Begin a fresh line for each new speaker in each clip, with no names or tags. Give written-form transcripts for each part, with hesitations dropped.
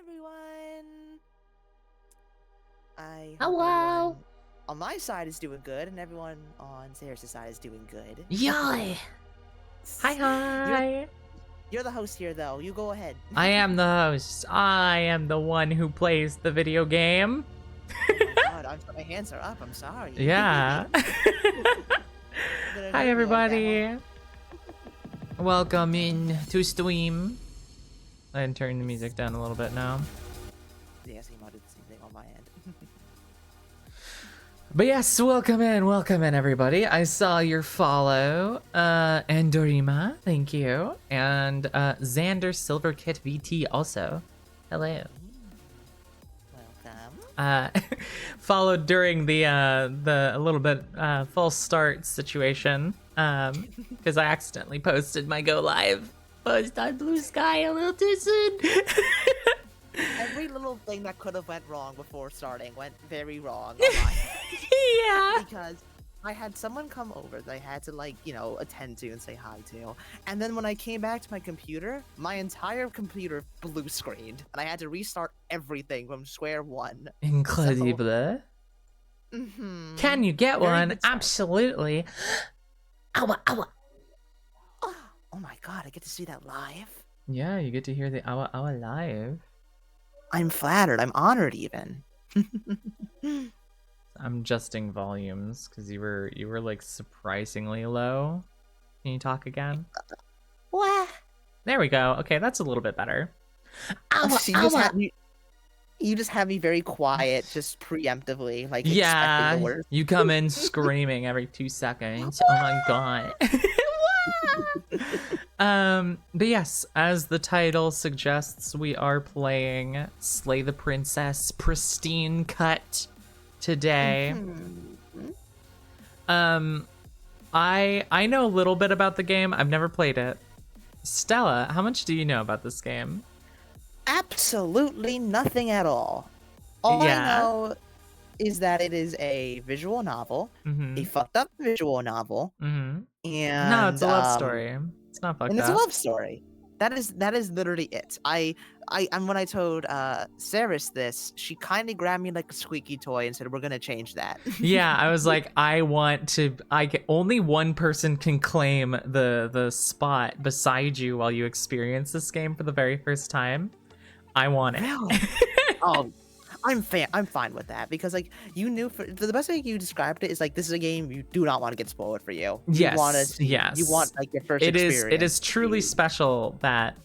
Everyone. I hope
Hello.
everyone on on my side is doing good, and everyone on Sarah's side is doing good.
Yay! Hi, hi!
You're the host here, though. You go ahead.
I am the host. I am the one who plays the video game.
Oh my god, my hands are up. I'm sorry.
Yeah. Hi, everybody. Welcome in to stream. I can turn the music down a little bit now.
Yes, he did the same thing on my end.
But yes, welcome in everybody. I saw your follow, Andorima, thank you, and Xander Silverkit VT also. Hello.
Welcome.
Followed during the a little bit false start situation, because I accidentally posted my go live post on Blue Sky a little too soon.
Every little thing that could have went wrong before starting went very wrong on my end.
Yeah.
Because I had someone come over that I had to, attend to and say hi to. And then when I came back to my computer, my entire computer blue screened. And I had to restart everything from square one.
Incredible.
So,
Can you get
Very
one?
good start.
Absolutely. Owa, owa.
Oh my god, I get to see that live?
Yeah, you get to hear the owa owa live.
I'm flattered. I'm honored even.
I'm adjusting volumes because you were like surprisingly low. Can you talk again?
What?
There we go. Okay, that's a little bit better.
You just had me very quiet, just preemptively, like expecting
Yeah,
the worst.
you come in screaming every 2 seconds. Oh my god. But yes, as the title suggests, we are playing Slay the Princess Pristine Cut today. I know a little bit about the game. I've never played it. Stella, how much do you know about this game?
Absolutely nothing at all. All
Yeah.
I know is that it is a visual novel, a fucked up visual novel, and
No, it's a love story. It's not fucked
and it's
up.
a love story. That is literally it. And when I told Saris this, she kindly grabbed me like a squeaky toy and said, "We're gonna change that."
Yeah, I was like, only one person can claim the spot beside you while you experience this game for the very first time. I want it.
Really? Oh, I'm fine with that because you knew the best way you described it is this is a game you do not want to get spoiled for you.
Yes,
You want to see,
yes.
You want your first
It
experience.
is truly special that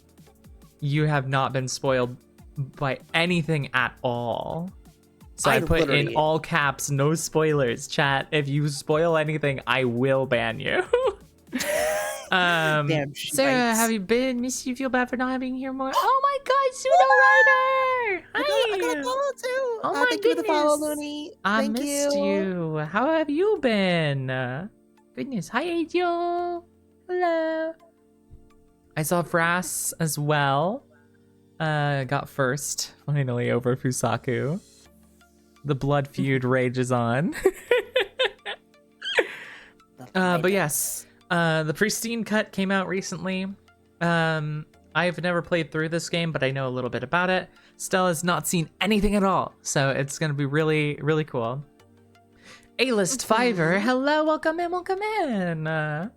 you have not been spoiled by anything at all. So I put in all caps, no spoilers, chat. If you spoil anything, I will ban you.
Damn,
Sarah, have you been? Miss you, feel bad for not having here more. Oh my god, Pseudo Rider! Hi!
I got a follow too.
Oh my
thank you for the follow,
goodness.
Looney.
I
Thank
missed you. How have you been? Goodness. Hi, Angel. Hello. I saw Frass as well. Got first, finally, over Fusaku. The blood feud rages on. But yes, the Pristine Cut came out recently. I've never played through this game, but I know a little bit about it. Stella's not seen anything at all, so it's gonna be really, really cool. A-List Fiver, hello, welcome in.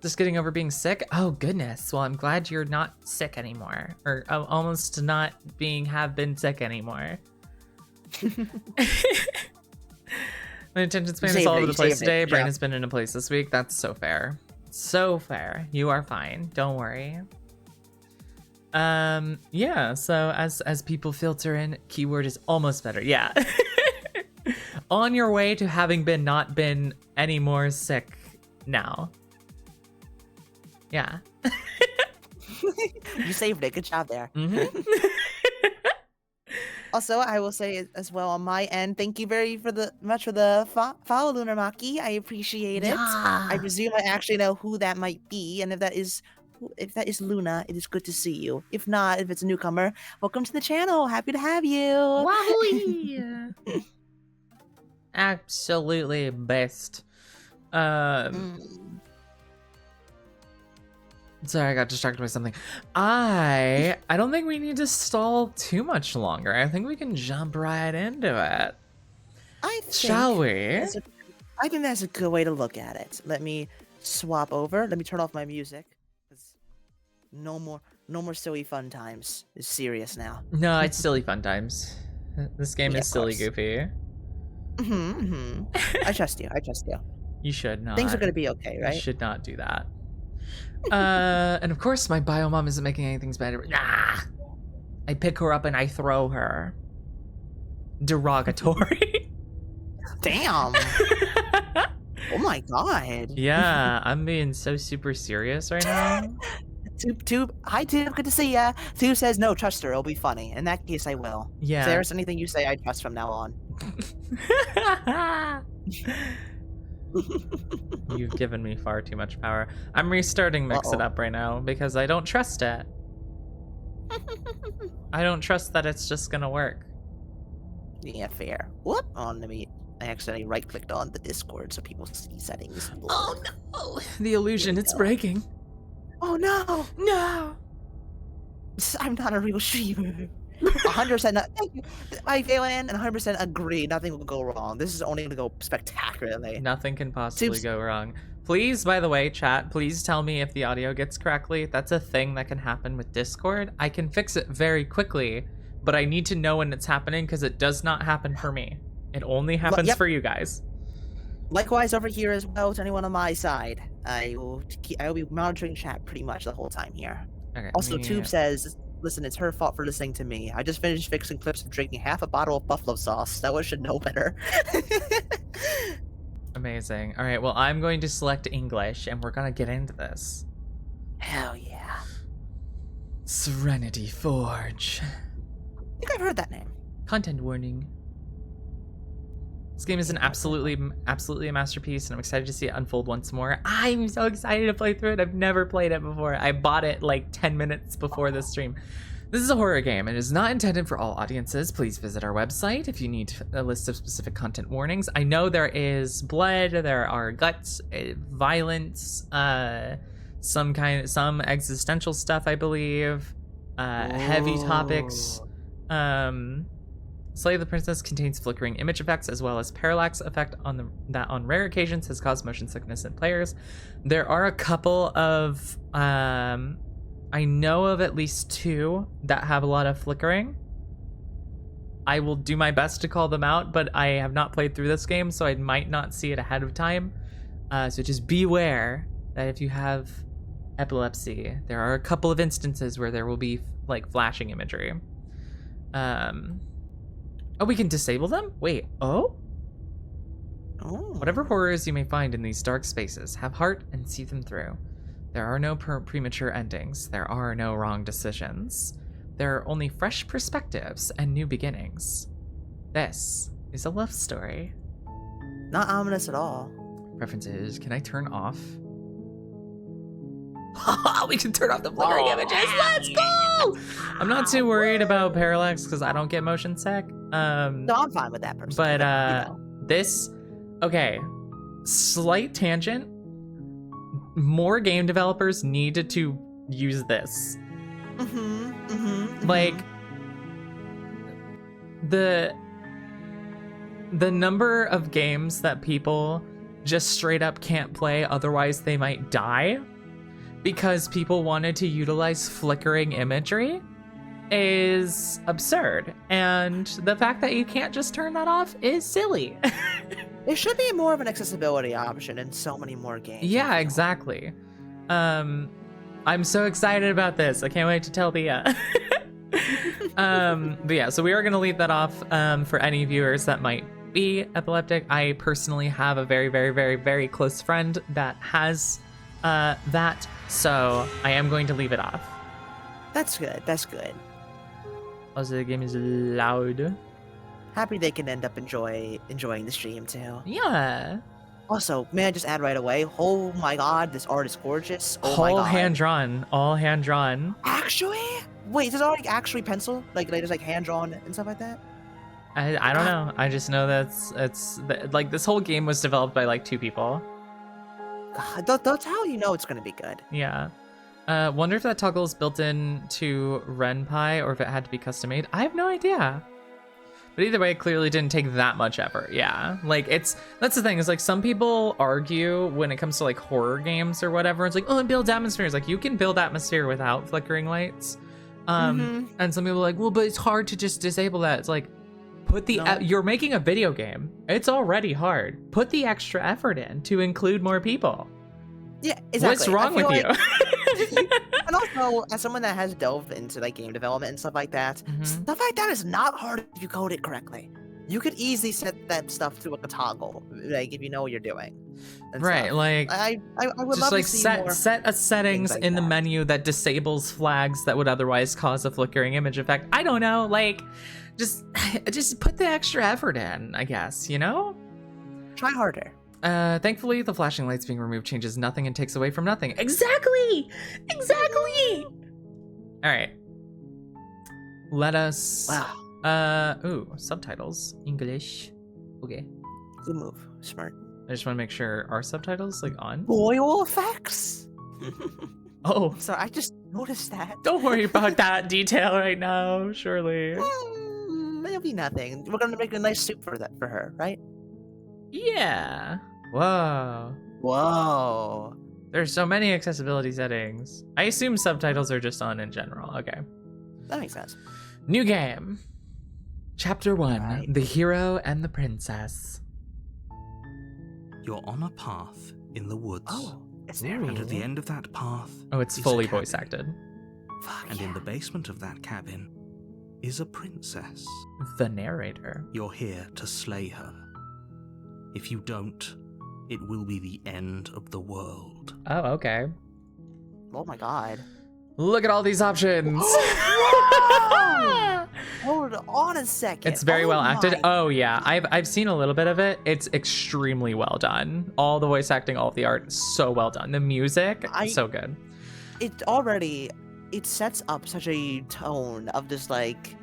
Just getting over being sick? Oh goodness, well I'm glad you're not sick anymore. Or almost not have been sick anymore. My attention span is all over the place today. Brain has been in a place this week. That's so fair. So fair. You are fine. Don't worry. Yeah, so as people filter in, keyword is almost better. Yeah. On your way to having not been any more sick now. Yeah.
You saved it. Good job there. Also, I will say as well on my end, thank you very much for the follow, Lunar Maki. I appreciate it.
Yeah.
I presume I actually know who that might be, and if that is Luna, it is good to see you. If not, if it's a newcomer, welcome to the channel. Happy to have you.
Wahoo! Absolutely best. Sorry, I got distracted by something. I don't think we need to stall too much longer. I think we can jump right into it.
I think
Shall we?
that's a, I think that's a good way to look at it. Let me swap over. Let me turn off my music. 'Cause no more silly fun times. It's serious now.
No, it's silly fun times. This game
Yeah,
is
of
silly
course.
goofy.
I trust you. I trust you.
You should not.
Things are gonna be okay,
You
right?
should not do that. And of course my biomom isn't making anything better. Nah. I pick her up and I throw her. Derogatory.
Damn. Oh my god.
Yeah, I'm being so super serious right now.
Tube. Hi, Tube. Good to see ya. Tube says no. Trust her. It'll be funny. In that case, I will.
Yeah.
If there's anything you say, I trust from now on.
You've given me far too much power. I'm restarting Mix It Up right now because I don't trust it. I don't trust that it's just gonna work.
Yeah, fair. Whoop. On me. I accidentally right-clicked on the Discord so people see settings.
Oh no! The illusion, it's breaking.
Oh no!
No!
I'm not a real streamer. 100% not. Thank you. I Valen and 100% agree. Nothing will go wrong. This is only going to go spectacularly.
Nothing can possibly go wrong. Please, by the way, chat, please tell me if the audio gets crackly. That's a thing that can happen with Discord. I can fix it very quickly, but I need to know when it's happening because it does not happen for me. It only happens for you guys.
Likewise over here as well to anyone on my side. I will be monitoring chat pretty much the whole time here.
Okay,
Also, Tube says, listen, it's her fault for listening to me. I just finished fixing clips of drinking half a bottle of buffalo sauce. That one should know better.
Amazing. All right, well, I'm going to select English, and we're going to get into this.
Hell yeah.
Serenity Forge.
I think I've heard that name.
Content warning. This game is an absolutely a masterpiece, and I'm excited to see it unfold once more. I'm so excited to play through it. I've never played it before. I bought it like 10 minutes before this stream. This is a horror game. It is not intended for all audiences. Please visit our website if you need a list of specific content warnings. I know there is blood, there are guts, violence, some existential stuff, I believe, heavy topics. Slay the Princess contains flickering image effects as well as parallax effect that on rare occasions has caused motion sickness in players. There are a couple of I know of at least 2 that have a lot of flickering. I will do my best to call them out, but I have not played through this game, so I might not see it ahead of time. So just beware that if you have epilepsy, there are a couple of instances where there will be like flashing imagery. Oh, we can disable them? Wait, oh? Whatever horrors you may find in these dark spaces, have heart and see them through. There are no premature endings. There are no wrong decisions. There are only fresh perspectives and new beginnings. This is a love story.
Not ominous at all.
Preferences, can I turn off? We can turn off the flickering images. Let's go! I'm not too worried about parallax because I don't get motion sick.
No, I'm fine with that person.
But this, okay, slight tangent. More game developers needed to use this. Like the number of games that people just straight up can't play, otherwise they might die, because people wanted to utilize flickering imagery is absurd. And the fact that you can't just turn that off is silly.
It should be more of an accessibility option in so many more games.
Yeah, exactly. I'm so excited about this. I can't wait to tell Thea. But yeah, so we are going to leave that off for any viewers that might be epileptic. I personally have a very, very, very, very close friend that has that, so I am going to leave it off.
That's good. That's good.
Also, the game is loud.
Happy they can end up enjoying the stream too.
Yeah.
Also, may I just add right away? Oh my god, this art is gorgeous. Oh my god.
All hand drawn.
Actually? Wait, is this art actually pencil? Like just like hand drawn and stuff like that?
I don't know. I just know it's like this whole game was developed by like 2 people.
God, that's how you know it's gonna be good.
Yeah. Wonder if that toggle is built in to RenPy or if it had to be custom made. I have no idea. But either way, it clearly didn't take that much effort. Yeah, like that's the thing is like some people argue when it comes to like horror games or whatever. It's like, oh, it builds atmosphere. It's like you can build atmosphere without flickering lights. And some people are like, well, but it's hard to just disable that. It's like, you're making a video game. It's already hard. Put the extra effort in to include more people.
Yeah, exactly.
What's wrong with you?
And also, as someone that has delved into like game development and stuff like that is not hard if you code it correctly. You could easily set that stuff to like a toggle, like if you know what you're doing.
Right,
stuff.
like
I would
just
love
like
to see
set a settings
like
in the
that.
menu that disables flags that would otherwise cause a flickering image effect. I don't know, like just put the extra effort in, I guess, you know?
Try harder.
Thankfully, the flashing lights being removed changes nothing and takes away from nothing. Exactly! All right. Let us...
Wow.
Ooh, subtitles. English. Okay.
Good move. Smart.
I just want to make sure, are subtitles, like, on?
Oil effects?
Oh.
Sorry, I just noticed that.
Don't worry about that detail right now, surely.
It'll be nothing. We're gonna make a nice soup for her, right?
Yeah. Whoa.
Whoa.
There's so many accessibility settings. I assume subtitles are just on in general. Okay.
That makes sense.
New game. Chapter 1,
Alright.
The Hero and the Princess.
You're on a path in the woods.
Oh, it's
Ooh.
there.
And at the end of that path
Oh, it's
is a
fully
cabin.
voice acted.
Fuck
And
yeah.
in the basement of that cabin is a princess.
The narrator.
You're here to slay her. If you don't, it will be the end of the world.
Oh, okay.
Oh my god.
Look at all these options.
Hold on a second.
It's very
Oh
well acted.
my-
Oh yeah, I've seen a little bit of it. It's extremely well done. All the voice acting, all of the art, so well done. The music, so good.
It sets up such a tone of just like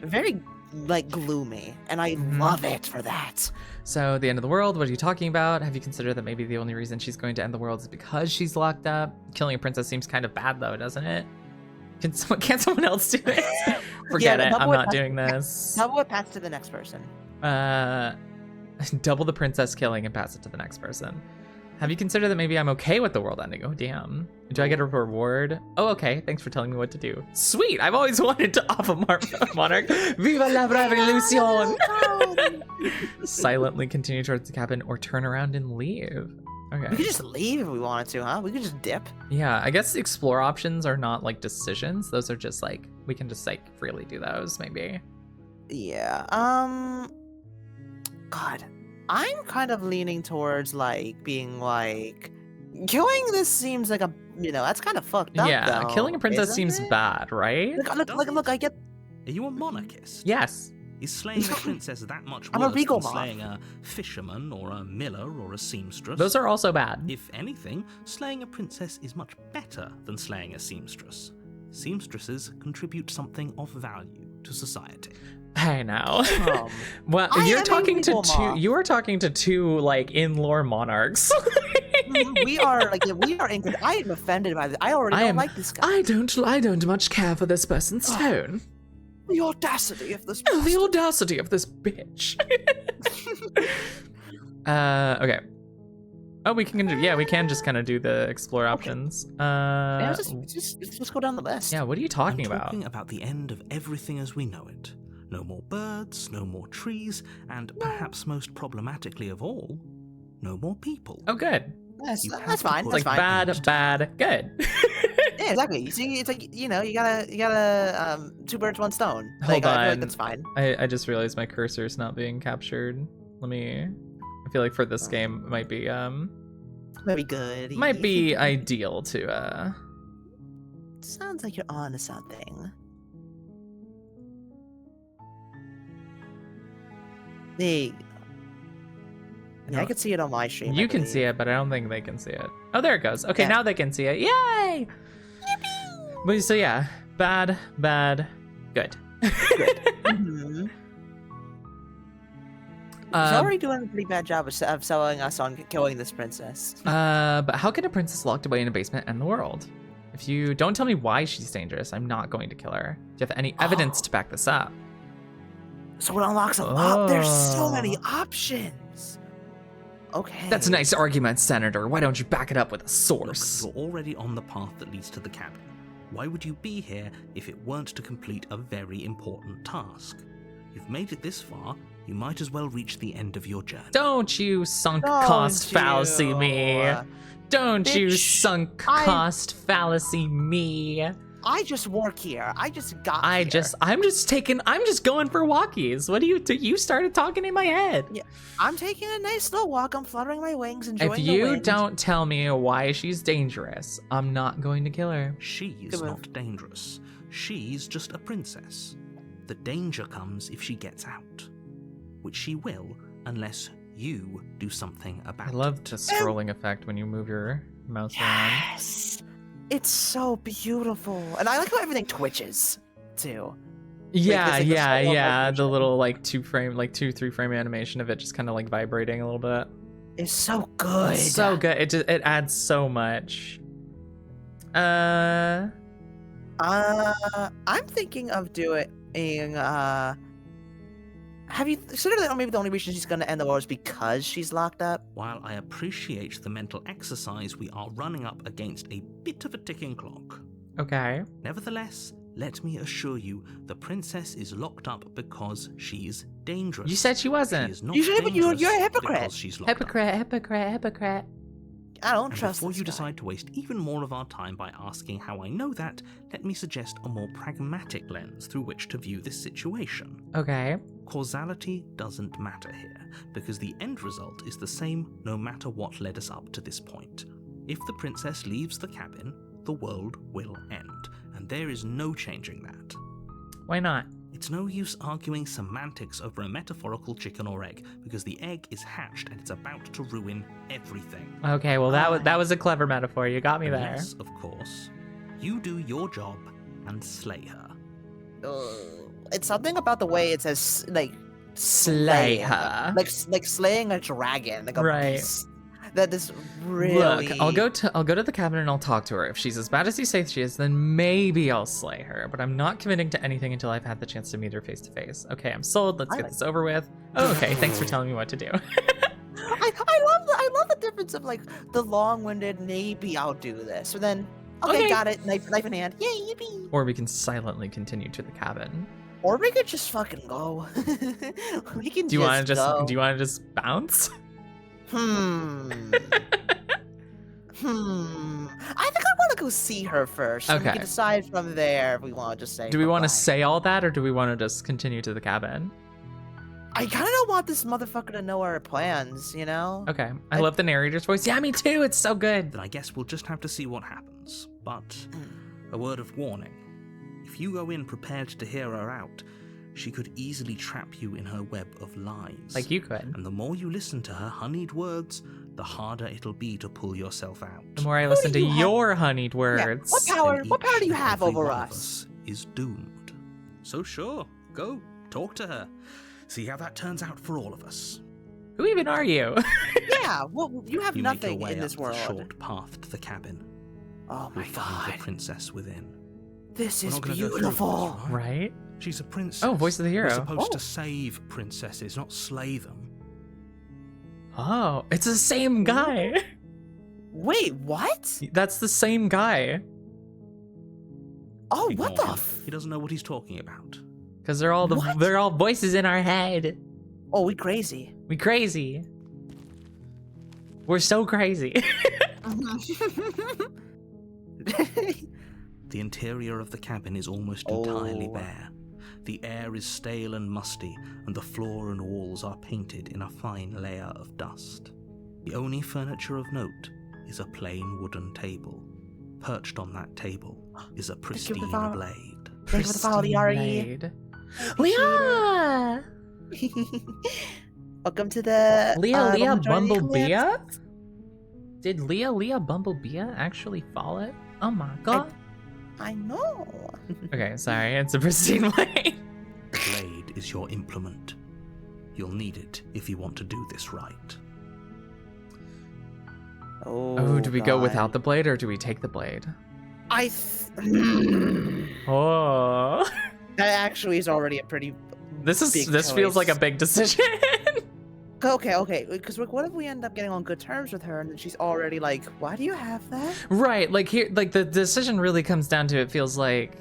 very like gloomy, and I love it for that.
So the end of the world, what are you talking about? Have you considered that maybe the only reason she's going to end the world is because she's locked up? Killing a princess seems kind of bad though, doesn't it? Can't someone else do it? Forget
Yeah,
it.
double
I'm
it,
not
pass-
doing this.
How about it pass to the next person?
Double the princess killing and pass it to the next person. Have you considered that maybe I'm okay with the world ending? Oh, damn. Do I get a reward? Oh, okay. Thanks for telling me what to do. Sweet. I've always wanted to off a monarch. Viva la revolution! Silently continue towards the cabin or turn around and leave.
We
Okay.
could just leave if we wanted to, huh? We could just dip.
Yeah, I guess explore options are not like decisions. Those are just like, we can just like freely do those, maybe.
Yeah. God, I'm kind of leaning towards like being like killing this seems like that's kind of fucked up.
Yeah,
though,
killing a princess
isn't
seems
it?
bad, right?
Look, I get.
Are you a monarchist?
Yes.
Is slaying a princess that much
I'm a
worse
regal
than
moth.
slaying a fisherman or a miller or a seamstress?
Those are also bad.
If anything, slaying a princess is much better than slaying a seamstress. Seamstresses contribute something of value to society.
I know.
Um,
Well,
I
you're
am a
talking to
regal
two.
moth.
You are talking to two like in-lore monarchs.
we are in. I am offended by this. I already don't like this guy.
I don't much care for this person's tone.
The audacity of this.
Oh, the audacity of this bitch. Okay. Oh, we can just kind of do the explore options.
Yeah, just go down the list.
Yeah, what are you talking
I'm
about?
talking about the end of everything as we know it. No more birds, no more trees, and perhaps most problematically of all, no more people.
Oh, good.
That's,
You
that's
have to
fine.
put
That's
Like
fine.
bad, good.
Yeah, exactly. You see, it's like you gotta two birds, one stone.
Hold
Like, I feel
on.
like that's fine.
I just realized my cursor's not being captured. I feel like for this game it might be
Maybe good.
might be ideal to
Sounds like you're on to something. There you go. Yeah, I
No.
can see it on my stream.
you can see it, but I don't think they can see it. Oh, there it goes. Okay,
Yeah.
now they can see it. Yay! But so yeah, bad, good.
Mm-hmm. He's
Um,
already doing a pretty bad job of selling us on killing this princess.
But how can a princess locked away in a basement end the world? If you don't tell me why she's dangerous, I'm not going to kill her. Do you have any evidence to back this up?
So it unlocks them up. There's so many options. Okay.
That's a nice argument, Senator. Why don't you back it up with a
Look,
source?
you're already on the path that leads to the cabin. Why would you be here if it weren't to complete a very important task? You've made it this far, you might as well reach the end of your journey.
Don't you sunk cost fallacy me. Don't you
Bitch,
sunk cost fallacy me.
I just work here. I just got
I'm
here.
just going for walkies. What do? You started talking in my head.
Yeah, I'm taking a nice slow walk. I'm fluttering my wings, enjoying
If
the
you
wind.
don't tell me why she's dangerous, I'm not going to kill her.
She's
Good move.
not dangerous. She's just a princess. The danger comes if she gets out, which she will unless you do something about
I
it.
love the scrolling effect when you move your mouse around.
Yes, it's so beautiful, and I like how everything twitches too.
Yeah,
this, like, the
yeah,
slow
yeah. The
vibration.
little like 2-3 frame animation of it just kind of like vibrating a little bit.
It's so good.
It's so good. It adds so much.
I'm thinking of doing. Have you considered that maybe the only reason she's gonna end the war is because she's locked up?
While I appreciate the mental exercise, we are running up against a bit of a ticking clock.
Okay.
Nevertheless, let me assure you, the princess is locked up because she's dangerous.
You said she
She
wasn't.
is not
You should- but you're a
dangerous
hypocrite.
because she's locked up.
Hypocrite.
I don't
And
trust
before
this
you
guy.
decide to waste even more of our time by asking how I know that, let me suggest a more pragmatic lens through which to view this situation.
Okay.
Causality doesn't matter here, because the end result is the same no matter what led us up to this point. If the princess leaves the cabin, the world will end, and there is no changing that.
Why not?
It's no use arguing semantics over a metaphorical chicken or egg, because the egg is hatched and it's about to ruin everything.
Okay, well that was a clever metaphor. You got me there.
Unless, of course, you do your job and slay her.
It's something about the way it says like
Slay her.
like slaying a dragon, like a
Right.
beast. That is really.
Look, I'll go to the cabin and I'll talk to her. If she's as bad as you say she is, then maybe I'll slay her. But I'm not committing to anything until I've had the chance to meet her face to face. Okay, I'm sold. Let's
I
get
like-
this over with. Oh, okay, thanks for telling me what to do.
I love the difference of like the long-winded. Maybe I'll do this, or then okay,
Okay.
got it. Knife in hand. Yay, yippee!
Or we can silently continue to the cabin.
Or we could just fucking go. We can.
Do you want to
go.
do you want to just bounce?
Hmm. I think I want to go see her first. And we
Okay.
can decide from there if we want to just say.
Do we want to
bye-bye.
say all that, or do we want to just continue to the cabin?
I kind of don't want this motherfucker to know our plans. You know.
Okay. I love the narrator's voice. Yeah, me too. It's so good.
Then I guess we'll just have to see what happens. But a word of warning. If you go in prepared to hear her out, she could easily trap you in her web of lies.
Like you could.
And the more you listen to her honeyed words, the harder it'll be to pull yourself out.
The more I listen to
you have-
your honeyed
Yeah,
words.
what power?
Then
What power do
each
you
and
have
every
over
one of
us?
is doomed. So sure, go talk to her. See how that turns out for all of us.
Who even are you?
Yeah. Well, you have
You make your
nothing
way
in this
up
world.
the short path to the cabin.
Oh
You'll
my
find the
god.
princess within.
This
We're
is
not gonna go through with this,
beautiful.
Right?
She's a princess.
Oh, voice of the hero.
We're supposed
Oh.
to save princesses, not slay them.
Oh, it's the same guy.
Wait, what?
That's the same guy.
Oh,
Ignore
what the?
him. He doesn't know what he's talking about.
Because they're all
What?
they're all voices in our head.
Oh, we crazy.
We crazy. We're so crazy.
The interior of the cabin is almost entirely
Oh.
bare. The air is stale and musty, and the floor and walls are painted in a fine layer of dust. The only furniture of note is a plain wooden table. Perched on that table is a pristine
file.
blade.
Thank you for the follow,
Pristine
Yari.
blade.
Appreciate
Leah!
Welcome to the
Leah
welcome to join the
Bumblebee?
Eclipse.
Did Leah Bumblebee actually fall it? Oh my god.
I know.
Okay, sorry, it's a pristine blade.
The blade is your implement. You'll need it if you want to do this right.
Oh, do we go
God.
without the blade or do we take the blade?
That
Oh.
actually is already a pretty
This feels like a
choice.
big decision.
Okay. Because what if we end up getting on good terms with her and then she's already like, why do you have that?
Right, like here, like the decision really comes down to, it feels like,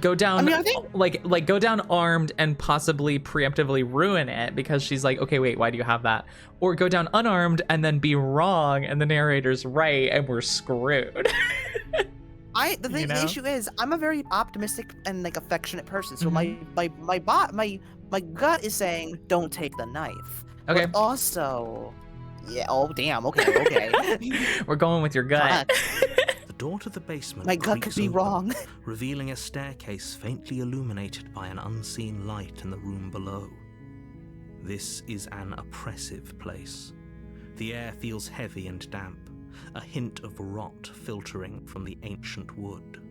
go down,
I mean, I think-
like go down armed and possibly preemptively ruin it because she's like, okay, wait, why do you have that? Or go down unarmed and then be wrong and the narrator's right and we're screwed.
The issue is I'm a very optimistic and like affectionate person, so my gut is saying don't take the knife.
Okay.
But also, yeah. Oh damn. Okay.
We're going with your gut.
The door to the basement
My gut could
creaks
be
open,
wrong.
revealing a staircase faintly illuminated by an unseen light in the room below. This is an oppressive place. The air feels heavy and damp, a hint of rot filtering from the ancient wood.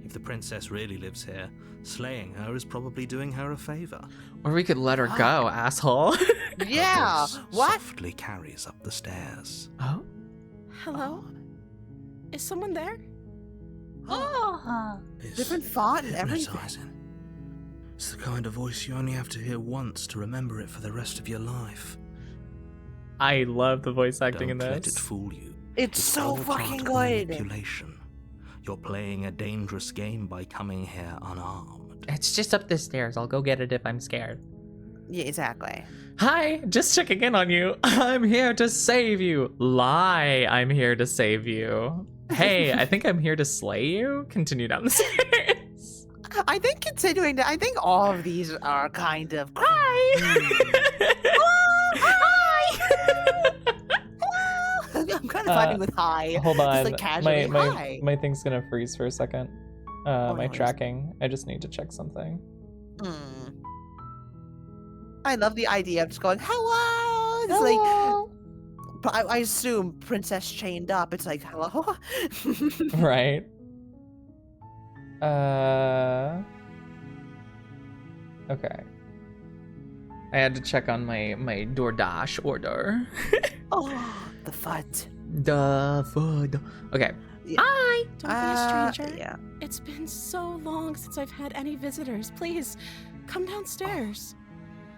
If the princess really lives here, slaying her is probably doing her a favor.
Or we could let her go, asshole.
Yeah.
Her voice
What?
softly carries up the stairs.
Oh?
Hello? Is someone there?
It's
Different font and everything.
hypnotizing. It's the kind of voice you only have to hear once to remember it for the rest of your life.
I love the voice acting
Don't
in
let
this.
it fool you.
It's so
all part
fucking
of
good.
Manipulation. You're playing a dangerous game by coming here unarmed.
It's just up the stairs. I'll go get it if I'm scared.
Yeah, exactly.
Hi, just checking in on you. I'm here to save you. Lie, I'm here to save you. Hey, I think I'm here to slay you. Continue down the stairs.
I think continuing to, I think all of these are kind of. I'm kind of vibing with hi.
Hold
Just
on.
like casually, hi.
my thing's gonna freeze for a second.
Oh,
My
no worries.
tracking. I just need to check something.
Hmm. I love the idea of just going hello. It's like, but I assume princess chained up. It's like hello.
Right. Okay. I had to check on my DoorDash order.
Oh, the fud.
The food. Okay.
Hi! Don't be a stranger.
Yeah.
It's been so long since I've had any visitors. Please, come downstairs.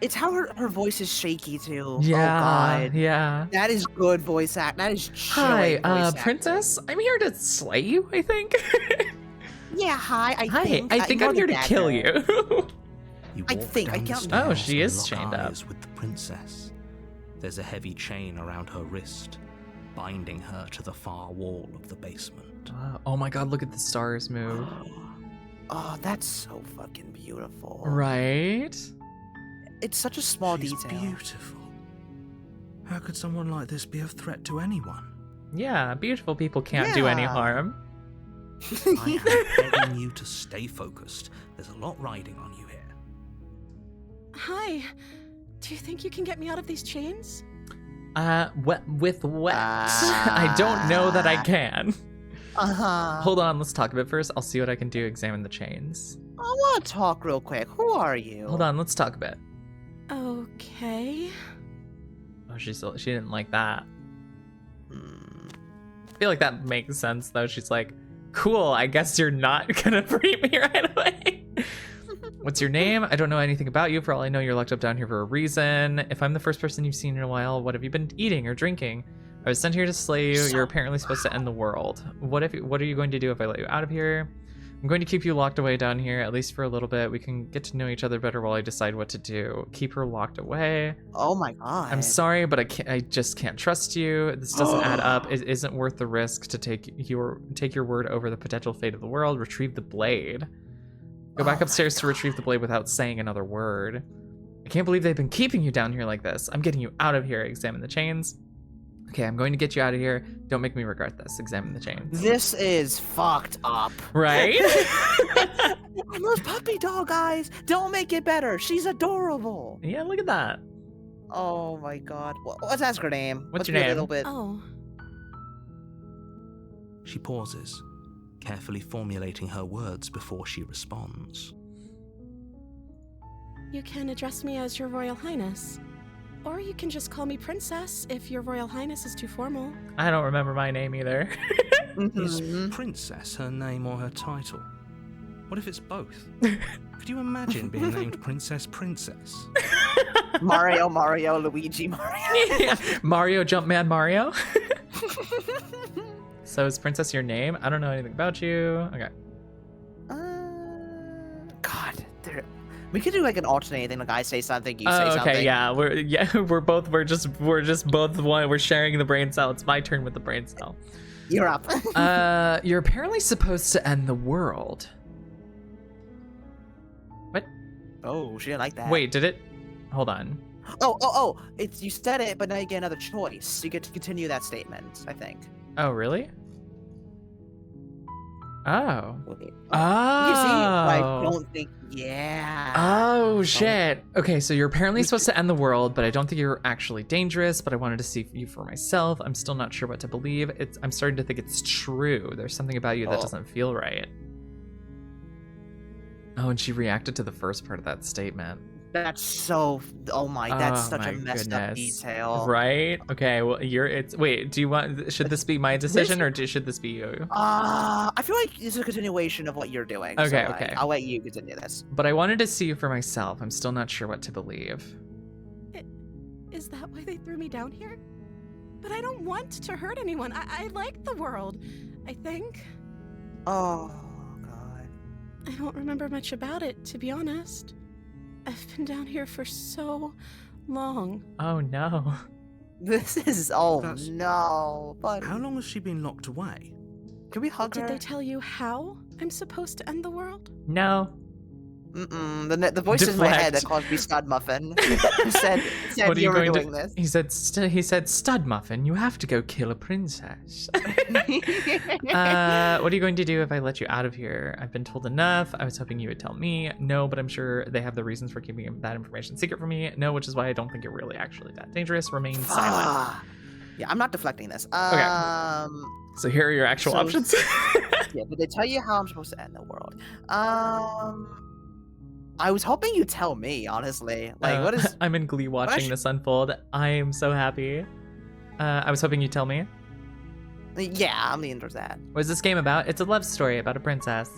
It's how her voice is shaky too.
Yeah.
Oh god.
Yeah.
That is good voice act. That is
Hi,
chilling voice
princess. I'm here to slay you, I think.
acting. Yeah, hi. I think
I'm here to kill you.
You
I
walk
think I
down the
can't-
stairs
Oh, she
and
is
lock
chained up.
eyes with the princess. There's a heavy chain around her wrist, binding her to the far wall of the basement.
Oh my god, look at the stars move.
Oh, that's so fucking beautiful.
Right?
It's such a small
She's
detail.
beautiful. How could someone like this be a threat to anyone?
Yeah, beautiful people can't do any
Yeah.
harm.
I am begging you to stay focused. There's a lot riding on you here.
Hi. Do you think you can get me out of these chains?
With what? I don't know that I can.
Uh-huh.
Hold on, let's talk a bit first. I'll see what I can do. Examine the chains.
I want to talk real quick. Who are you?
Hold on, let's talk a bit.
Okay.
Oh, she didn't like that.
Hmm.
I feel like that makes sense though. She's like, cool, I guess you're not gonna free me right away. What's your name? I don't know anything about you. For all I know, you're locked up down here for a reason. If I'm the first person you've seen in a while, what have you been eating or drinking? I was sent here to slay you. You're apparently supposed to end the world. What are you going to do if I let you out of here? I'm going to keep you locked away down here, at least for a little bit. We can get to know each other better while I decide what to do. Keep her locked away.
Oh my god.
I'm sorry, but I just can't trust you. This doesn't add up. It isn't worth the risk to take your word over the potential fate of the world. Retrieve the blade. Go back
Oh my
upstairs to retrieve the blade without saying another word. I can't believe they've been keeping you down here like this. I'm getting you out of here. Examine the chains. Okay, I'm going to get you out of here. Don't make me regret this. Examine the chains.
This is fucked up.
Right?
And those puppy dog eyes don't make it better. She's adorable.
Yeah, look at that.
Oh my god. Let's ask her name.
What's
Let's
your
be
name?
A little bit.
Oh.
She pauses, carefully formulating her words before she responds.
You can address me as Your Royal Highness. Or you can just call me Princess if Your Royal Highness is too formal.
I don't remember my name either.
Is
Mhm.
Princess her name or her title? What if it's both? Could you imagine being named Princess?
Mario, Luigi, Mario.
Yeah. Mario Jumpman Mario. So is Princess your name? I don't know anything about you. Okay.
God, we could do like an alternating thing. Like I say something, you say
Oh,
something.
okay, yeah. We're just both one. We're sharing the brain cell. It's my turn with the brain cell.
You're up.
You're apparently supposed to end the world. What?
Oh, she didn't like that.
Wait, did it? Hold on.
Oh! It's you said it, but now you get another choice. You get to continue that statement. I think.
Oh, really? Oh.
Wait.
Oh.
You see, I don't think. Yeah.
Oh shit. Okay, so you're apparently supposed to end the world, but I don't think you're actually dangerous. But I wanted to see you for myself. I'm still not sure what to believe. I'm starting to think it's true. There's something about you that doesn't feel right. Oh, and she reacted to the first part of that statement.
That's so. Oh my, that's
Oh
such
my
a messed up
goodness.
detail.
Right? Okay. Well, wait. Do you want? Should this be my decision or should this be you?
I feel like this is a continuation of what you're doing.
Okay,
so,
okay.
I'll let you continue this.
But I wanted to see you for myself. I'm still not sure what to believe.
Is that why they threw me down here? But I don't want to hurt anyone. I like the world, I think.
Oh God.
I don't remember much about it, to be honest. I've been down here for so long.
Oh no.
This is
That's-
no. But
How long has she been locked away?
can we hug
Did
her?
they tell you how I'm supposed to end the world?
No.
The voice in my head that
Deflect.
called me Stud Muffin said
What are
you
you
were
going
doing
to?
this.
He said, Stud Muffin, you have to go kill a princess. What are you going to do if I let you out of here? I've been told enough. I was hoping you would tell me. No, but I'm sure they have the reasons for keeping that information secret from me. No, which is why I don't think you're really actually that dangerous. Remain silent.
Ah. Yeah, I'm not deflecting this.
So here are your actual
So-
options.
Yeah, did they tell you how I'm supposed to end the world? I was hoping you'd tell me, honestly. Like, what is?
I'm in glee watching this unfold. I am so happy. I was hoping you'd tell me.
Yeah, I'm leaning towards that.
What is this game about? It's a love story about a princess.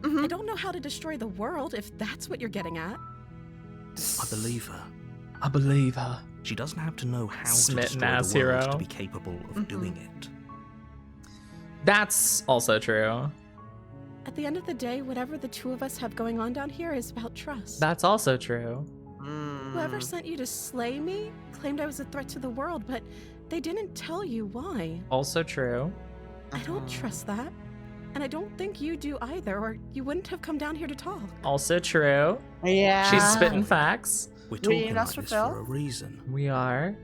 I don't know how to destroy the world, if that's what you're getting at.
I believe her.
I believe her.
She doesn't have to know how
Smitten
to
ass
destroy the world
hero.
to be capable of doing it.
That's also true.
At the end of the day, whatever the two of us have going on down here is about trust.
That's also true.
Whoever sent you to slay me claimed I was a threat to the world, but they didn't tell you why.
Also true.
I don't trust that. And I don't think you do either, or you wouldn't have come down here to talk.
Also true.
Yeah.
She's spitting facts.
We're
We
talking like
asked
this
for Phil?
for a reason.
We are.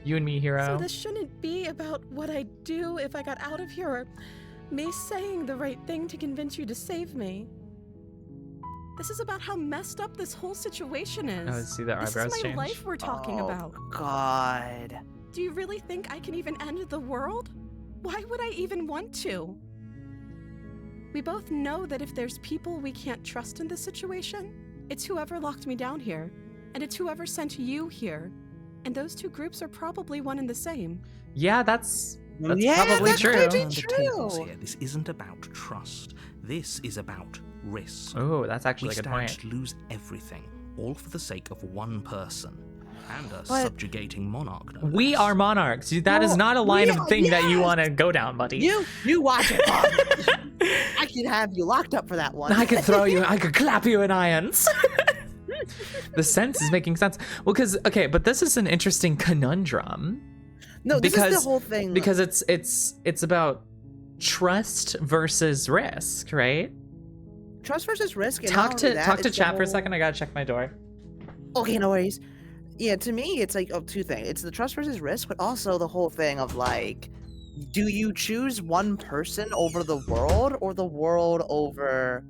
You and me, hero.
So this shouldn't be about what I'd do if I got out of here, or me saying the right thing to convince you to save me. This is about how messed up this whole situation is.
Oh, see the
This
eyebrows
is my
change.
life we're talking
Oh,
about.
God.
Do you really think I can even end the world? Why would I even want to? We both know that if there's people we can't trust in this situation, it's whoever locked me down here, and it's whoever sent you here. And those two groups are probably one and the same.
Yeah, that's
Yeah,
probably
that's
true.
maybe
Turn the tables
true.
here. This isn't about trust. This is about risk.
Oh, that's actually
We
a good
stand
point.
to lose everything, all for the sake of one person and a
But-
subjugating monarch. No
We
less.
are monarchs. That is
Well,
not a line
we
of
are-
thing that you
yes!
want to go down, buddy.
You watch it, Bob. I can have you locked up for that one.
I could throw you. I could clap you in irons. The sense is making sense. Well, because okay, but this is an interesting conundrum
No, this is
because-
the whole thing.
because it's about trust versus risk, right?
trust versus risk. And
Talk
not
to
only that,
talk to
it's the
chat for a
whole-
second. I gotta check my door.
Okay, no worries. Yeah, to me, it's like two things. It's the trust versus risk, but also the whole thing of like, do you choose one person over the world or the world over,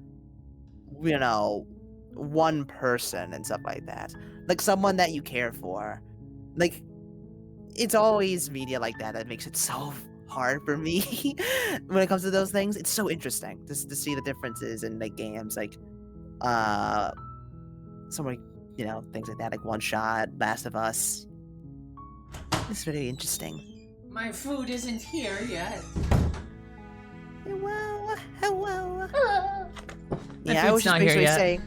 one person and stuff like that? Like someone that you care for. Like, it's always media like that that makes it so hard for me when it comes to those things. It's so interesting just to see the differences in like games, like, someone. Things like that, like One Shot, Last of Us. It's very interesting.
My food isn't here yet.
Hello. Yeah, I was
food's
just
not here
basically
yet.
saying.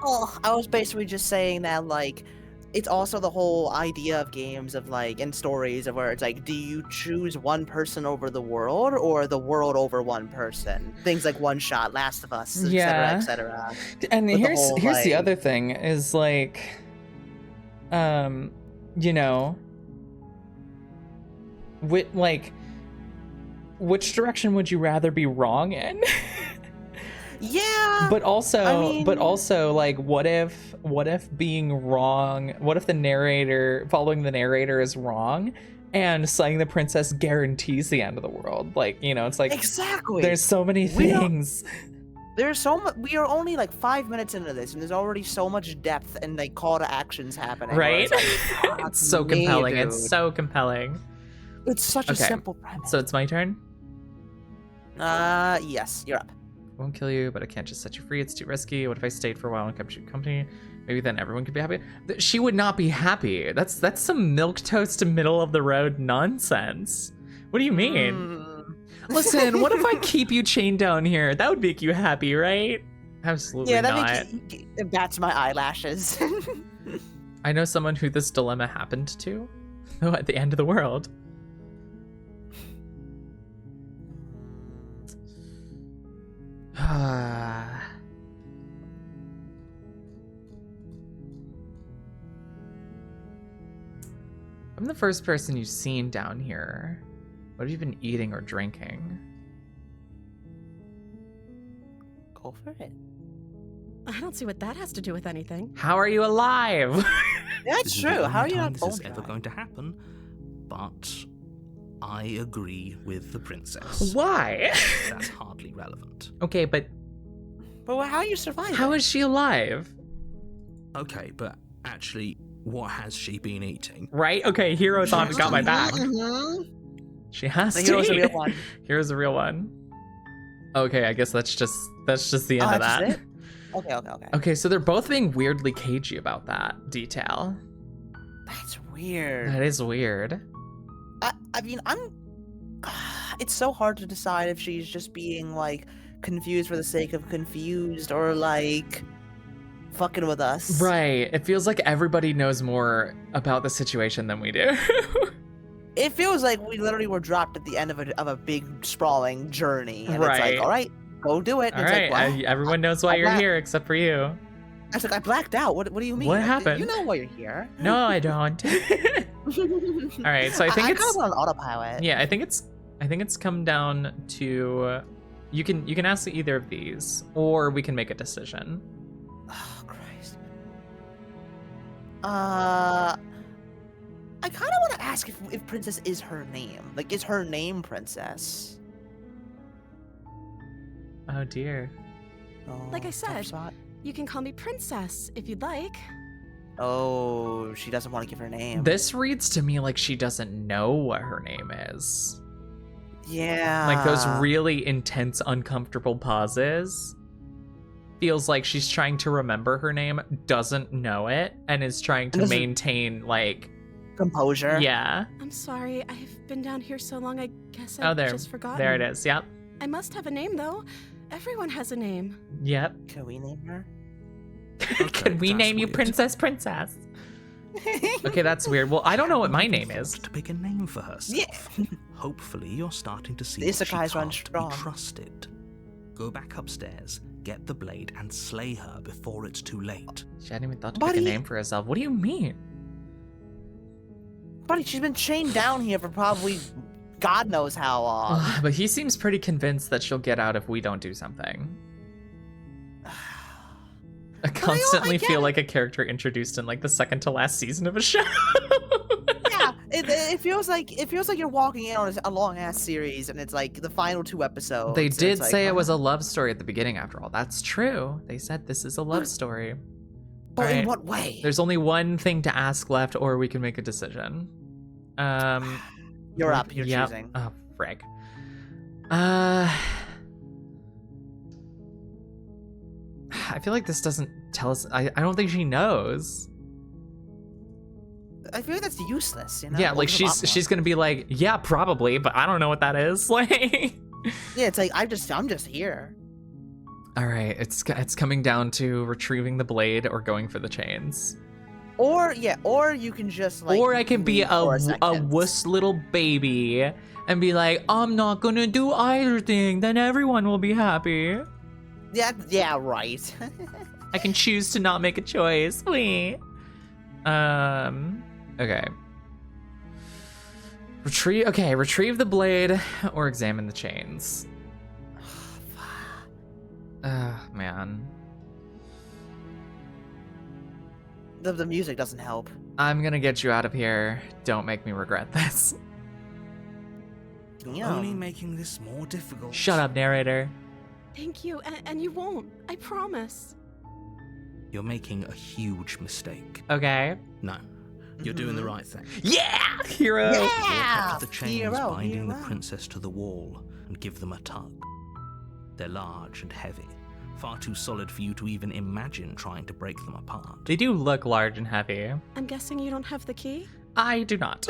Oh, I was basically just saying that like, it's also the whole idea of games of like and stories of where it's like, do you choose one person over the world or the world over one person? Things like One Shot, Last of Us,
Yeah.
etc.
And
With the
here's
whole,
here's the
like-
other thing is like, you know, which direction would you rather be wrong in?
Yeah.
But also,
I mean-
like, what if being wrong? What if following the narrator is wrong, and slaying the princess guarantees the end of the world? Like, you know, it's like
Exactly.
there's so many
We don't-
things.
There's so much. We are only like 5 minutes into this, and there's already so much depth and like call to actions happening. where
Right?
It's, like, fuck
It's so
me,
compelling.
dude.
It's so compelling.
It's such a
Okay,
simple premise.
So it's my turn.
Yes, you're up.
Won't kill you, but I can't just set you free. It's too risky. What if I stayed for a while and kept you company? Maybe then everyone could be happy. She would not be happy. That's some milquetoast middle of the road nonsense. What do you mean?
Mm.
Listen, what if I keep you chained down here? That would make you happy, right? Absolutely
Yeah, that
not.
makes it bats my eyelashes.
I know someone who this dilemma happened to. At the end of the world. I'm the first person you've seen down here. What have you been eating or drinking?
Go for it.
I don't see what that has to do with anything.
How are you alive?
That's
This is
true.
the
How are
only
you
time
not
this is
bone
ever
dry?
going to happen, but I agree with the princess.
Why?
That's hardly relevant.
Okay, but
But how are you surviving?
how is she alive?
Okay, but actually, what has she been eating?
Right? Okay, Hero thought it got my back.
Mhm.
She has
The
to.
hero's a
eat.
real one.
Here's a real one. Okay, I guess that's just the end
Oh,
of
that's
that.
just it? Okay.
Okay, so they're both being weirdly cagey about that detail.
That's weird.
That is weird.
I mean, it's so hard to decide if she's just being like confused for the sake of confused or like fucking with us.
Right. It feels like everybody knows more about the situation than we do.
It feels like we literally were dropped at the end of a big sprawling journey, and it's
Right.
like, all right, go do it. And
All
it's
right,
like, well,
everyone knows why
I
you're
black-
here except for you.
I was like, I blacked out. What do you mean?
What
You
happened?
know why you're here.
No, I don't. All right, so I think
I
it's
kind of on autopilot.
yeah, I think it's come down to you can ask either of these, or we can make a decision.
Oh Christ. I kind of want to ask if Princess is her name. Like, is her name Princess?
Oh dear.
Oh,
Like I
tough
said.
spot.
You can call me Princess if you'd like.
Oh, she doesn't want to give her name.
This reads to me like she doesn't know what her name is.
Yeah.
Like those really intense, uncomfortable pauses. Feels like she's trying to remember her name, doesn't know it, and is trying to
Doesn't-
maintain like
composure.
yeah.
I'm sorry, I've been down here so long I guess
Oh,
I've
there,
just forgotten.
there it is. Yep,
I must have a name though. Everyone has a name.
yep.
Can we name her?
Can we
that's
name you
weird.
Princess? Okay, that's weird. Well, I don't know what my name is.
To pick a name for herself. Hopefully, you're starting to see
The
that she
isekais run
can't
strong.
be trusted. Go back upstairs, get the blade, and slay her before it's too late.
She hadn't even thought to pick a
Buddy.
name for herself. What do you mean?
Buddy, she's been chained down here for probably God knows how long.
But he seems pretty convinced that she'll get out if we don't do something. I constantly
get
feel
it.
like a character introduced in like the second to last season of a show.
Yeah, it feels like you're walking in on a long ass series, and it's like the final 2 episodes.
They
and
did
it's like,
say it was
huh?
a love story at the beginning, after all. That's true. They said this is a love story.
But
Alright.
in what way?
There's only one thing to ask left, or we can make a decision.
You're up. You're
yep.
choosing.
Oh, frig. I feel like this doesn't tell us. I don't think she knows.
I feel like that's useless. You know?
Yeah,
Well,
like
there's a lot
she's
more.
gonna be like, yeah, probably, but I don't know what that is. Like,
Yeah, it's like I'm just here.
All right, it's coming down to retrieving the blade or going for the chains.
Or you can just like.
Or I can be
leave for
a
second.
wuss little baby and be like, I'm not gonna do either thing, then everyone will be happy.
Yeah, right.
I can choose to not make a choice. Wee. Okay. Retrieve the blade or examine the chains. Man.
The music doesn't help.
I'm gonna get you out of here. Don't make me regret this.
Damn.
Only making this more difficult.
Shut up, narrator.
Thank you, and you won't. I promise.
You're making a huge mistake.
Okay.
No, you're doing the right thing.
Yeah! Hero!
Yeah!
Walk up to the chains
Hero,
binding the
hero.
princess to the wall and give them a tug. They're large and heavy, far too solid for you to even imagine trying to break them apart.
They do look large and heavy.
I'm guessing you don't have the key?
I do not.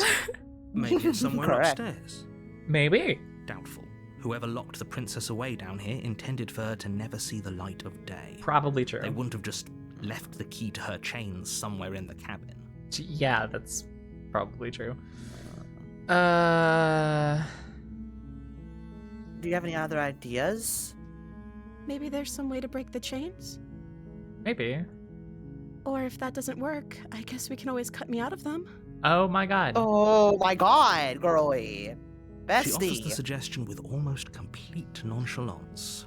Maybe it's somewhere
Correct.
upstairs.
Maybe.
Doubtful. Whoever locked the princess away down here intended for her to never see the light of day.
Probably true.
They wouldn't have just left the key to her chains somewhere in the cabin.
Yeah, that's probably true.
Do you have any other ideas?
Maybe there's some way to break the chains?
Maybe.
Or if that doesn't work, I guess we can always cut me out of them.
Oh my god.
Oh my god, girly.
She offers the
Bestie.
suggestion with almost complete nonchalance.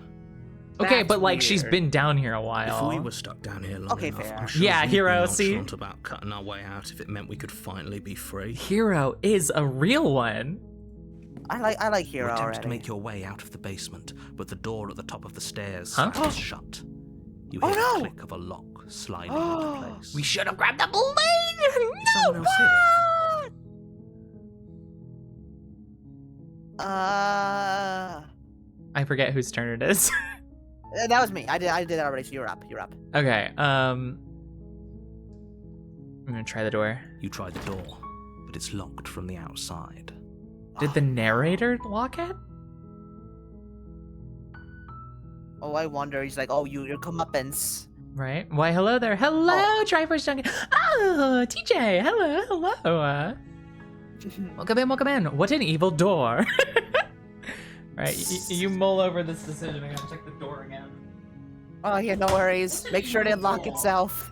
Okay,
That's
but like she's
weird.
been down here a while.
If we were stuck down here long
Okay,
enough,
fair.
I'm sure
Yeah,
we'd
hero,
be
see?
nonchalant about cutting our way out if it meant we could finally be free.
Hero is a real one.
I like
You
Hero
attempt
already.
to make your way out of the basement, but the door at the top of the stairs
Huh?
slams shut. You
Oh,
hear
no!
the click of a lock sliding into place.
We should have grabbed the blade.
Is someone else here?
I forget whose turn it is.
That was me. I did that already. So you're up. You're up.
Okay. I'm gonna try the door.
You try the door, but it's locked from the outside.
Did the narrator lock it?
Oh, I wonder. He's like, oh, your comeuppance.
Right. Why, hello there. Hello, Triforce Junkie. Oh, TJ. Hello. Welcome in. What an evil door. Right, you mull over this decision. I'm gonna check the door again.
Oh yeah, no worries. Make sure it didn't lock itself.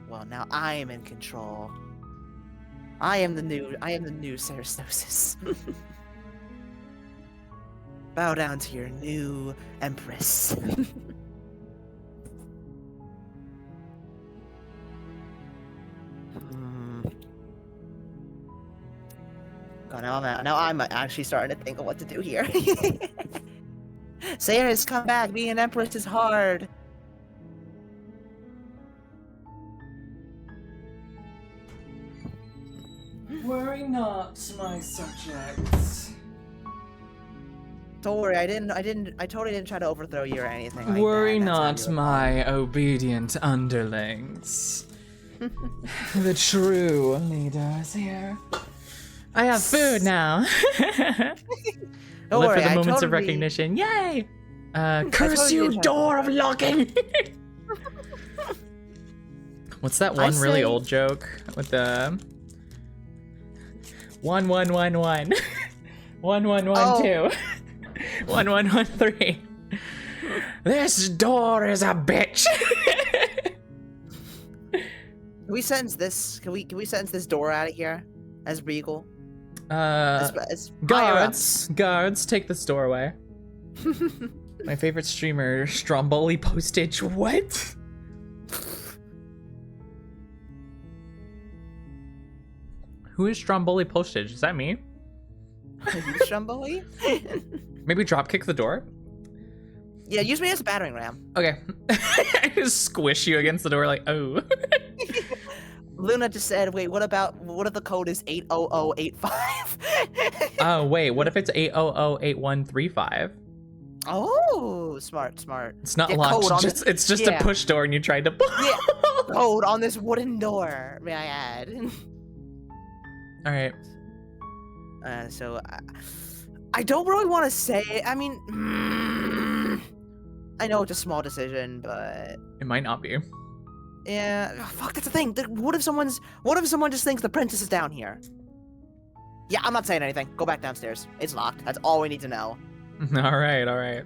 Well, now I am in control. I am the new Cerastosis. Bow down to your new empress. Oh, now I'm actually starting to think of what to do here. Sarah's come back. Being an empress is hard.
Worry not, my subjects.
Don't worry, I totally didn't try to overthrow you or anything like
Worry
that. That's
not,
how you-
my obedient underlings. The true leaders here. I have food now.
Don't
Live
worry,
for the
I
moments of
totally-
recognition. Yay! Curse
totally
you,
did have
door of locking! What's that one really
say-
old joke with the 1111 1112 1113? This door is a bitch.
Can we sentence this? Can we sentence this door out of here as Regal? As
Guards, take this door away. My favorite streamer, Stromboli Postage. What? Who is Stromboli Postage? Is that me?
Are you Stromboli?
Maybe dropkick the door?
Yeah, use me as a battering ram.
Okay. I just squish you against the door like, oh.
Luna just said, wait, what if the code is 80085?
Oh, wait, what if it's 8008135?
Oh, smart.
It's not
Yeah,
locked,
code on
it's just a
yeah.
push door and you tried to
Yeah, code on this wooden door, may I add.
Alright.
So, I don't really want to say it. I mean, I know it's a small decision, but
It might not be.
yeah, oh, fuck. That's the thing. What if someone just thinks the princess is down here? Yeah, I'm not saying anything. Go back downstairs. It's locked. That's all we need to know.
All right, all right.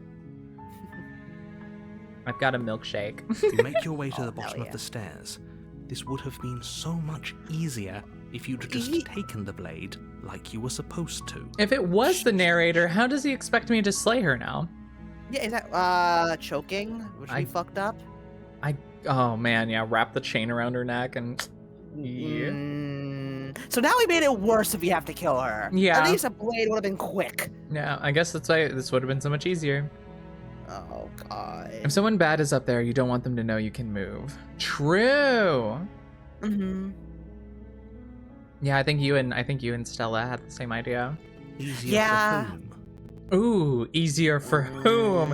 I've got a milkshake.
You make your way to
Oh,
the bottom
hell
of
yeah.
the stairs. This would have been so much easier if you'd just
Ye-
taken the blade like you were supposed to.
If it was the narrator, how does he expect me to slay her now?
Yeah, is that choking? Which
I-
we fucked up?
Oh man, yeah, wrap the chain around her neck and yeah.
So now we made it worse if we have to kill her.
Yeah.
At least a blade would have been quick.
Yeah, I guess that's why this would have been so much easier.
Oh god.
If someone bad is up there, you don't want them to know you can move. True.
Mm-hmm.
Yeah, I think you and Stella had the same idea.
Easier
Yeah.
for whom?
Ooh, easier for whom?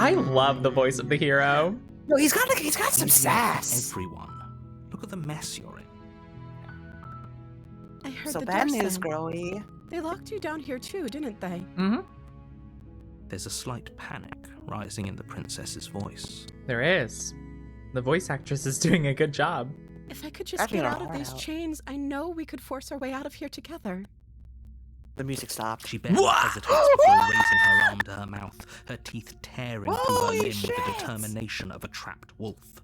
I love the voice of the hero.
No, he's got some
Easier for
sass.
everyone. Look at the mess you're in.
I heard
So
the
bad
door
news,
slam.
girly.
They locked you down here too, didn't they?
Mm-hmm.
There's a slight panic rising in the princess's voice.
There is. The voice actress is doing a good job.
If I could just
Actually,
get
our
out of
heart
these
out.
chains, I know we could force our way out of here together.
The music stopped.
She barely hesitates before raising her arm to her mouth, her teeth tearing through her
Holy
limb with
shit!
the determination of a trapped wolf.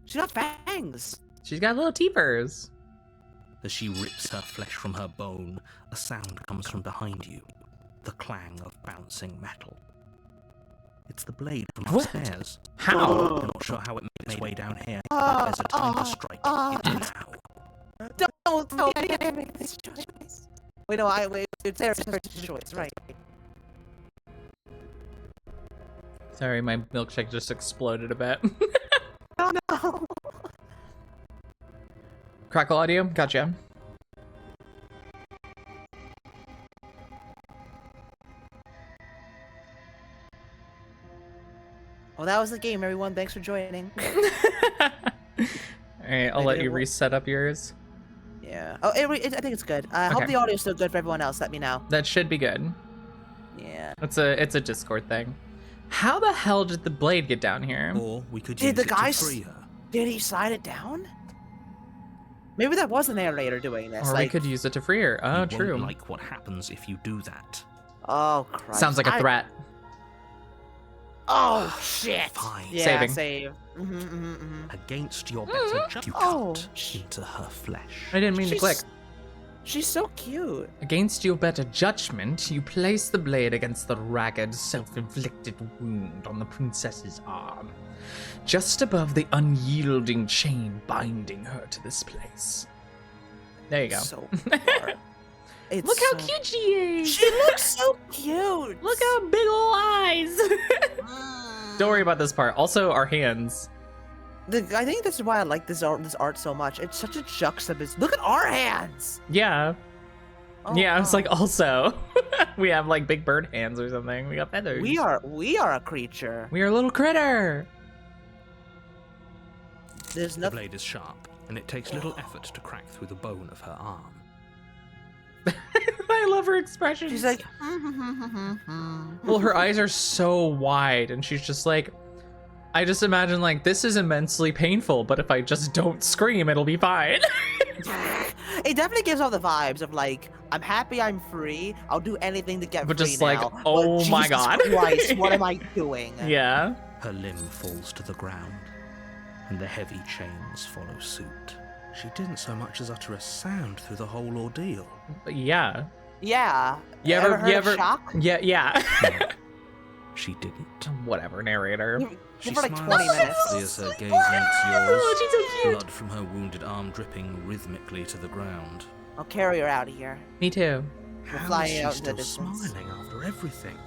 She's got fangs.
She's got little teepers.
As she rips her flesh from her bone, a sound comes from behind you, the clang of bouncing metal. It's the blade from
What?
upstairs.
How?
You're not sure how it made its way down here. There's a time to strike. It's now.
Don't I can't make this choice. Wait, no, it's Sarah's first choice, right?
Sorry, my milkshake just exploded a bit.
Oh no.
Crackle audio, gotcha.
Well, that was the game, everyone. Thanks for joining.
Alright, I'll
Wait,
let
did
you
it wo-
reset up yours.
Yeah. Oh, I think it's good. I hope
Okay.
the audio's still good for everyone else. Let me know.
That should be good.
Yeah.
It's a Discord thing. How the hell did the blade get down here?
Or we could
Did
use
the
it
guy
to free her.
Did he slide it down? Maybe that was the narrator doing this.
Or we could use it to free her. Oh,
You
true.
won't like what happens if you do that.
Oh, Christ.
Sounds like a threat.
Oh, shit.
Fine.
Yeah,
Saving.
save. Mm-hmm.
Against your better judgment, you
Oh,
cut into her flesh.
I didn't mean to click.
She's so cute.
Against your better judgment, you place the blade against the ragged, self-inflicted wound on the princess's arm, just above the unyielding chain binding her to this place. There you go.
So far. It's
Look how
so-
cute she is!
She looks so cute.
Look how big ol' eyes!
Mm.
Don't worry about this part. Also, our hands.
I think that's why I like this art so much. It's such a juxtaposition. Look at our hands.
Yeah.
Oh,
Yeah, I was
wow.
like, also, we have like big bird hands or something. We got feathers.
we are a creature.
We are a little critter.
There's
The
nothing.
blade is sharp, and it takes little effort to crack through the bone of her arm.
I love her expressions.
She's like,
well, her eyes are so wide, and she's just like, I just imagine like this is immensely painful, but if I just don't scream, it'll be fine.
it definitely gives all the vibes of like, I'm happy I'm free. I'll do anything to get
But
free
just like,
now.
oh
But
my
Jesus
God.
Christ, what am I doing?
Yeah.
Her limb falls to the ground, and the heavy chains follow suit. She didn't so much as utter a sound through the whole ordeal.
But yeah.
Yeah.
You ever
heard of
you ever
shock?
Yeah.
No, she didn't.
Whatever, narrator.
She
For like
smiles
20 minutes.
softly as her gaze meets yours,
Oh, she's so cute.
blood from her wounded arm dripping rhythmically to the ground.
I'll carry her out of here.
Me too.
We're
How
flying
is she
out into the
still
distance.
smiling after everything?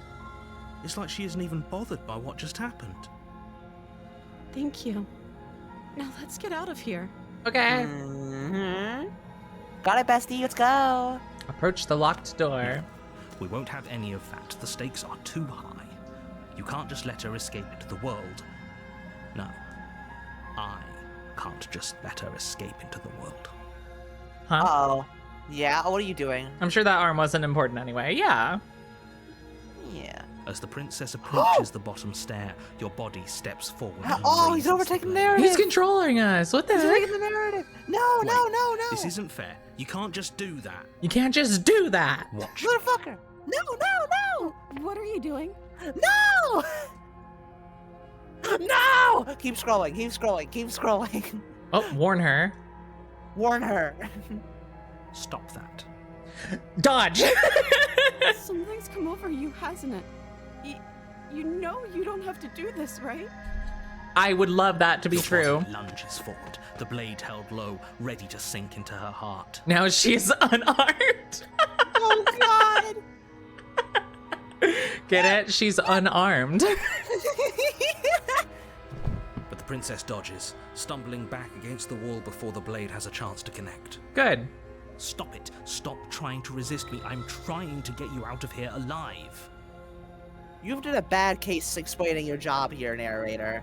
It's like she isn't even bothered by what just happened.
Thank you. Now let's get out of here.
Okay.
Mm-hmm. Got it, bestie. Let's go.
Approach the locked door.
We won't have any of that. The stakes are too high. You can't just let her escape into the world. No. I can't just let her escape into the world.
Huh?
Oh. Yeah. What are you doing?
I'm sure that arm wasn't important anyway. Yeah.
Yeah.
A As the princess approaches the bottom stair, your body steps forward. and
Oh, he's
raises
overtaking the
blade.
narrative.
He's controlling us. What the
He's
heck?
taking the narrative. No,
Wait,
no, no, no.
This isn't fair. You can't just do that.
You can't just do that.
Watch.
Motherfucker. No, no,
What are you doing?
no. No. No. Keep scrolling. Keep scrolling. Keep scrolling.
Oh, warn her.
Warn her.
Stop that.
Dodge.
Something's come over you, hasn't it? You know you don't have to do this, right?
I would love that to be
Your
true.
body lunges forward, the blade held low, ready to sink into her heart.
Now she's unarmed.
Oh God.
Get it? She's unarmed.
But the princess dodges, stumbling back against the wall before the blade has a chance to connect.
Good.
Stop it. Stop trying to resist me. I'm trying to get you out of here alive.
You've done a bad case explaining your job here, narrator.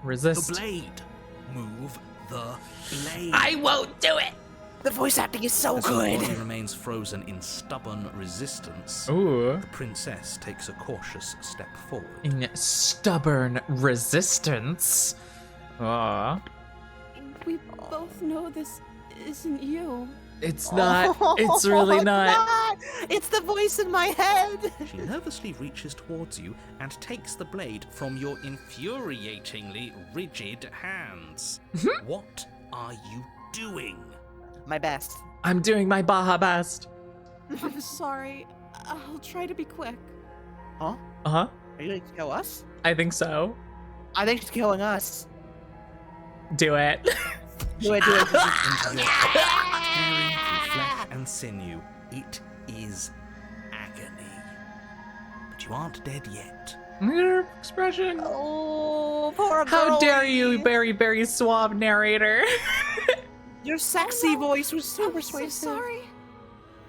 Resist.
The blade. Move the blade.
I won't do it.
The voice acting is so
As her body
good.
remains frozen in stubborn resistance,
Ooh.
the princess takes a cautious step forward.
In stubborn resistance. Aw.
We both know this isn't you.
It's not. It's really
it's
not.
It's the voice in my head.
She nervously reaches towards you and takes the blade from your infuriatingly rigid hands. What are you doing?
My best.
I'm doing my Baja best.
I'm sorry. I'll try to be quick.
Huh?
Uh-huh.
Are you gonna kill us?
I think so.
I think she's killing us.
Do it.
Do it, do it.
Into your heart, tearing through flesh and sinew. It is agony. But you aren't dead yet.
Your expression.
Oh, poor
How dare you,
girlie.
very suave narrator.
Your sexy voice was so
I'm
persuasive.
so sorry.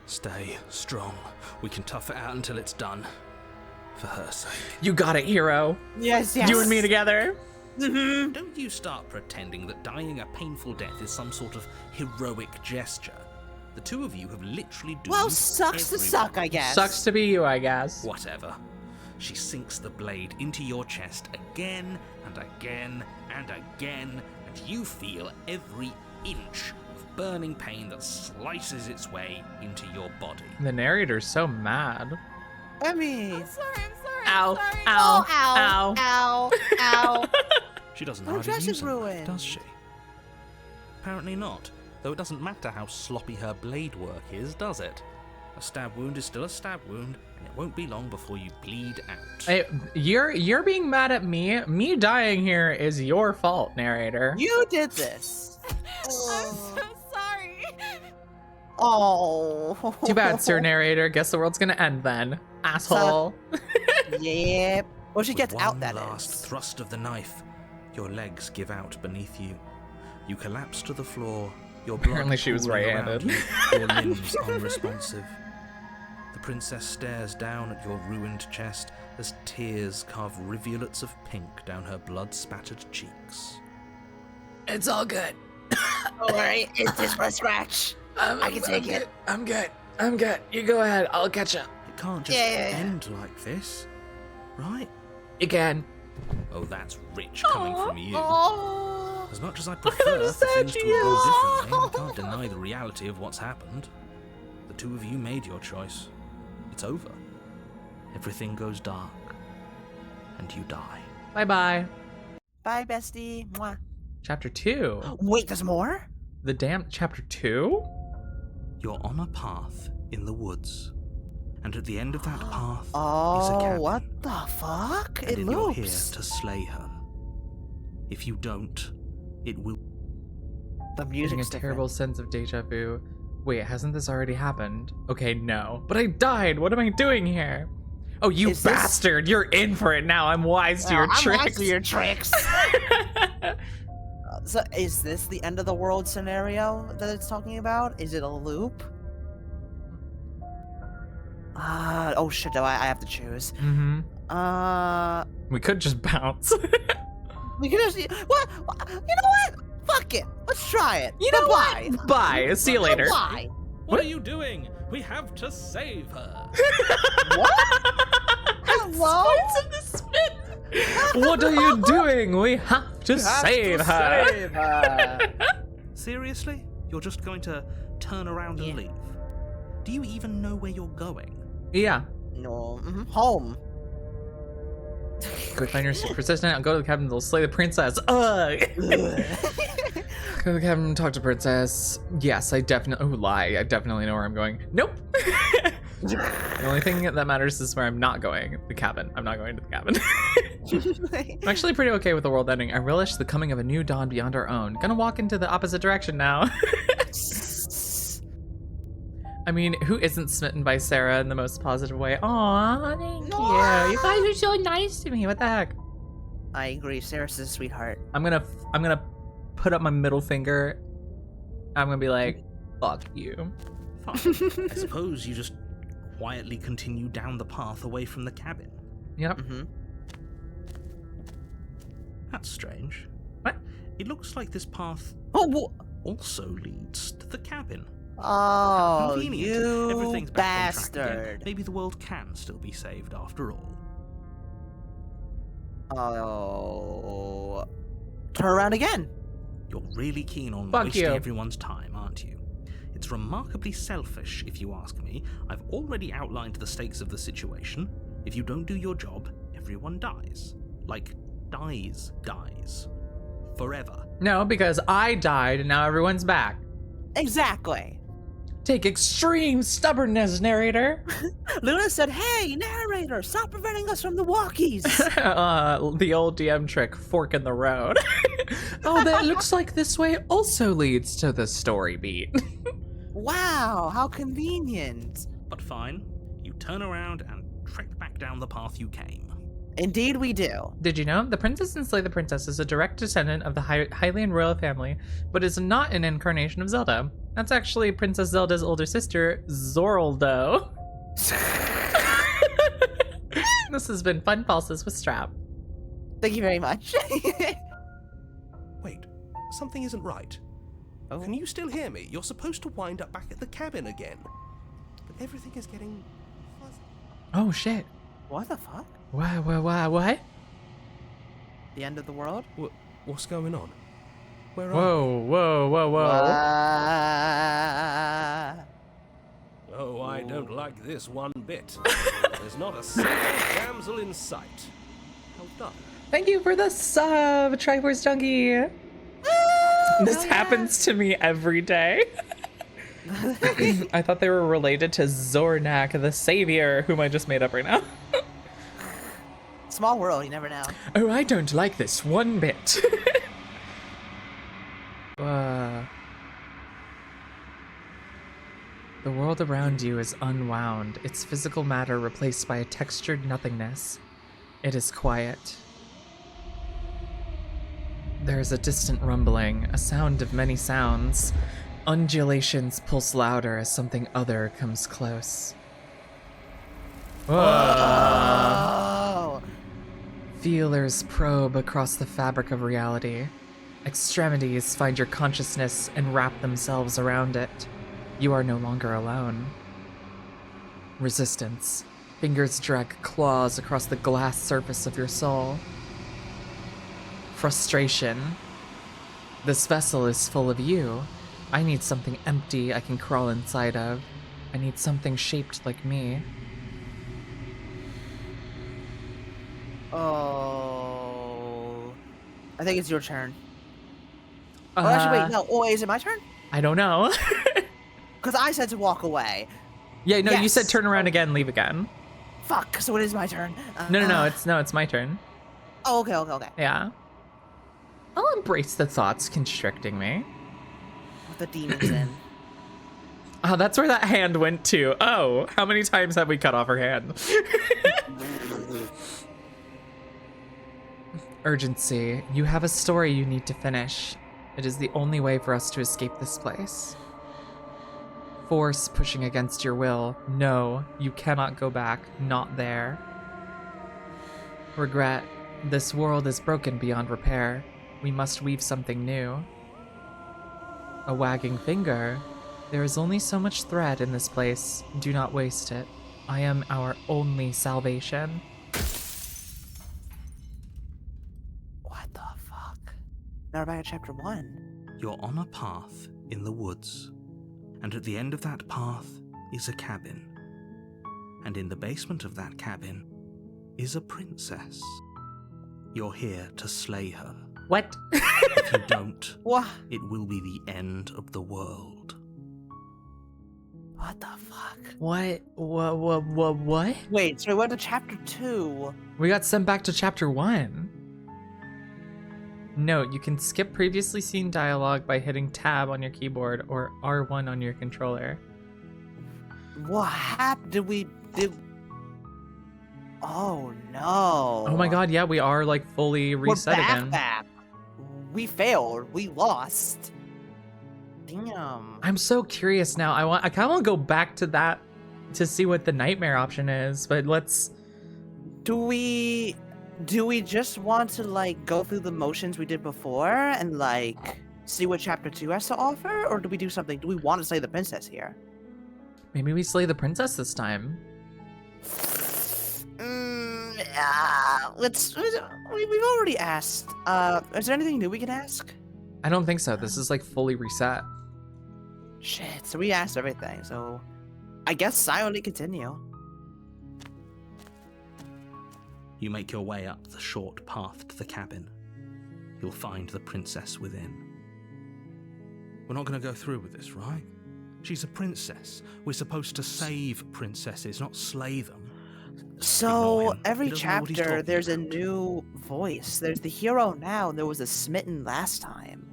Stay strong. We can tough it out until it's done. For her sake.
You got it, hero.
Yes, yes.
You and me together.
Mm-hmm.
Don't you start pretending that dying a painful death is some sort of heroic gesture. The two of you have literally doomed
Well, sucks to
everyone.
suck, I guess.
Sucks to be you, I guess.
Whatever. She sinks the blade into your chest again and again and again, and you feel every inch of burning pain that slices its way into your body.
The narrator's so mad.
I mean,
I'm sorry.
Ow,
I'm sorry.
ow,
ow,
ow.
ow, ow.
She doesn't know
Her
how to
dress
use
is
a knife,
ruined.
does she? Apparently not, though it doesn't matter how sloppy her blade work is, does it? A stab wound is still a stab wound, and it won't be long before you bleed out.
Hey, you're being mad at me. Me dying here is your fault, narrator.
You did this.
I'm so sorry.
Oh.
Too bad, sir narrator. Guess the world's gonna end then. Asshole.
Yep. Well, she gets
With
out
one
that
last
is.
thrust of the knife, your legs give out beneath you. You collapse to the floor, your blood
Apparently she was
pooling around
right-handed.
you, your limbs unresponsive. The princess stares down at your ruined chest as tears carve rivulets of pink down her blood-spattered cheeks.
It's all good.
Don't worry, it's just for a scratch. I can take it.
I'm good. I'm good. You go ahead. I'll catch up.
It can't just
Yeah.
end like this, right?
You can.
Oh, that's rich coming from you.
Oh.
As much as I prefer for
sad
things
she
to have gone
is.
differently, I can't deny the reality of what's happened. The two of you made your choice. It's over. Everything goes dark. And you die.
Bye-bye.
Bye, bestie. Mwah.
Chapter 2.
Wait, there's more?
The damn chapter 2?
You're on a path in the woods. And at the end of that path is a
Oh,
cabin.
what the fuck?
And
It
you're here
loops.
to slay her. If you don't, it will.
The
Getting a
music's
terrible sense of deja vu. Wait, hasn't this already happened? Okay, no. But I died! What am I doing here? Oh, you
Is this-
bastard! You're in for it now! I'm wise to your
I'm
tricks!
wise to your tricks. So, is this the end of the world scenario that it's talking about? Is it a loop? Oh shit, do I have to choose.
Mm-hmm.
We
We could just bounce.
can just, what? You know what? Fuck it. Let's try it.
You know
Bye.
what? Bye. See you later.
Bye.
What are you doing? We have to save her.
Hello?
Spice of the Smitten! What are you doing? We have to save her.
Seriously? You're just going to turn around and leave? Do you even know where you're going?
Yeah.
No. Home.
Go find your persistent. I'll go to the cabin. They'll slay the princess. Ugh. Go to the cabin. Talk to princess. Yes, I definitely. Oh, lie. I definitely know where I'm going. Nope. The only thing that matters is where I'm not going. The cabin. I'm not going to the cabin. I'm actually pretty okay with the world ending. I relish the coming of a new dawn beyond our own. Gonna walk into the opposite direction now. I mean, who isn't smitten by Sarah in the most positive way? Aw, thank you. You guys are so nice to me. What the heck?
I agree. Sarah's a sweetheart.
I'm gonna put up my middle finger. I'm gonna be like, fuck you.
Fine. I suppose you just quietly continue down the path away from the cabin.
Yep.
That's strange.
What?
It looks like this path also leads to the cabin.
Oh,
Convenient.
you
Everything's back on track again.
bastard.
Maybe the world can still be saved after all.
Oh. Turn around again.
You're really keen on
Fuck
wasting
you.
everyone's time, aren't you? It's remarkably selfish, if you ask me. I've already outlined the stakes of the situation. If you don't do your job, everyone dies. Like, dies. Forever.
No, because I died and now everyone's back.
Exactly.
Take extreme stubbornness, narrator.
Luna said, "Hey, narrator, stop preventing us from the walkies."
The old DM trick, fork in the road. Oh, that looks like this way also leads to the story beat.
Wow, how convenient.
But fine, you turn around and trek back down the path you came.
Indeed we do.
Did you know? The Princess and Slay the Princess is a direct descendant of the Hylian royal family, but is not an incarnation of Zelda. That's actually Princess Zelda's older sister, Zoraldo. This has been Fun Pulses with Strap.
Thank you very much.
Wait, something isn't right.
Oh.
Can you still hear me? You're supposed to wind up back at the cabin again. But everything is getting fuzzy.
Oh shit.
What the fuck?
What?
The end of the world?
What's going on? Where are
Whoa.
Oh, I don't like this one bit. There's not a single damsel in sight. Well done.
Thank you for the sub, Triforce Junkie. This happens to me every day. I thought they were related to Zornak, the savior, whom I just made up right now.
Small world, you never know.
Oh, I don't like this one bit. The world around you is unwound, its physical matter replaced by a textured nothingness. It is quiet. There is a distant rumbling, a sound of many sounds. Undulations pulse louder as something other comes close.
Oh.
Feelers probe across the fabric of reality. Extremities find your consciousness and wrap themselves around it. You are no longer alone. Resistance. Fingers drag claws across the glass surface of your soul. Frustration. This vessel is full of you. I need something empty I can crawl inside of. I need something shaped like me.
Oh. I think it's your turn. Oh, actually, wait, no. Oh, is it my turn?
I don't know.
Because I said to walk away.
Yeah, no, you
Yes.
said turn around again, leave again.
Fuck, so it is my turn.
No, it's my turn.
Oh, okay.
Yeah. I'll embrace the thoughts constricting me.
With the demons in.
Oh, that's where that hand went to. Oh, how many times have we cut off her hand? Urgency. You have a story you need to finish. It is the only way for us to escape this place. Force pushing against your will. No, you cannot go back. Not there. Regret. This world is broken beyond repair. We must weave something new. A wagging finger. There is only so much thread in this place. Do not waste it. I am our only salvation.
What the fuck? Now we're back at chapter 1.
You're on a path in the woods, and at the end of that path is a cabin. And in the basement of that cabin is a princess. You're here to slay her.
What?
If you don't,
What?
it will be the end of the world.
What the fuck?
What? What?
Wait, so we went to chapter 2.
We got sent back to chapter 1. Note, you can skip previously seen dialogue by hitting tab on your keyboard or R1 on your controller.
What happened? Did... Oh no.
Oh my god, yeah, we are like fully
We're
reset again.
back. We failed. We lost. Damn.
I'm so curious now. I kind of want to go back to that to see what the nightmare option is, but let's...
Do we just want to like go through the motions we did before and like see what chapter 2 has to offer, or do we do something? Do we want to slay the princess here?
Maybe we slay the princess this time.
We've already asked. Is there anything new we can ask?
I don't think so. This is like fully reset.
Shit, so we asked everything, so I guess silently continue.
You make your way up the short path to the cabin. You'll find the princess within. We're not going to go through with this, right? She's a princess. We're supposed to save princesses, not slay them. Ignore
So
him.
every
He doesn't know what he's
chapter
talking
there's a
about.
new voice. There's the hero now, and there was a smitten last time.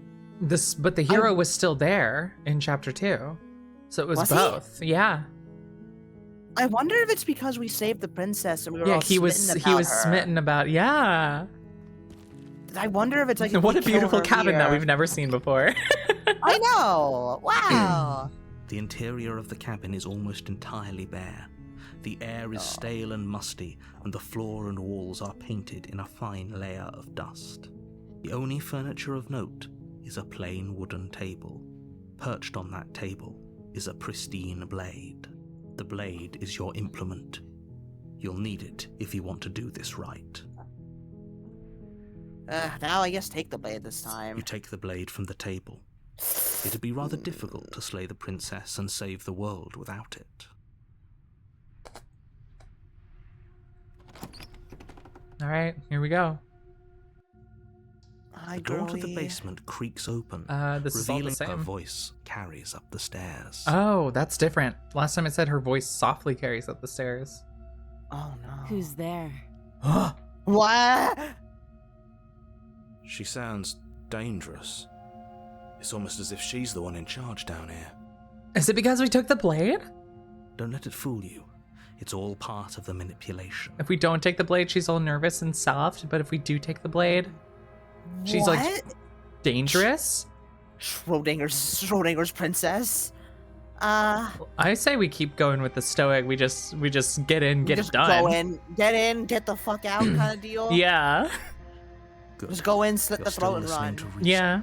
But the hero was still there in chapter 2. So it was
Was he?
both. Yeah.
I wonder if it's because we saved the princess and we were
Yeah,
all
he was
smitten about her.
smitten about. Yeah.
I wonder if it's like if
What
we
a
kill
beautiful
her
cabin that
here-
we've never seen before.
I know. Wow.
The interior of the cabin is almost entirely bare. The air is stale and musty, and the floor and walls are painted in a fine layer of dust. The only furniture of note is a plain wooden table. Perched on that table is a pristine blade. The blade is your implement. You'll need it if you want to do this right.
Now I guess take the blade this time.
You take the blade from the table. It'd be rather difficult to slay the princess and save the world without it.
All right, here we go.
Hi,
The door to the
girlie.
basement creaks open,
This is all the
revealing her
same.
voice carries up the stairs.
Oh, that's different. Last time it said her voice softly carries up the stairs.
Oh no.
Who's there?
What?
She sounds dangerous. It's almost as if she's the one in charge down here.
Is it because we took the blade?
Don't let it fool you. It's all part of the manipulation.
If we don't take the blade, she's all nervous and soft. But if we do take the blade, she's
What?
like dangerous.
Schrodinger's princess.
I say we keep going with the stoic. We just get in, get
just
it done.
go in, get the fuck out kind of deal.
Yeah,
Good.
Just go in, slit
You're
the
still
throat and
listening
run.
to reason.
yeah.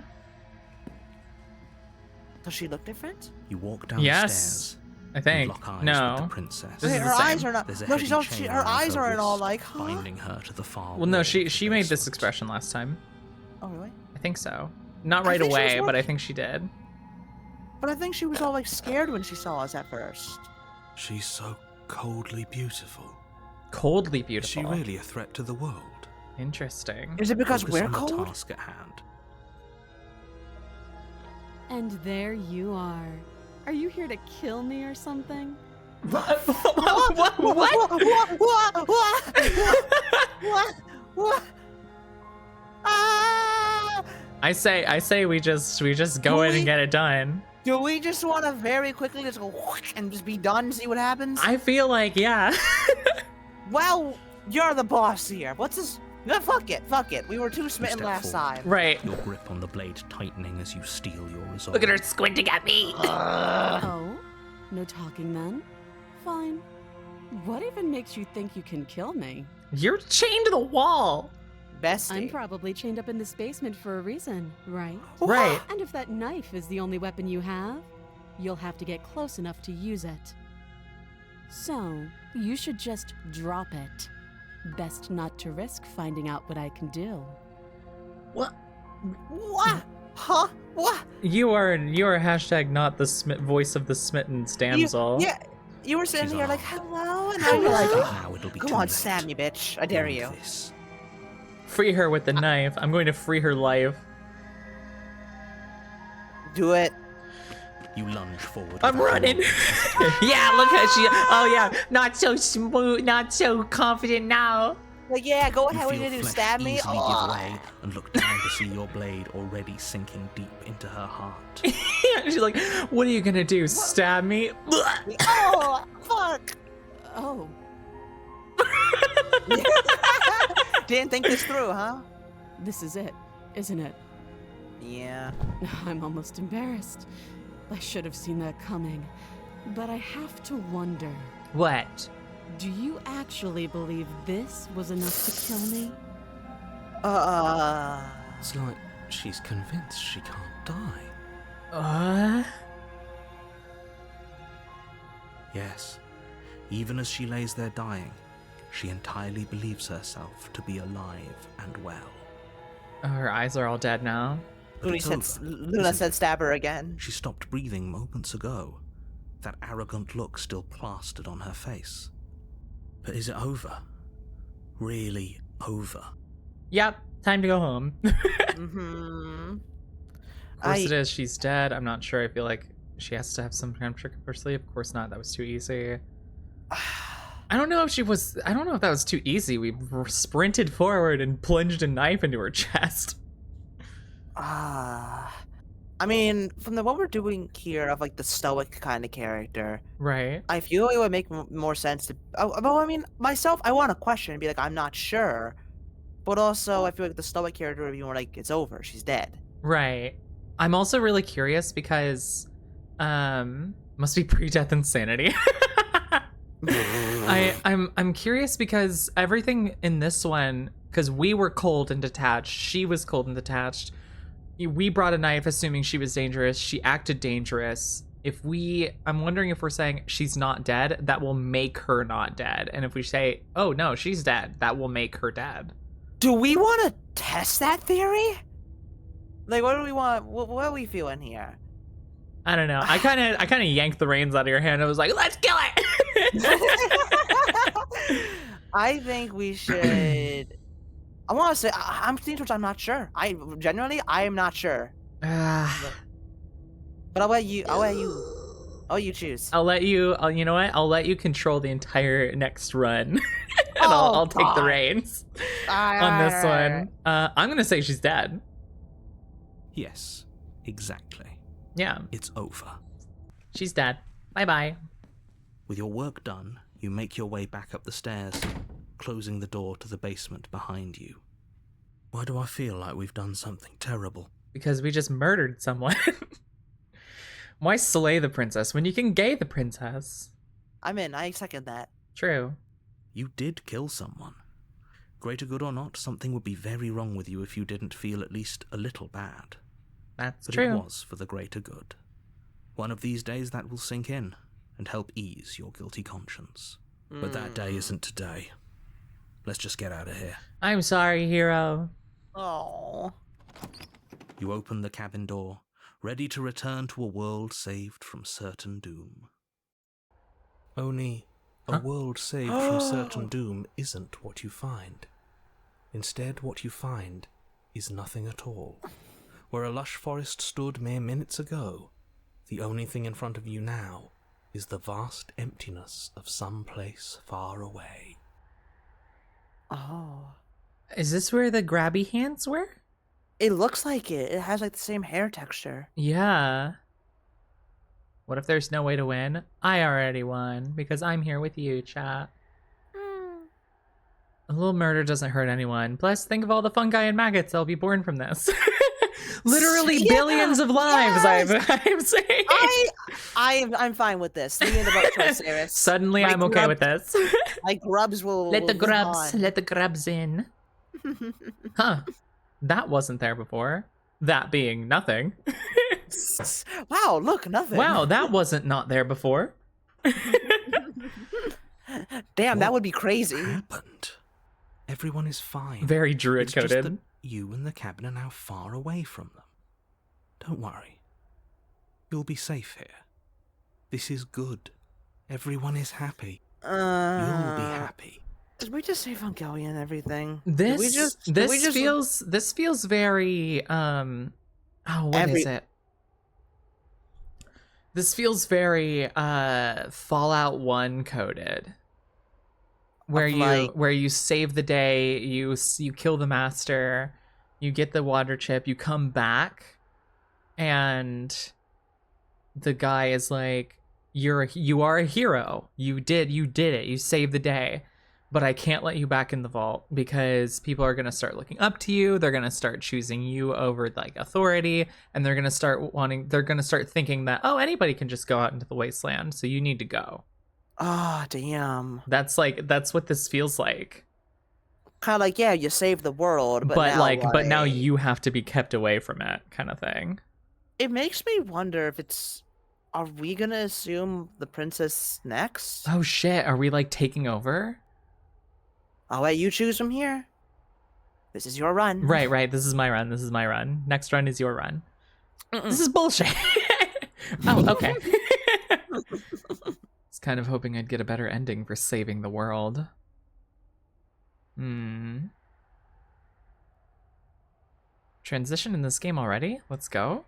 Does she look different?
You walk down the
Yes,
stairs.
I
and
think.
lock eyes with
No.
the princess.
This
Wait,
is
her
the same.
eyes are not.
There's a
No, she's
heavy
not.
chain
Her
around
eyes
her
aren't all
wrist,
like. Huh?
binding her to the far
Well, no,
wall
she
of
she
the
made this
basement.
expression last time.
Oh really?
I think so. Not
I
right
think she was
away,
more-
but I think she did.
But I think she was all like scared when she saw us at first.
She's so coldly beautiful.
Coldly
Is
beautiful.
she really a threat to the world?
Interesting.
Is it because
Focus
we're
on the
cold?
task at hand.
And there you are. Are you here to kill me or something?
What?
What? What? Ah!
I say we just go in and get it done.
Do we just want to very quickly just go and just be done, see what happens?
I feel like yeah.
Well, you're the boss here. What's this? No, fuck it. We were too smitten
step
last
forward.
time.
Right.
Your grip on the blade tightening as you steal your resolve.
Look at her squinting at me.
Oh? No talking then? Fine. What even makes you think you can kill me?
You're chained to the wall.
Bestie.
I'm probably chained up in this basement for a reason, right?
Right.
And if that knife is the only weapon you have, you'll have to get close enough to use it. So, you should just drop it. Best not to risk finding out what I can do.
What?
What? Huh? What?
You are hashtag not the voice of the smitten damsel.
Yeah, you were sitting
She's
here
a-
like, hello, and now you're like,
But
oh,
now it'll be
come
too
on,
late.
stab me, bitch. I dare
End
you.
this.
Free her with the knife. I'm going to free her life.
Do it.
You lunge forward.
I'm
with a
running.
hurl.
Yeah, look how she. Oh yeah, not so smooth, not so confident now.
Like, yeah, go
You
ahead. What are you
feel
gonna do?
flesh
Stab me?
easily
Oh.
give way and look down to see your blade already sinking deep into her heart.
She's like, "What are you gonna do? Stab me?"
Oh, fuck.
Oh,
Didn't think this through, huh?
this is it, isn't it?
Yeah.
I'm almost embarrassed. I should have seen that coming. But I have to wonder,
What?
do you actually believe this was enough to kill me?
It's like she's convinced she can't die. Yes, even as she lays there dying, she entirely believes herself to be alive and well.
Oh, her eyes are all dead now.
But
Luna
it's
said,
over,
Luna
isn't
said
it?
stab her again.
She stopped breathing moments ago, that arrogant look still plastered on her face. But is it over? Really over?
Yep, time to go home.
Mm-hmm.
Of course it is. She's dead. I'm not sure. I feel like she has to have some kind of trick up her sleeve. Of course not. That was too easy. I don't know if she was. I don't know if that was too easy. We sprinted forward and plunged a knife into her chest.
I mean, from what we're doing here of like the stoic kind of character,
Right.
I feel it would make more sense to. Well, I mean, myself, I want to question and be like, I'm not sure, but also I feel like the stoic character would be more like, it's over, she's dead.
Right. I'm also really curious because, must be pre-death insanity. I'm curious because everything in this one, because we were cold and detached, she was cold and detached. We brought a knife assuming she was dangerous. She acted dangerous. I'm wondering if we're saying she's not dead, that will make her not dead. And if we say, oh no, she's dead, that will make her dead.
Do we want to test that theory? Like, what do we want? What are we feeling here?
I don't know. I kind of yanked the reins out of your hand. I was like, let's kill it.
I think we should. I want to say I'm leaning towards I'm not sure. I am not sure. But I'll let you. You choose.
I'll let you. You know what? I'll let you control the entire next run, and I'll take the
God.
reins on this one. I'm gonna say she's dead.
Yes, exactly.
Yeah,
It's over.
she's dead. Bye bye.
With your work done, you make your way back up the stairs, closing the door to the basement behind you. Why do I feel like we've done something terrible?
Because we just murdered someone. Why slay the princess when you can gay the princess?
I'm in. I second that.
True.
You did kill someone. Greater good or not, something would be very wrong with you if you didn't feel at least a little bad.
That's
But
true.
it was for the greater good. One of these days that will sink in and help ease your guilty conscience. But that day isn't today. Let's just get out of here.
I'm sorry, hero.
Oh.
You open the cabin door, ready to return to a world saved from certain doom. Only, a world saved from certain doom isn't what you find. Instead, what you find is nothing at all. Where a lush forest stood mere minutes ago, the only thing in front of you now is the vast emptiness of some place far away.
Oh.
Is this where the grabby hands were?
It looks like it. It has like the same hair texture.
Yeah. What if there's no way to win? I already won because I'm here with you, chat. A little murder doesn't hurt anyone. Plus, think of all the fungi and maggots that'll be born from this. Literally
Yeah,
billions of lives.
yes.
I'm saying.
I'm fine with this. Leave me in the boat, Triceratops.
Suddenly,
My
I'm okay with this.
My grubs will.
Let the
will live
grubs.
on.
Let the grubs in. Huh? That wasn't there before. That being nothing.
Wow, look, nothing.
Wow, that wasn't not there before.
Damn, that
What
would be crazy.
happened? Everyone is fine.
Very druid
It's just
coded.
that you and the cabin are now far away from them. Don't worry. You'll be safe here. This is good. Everyone is happy. You'll be happy.
Did we just say Funkellian and everything?
This feels very what is it? This feels very Fallout 1 coded. Where you save the day, you kill the master, you get the water chip, you come back, and the guy is like, you are a hero. You did it. You saved the day. But I can't let you back in the vault because people are going to start looking up to you. They're going to start choosing you over like authority, and they're going to start thinking that, oh, anybody can just go out into the wasteland. So you need to go.
Oh, damn.
That's what this feels like.
Kind of like, yeah, you saved the world, but
now you have to be kept away from it, kind of thing.
It makes me wonder if are we going to assume the princess next?
Oh shit, are we like taking over?
I'll let you choose from here. This is your run.
Right. This is my run. Next run is your run. This is bullshit. Oh, okay. Was kind of hoping I'd get a better ending for saving the world. Transition in this game already? Let's go.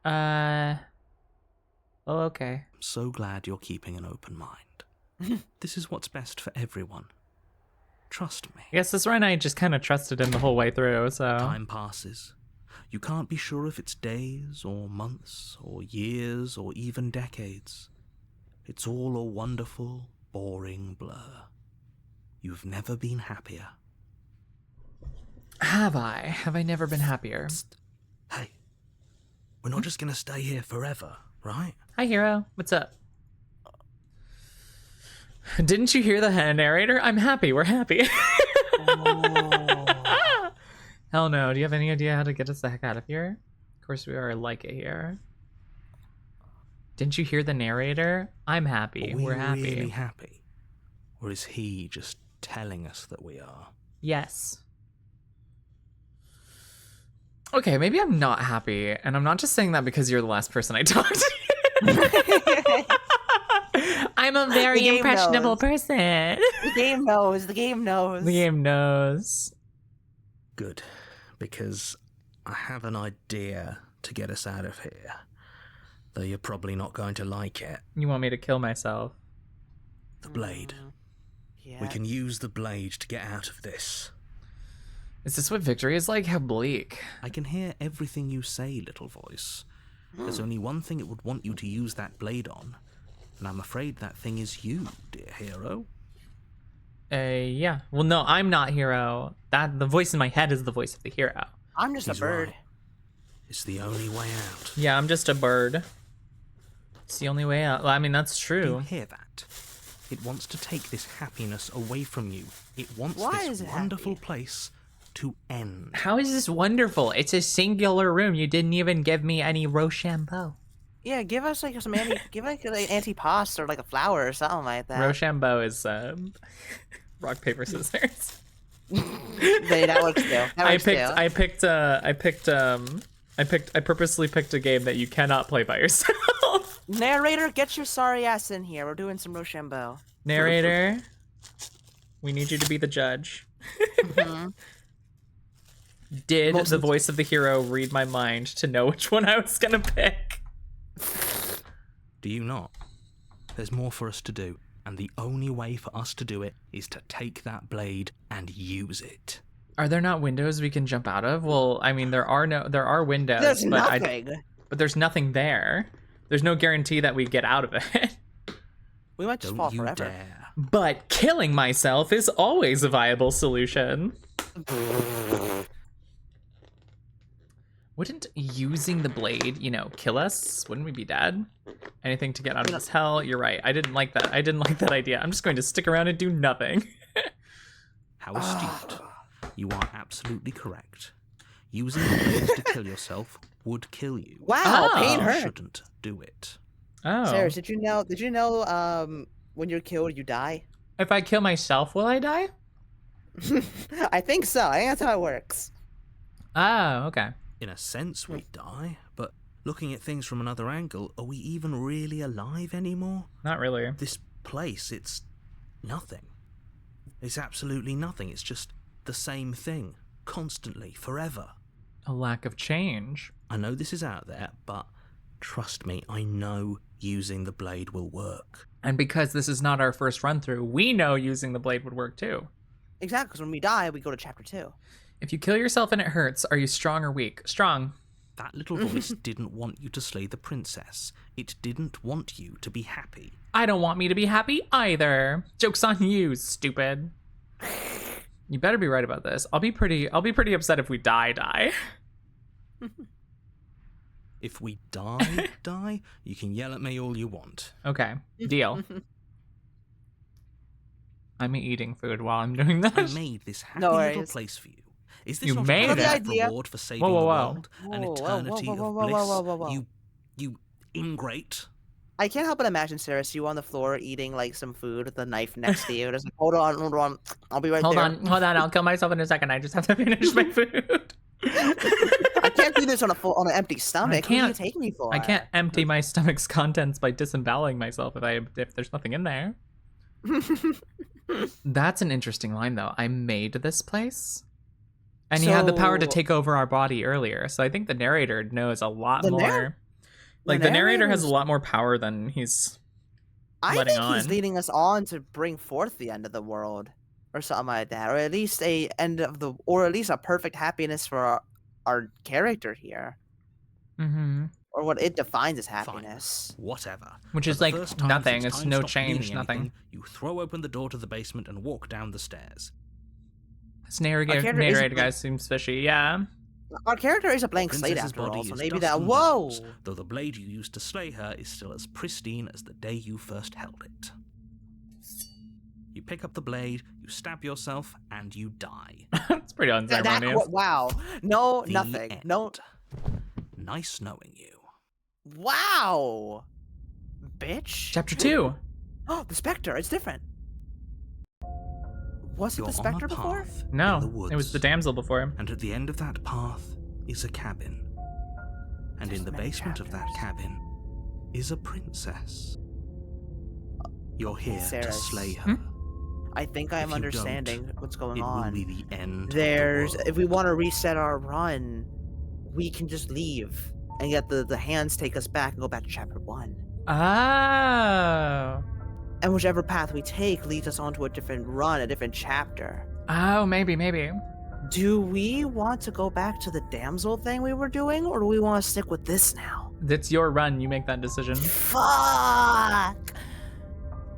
Oh, okay.
I'm so glad you're keeping an open mind. This is what's best for everyone. Trust me.
I guess this run I just kind of trusted him the whole way through, so...
Time passes. You can't be sure if it's days, or months, or years, or even decades. It's all a wonderful, boring blur. You've never been happier.
Have I? Have I never been happier?
Hey, we're not just gonna stay here forever, right?
Hi, hero. What's up? Didn't you hear the narrator? I'm happy. We're happy.
Oh.
Hell no. Do you have any idea how to get us the heck out of here? Of course we are like it here. Didn't you hear the narrator? I'm happy.
Are we
We're happy.
really happy? Or is he just telling us that we are?
Yes. Okay, maybe I'm not happy, and I'm not just saying that because you're the last person I talked to. I'm a very impressionable person.
The game knows. The game knows.
The game knows.
Good, because I have an idea to get us out of here. Though you're probably not going to like it.
You want me to kill myself?
The blade.
Yeah.
We can use the blade to get out of this.
Is this what victory is like? How bleak.
I can hear everything you say, little voice. There's only one thing it would want you to use that blade on, and I'm afraid that thing is you, dear hero.
Yeah. Well, no, I'm not hero. The voice in my head is the voice of the hero.
I'm just
He's
a bird.
right. It's the only way out.
Yeah, I'm just a bird. It's the only way out. Well, I mean, that's
Do you
true.
hear that? It wants to take this happiness away from you. It wants
Why
this
is it
wonderful
happy?
place to end.
How is this wonderful? It's a singular room. You didn't even give me any Rochambeau.
Yeah, give us like some give like an antipasto or like a flower or something like that.
Rochambeau is rock paper scissors.
But that works too. That works too.
I purposely picked a game that you cannot play by yourself.
Narrator, get your sorry ass in here. We're doing some Rochambeau.
Narrator, we need you to be the judge. Did the voice of the hero read my mind to know which one I was gonna pick?
Do you not? There's more for us to do, and the only way for us to do it is to take that blade and use it.
Are there not windows we can jump out of? Well, I mean, there are windows,
There's
but
nothing.
but there's nothing there. There's no guarantee that we get out of it.
We might just
Don't
fall
you
forever.
dare.
But killing myself is always a viable solution. Wouldn't using the blade, kill us? Wouldn't we be dead? Anything to get out of this hell? You're right. I didn't like that. I didn't like that idea. I'm just going to stick around and do nothing.
How astute. You are absolutely correct. Using the blades to kill yourself would kill you.
Wow,
Oh.
pain
You
hurt.
shouldn't do it.
Oh.
Sarah, did you know? When you're killed, you die?
If I kill myself, will I die?
I think so. I think that's how it works.
Oh, okay.
In a sense, we die, but looking at things from another angle, are we even really alive anymore?
Not really.
This place, it's nothing. It's absolutely nothing. It's just the same thing, constantly, forever.
A lack of change.
I know this is out there, but trust me, I know using the blade will work.
And because this is not our first run through, we know using the blade would work too.
Exactly, because when we die, we go to chapter 2.
If you kill yourself and it hurts, are you strong or weak? Strong.
That little voice didn't want you to slay the princess. It didn't want you to be happy.
I don't want me to be happy either. Joke's on you, stupid. You better be right about this. I'll be pretty upset if we die.
If we die, you can yell at me all you want.
Okay, deal. I'm eating food while I'm doing
I
this.
made this happy
No
little
worries.
place for you. Is this
You
not
made
a
it.
great
idea.
reward for saving
Whoa, whoa,
the
whoa.
world? An
Whoa, whoa,
eternity
whoa, whoa,
of
whoa,
bliss?
whoa, whoa, whoa.
You ingrate.
I can't help but imagine, Sarah, you on the floor eating like some food with a knife next to you. Just like, hold on. I'll be right
Hold
there.
on. I'll kill myself in a second. I just have to finish my food.
I can't do this on an empty stomach. What are you
can't.
taking me for?
I can't empty my stomach's contents by disemboweling myself if there's nothing in there. That's an interesting line, though. I made this place, and he had the power to
So-
take over our body earlier. So I think the narrator knows a lot
The
more. Like the narrator has a
narrator's-
lot more power than he's.
I
letting
think he's
on.
leading us on to bring forth the end of the world, or something like that, or at least or at least a perfect happiness for our character here,
Mm-hmm.
or what it defines as
Fine.
happiness.
Whatever.
Which
For
is
the
like
first time
nothing,
since
it's
time
no
stopped
change,
meaning
nothing.
anything, you throw open the door to the basement and walk down the stairs.
This narrator
character
guy seems fishy. Yeah.
Our character is a blank slate
Princess's
after
body
all, so
is
maybe
dust
that.
and
Whoa!
bones, though the blade you used to slay her is still as pristine as the day you first held it. You pick up the blade, you stab yourself, and you die.
It's pretty unceremonious.
Wow! No,
The
nothing.
end.
No.
Nice knowing you.
Wow! Bitch.
Chapter 2.
Oh, the Spectre. It's different. Was it
You're
the
on a
Spectre before?
path
No,
in the woods,
it was the damsel before him.
and at the end of that path is a cabin. And
There's
in the
many
basement of that
chapters.
cabin is a princess. You're here to
Sarah's.
slay her.
I think I
If
am
you
understanding
don't,
what's going
It will
on.
be the end
There's,
of the
if we
world.
want to reset our run, we can just leave and get the hands take us back and go back to chapter 1.
Oh.
And whichever path we take leads us onto a different run, a different chapter.
Oh, maybe.
Do we want to go back to the damsel thing we were doing, or do we want to stick with this now?
It's your run. You make that decision.
Fuck!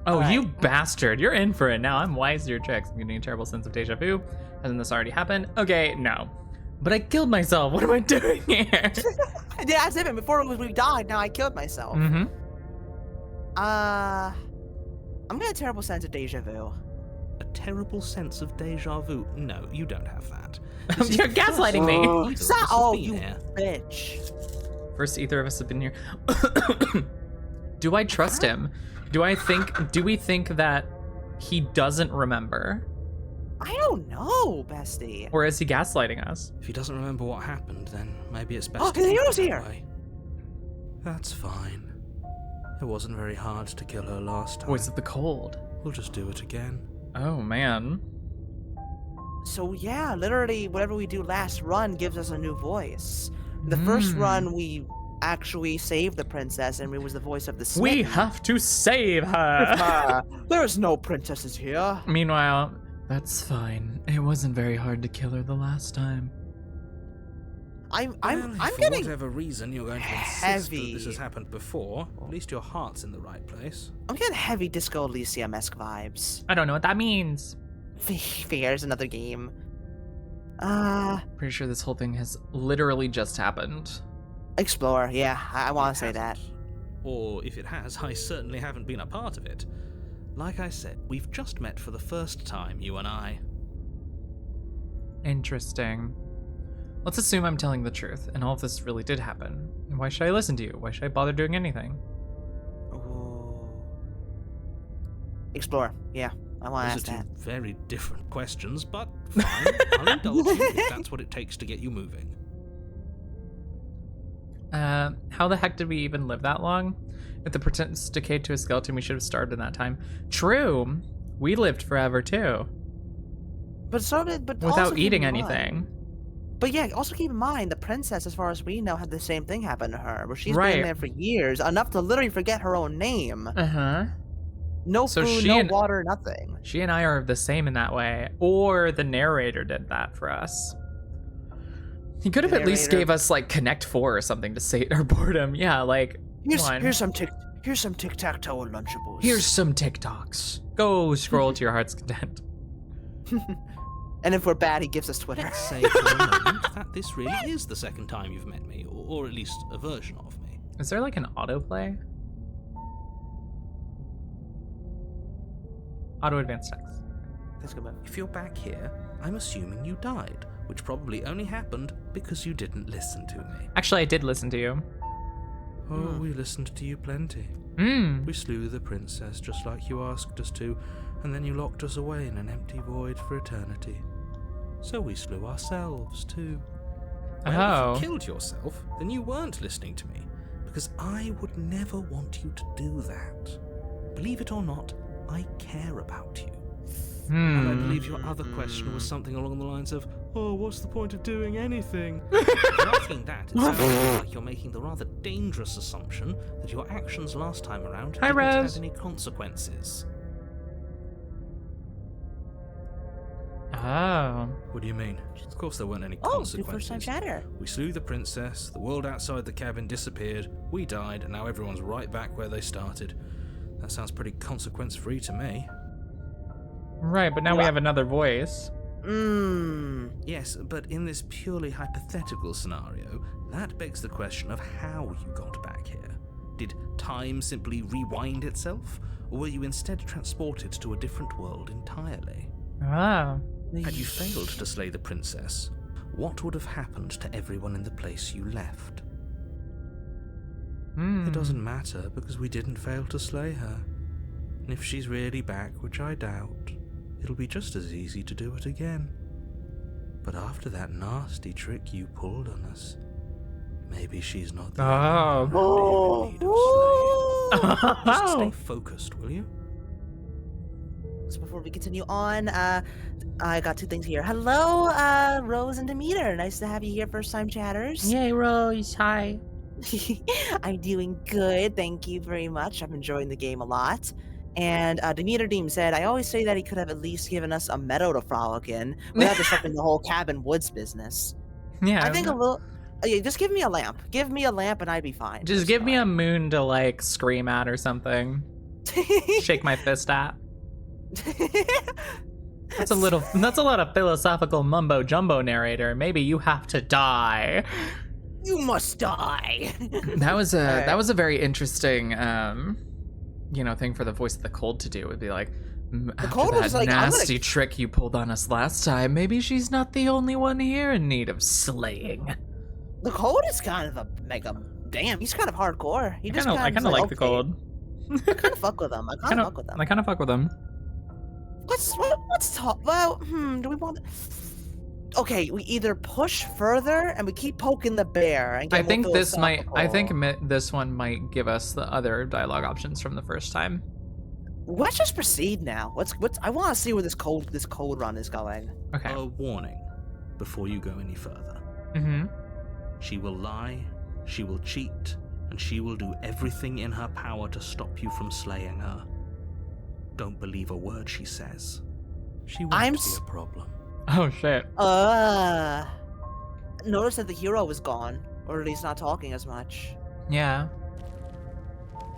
Oh,
Alright.
you bastard. You're in for it now. I'm wise to your tricks. I'm getting a terrible sense of deja vu. Hasn't this already happened? Okay, no. But I killed myself. What am I doing here?
Yeah, that's it. Before we died, now I killed myself.
Mm-hmm.
I'm getting a terrible sense of deja vu.
A terrible sense of deja vu. No, you don't have that.
You're gaslighting me.
Neither of us
Stop!
have
Oh,
been
you
here.
bitch.
First either of us have been here. Do I trust him? Do we think that he doesn't remember?
I don't know, bestie.
Or is he gaslighting us?
If he doesn't remember what happened, then maybe it's best
Oh,
to keep
Leona's
it that
here.
way. That's fine. It wasn't very hard to kill her last time.
Voice of the cold.
We'll just do it again.
Oh, man.
So yeah, literally whatever we do last run gives us a new voice. The first
Hmm.
run we actually saved the princess and it was the voice of the
We
smitten.
have to save her.
There's no princesses here.
Meanwhile, that's fine. It wasn't very hard to kill her the last time.
I'm
For
getting
whatever reason you're going to insist that
heavy.
this has happened before. At least your heart's in the right place.
I'm getting heavy Disco Elysium-esque vibes.
I don't know what that means.
Here's another game.
Pretty sure this whole thing has literally just happened.
Explore. Yeah, I want
It
to say that.
hasn't. Or if it has, I certainly haven't been a part of it. Like I said, we've just met for the first time, you and I.
Interesting. Let's assume I'm telling the truth, and all of this really did happen. And why should I listen to you? Why should I bother doing anything?
Ooh. Explore. Yeah, I want to
Those
ask
are
that.
two very different questions, but fine. I'll indulge you if that's what it takes to get you moving.
How the heck did we even live that long? If the pretence decayed to a skeleton, we should have starved in that time. True. We lived forever too.
But also
Without
keep
eating
in mind-
anything.
But yeah, also keep in mind the princess, as far as we know, had the same thing happen to her, where she's
Right.
been there for years, enough to literally forget her own name.
Uh-huh.
No
So
food,
she
no
and-
water, nothing.
She and I are the same in that way. Or the narrator did that for us. He could have
The
at least
narrator-
gave us like Connect 4 or something to sate our boredom. Yeah, like one.
Here's some tic-tac-toe and Lunchables.
Here's some TikToks. Go scroll to your heart's content.
And if we're bad, he gives us Twitter.
Let's say for a moment that this really is the second time you've met me, or at least a version of me.
Is there like an autoplay? Auto advanced text.
That's good.
If you're back here, I'm assuming you died, which probably only happened because you didn't listen to me.
Actually, I did listen to you.
Oh, we listened to you plenty.
Hmm.
We slew the princess just like you asked us to, and then you locked us away in an empty void for eternity. So we slew ourselves too. Well,
Oh.
if you killed yourself, then you weren't listening to me, because I would never want you to do that. Believe it or not, I care about you. And I
Hmm.
believe your other question was something along the lines of, oh, what's the point of doing anything? If you're asking that, it sounds like you're making the rather dangerous assumption that your actions last time around
Hi,
didn't
Rose.
have any consequences.
Oh.
What do you mean? Of course there weren't any
Oh, new
consequences.
first-time chatter.
We slew the princess, the world outside the cabin disappeared, we died, and now everyone's right back where they started. That sounds pretty consequence-free to me.
Right, but now we
Yeah.
have another voice.
Mmm.
Yes, but in this purely hypothetical scenario, that begs the question of how you got back here. Did time simply rewind itself, or were you instead transported to a different world entirely?
Oh.
Had you failed to slay the princess, what would have happened to everyone in the place you left?
Hmm.
It doesn't matter because we didn't fail to slay her. And if she's really back, which I doubt, it'll be just as easy to do it again. But after that nasty trick you pulled on us, maybe she's not the
Oh.
only one in need of slaying. Just
Oh.
stay focused, will you?
So before we continue on, I got two things here. Hello, Rose and Demeter. Nice to have you here, first time chatters.
Yay, Rose. Hi.
I'm doing good, thank you very much. I'm enjoying the game a lot. And Demeter Deem said, I always say that he could have at least given us a meadow to frolic in without disrupting the whole cabin woods business.
Yeah.
I think a little. Yeah, just give me a lamp. Give me a lamp and I'd be fine.
Just give me a moon to like scream at or something. Shake my fist at. That's a lot of philosophical mumbo jumbo, narrator. Maybe you have to die.
You must die.
That was
Alright.
a very interesting thing for the voice of the cold to do. It would be like, after
Cold
that
was like, I'm gonna-
nasty trick you pulled on us last time, maybe she's not the only one here in need of slaying.
The cold is kind of damn. He's kind of hardcore. He just
I kind of like the cold.
I kind of fuck with him. I kind of fuck with him.
I kind of fuck with him.
Let's talk. Well, do we want? Okay, we either push further and we keep poking the bear. And get
I
more
think this might. I think
philosophical.
this one might give us the other dialogue options from the first time.
Let's just proceed now. Let's. I want to see where this cold run is going.
Okay.
A warning before you go any further.
Mm-hmm.
She will lie, she will cheat, and she will do everything in her power to stop you from slaying her. Don't believe a word she says. She won't
I'm
be
s-
a problem.
Oh shit.
Notice that the hero is gone, or at least not talking as much.
Yeah.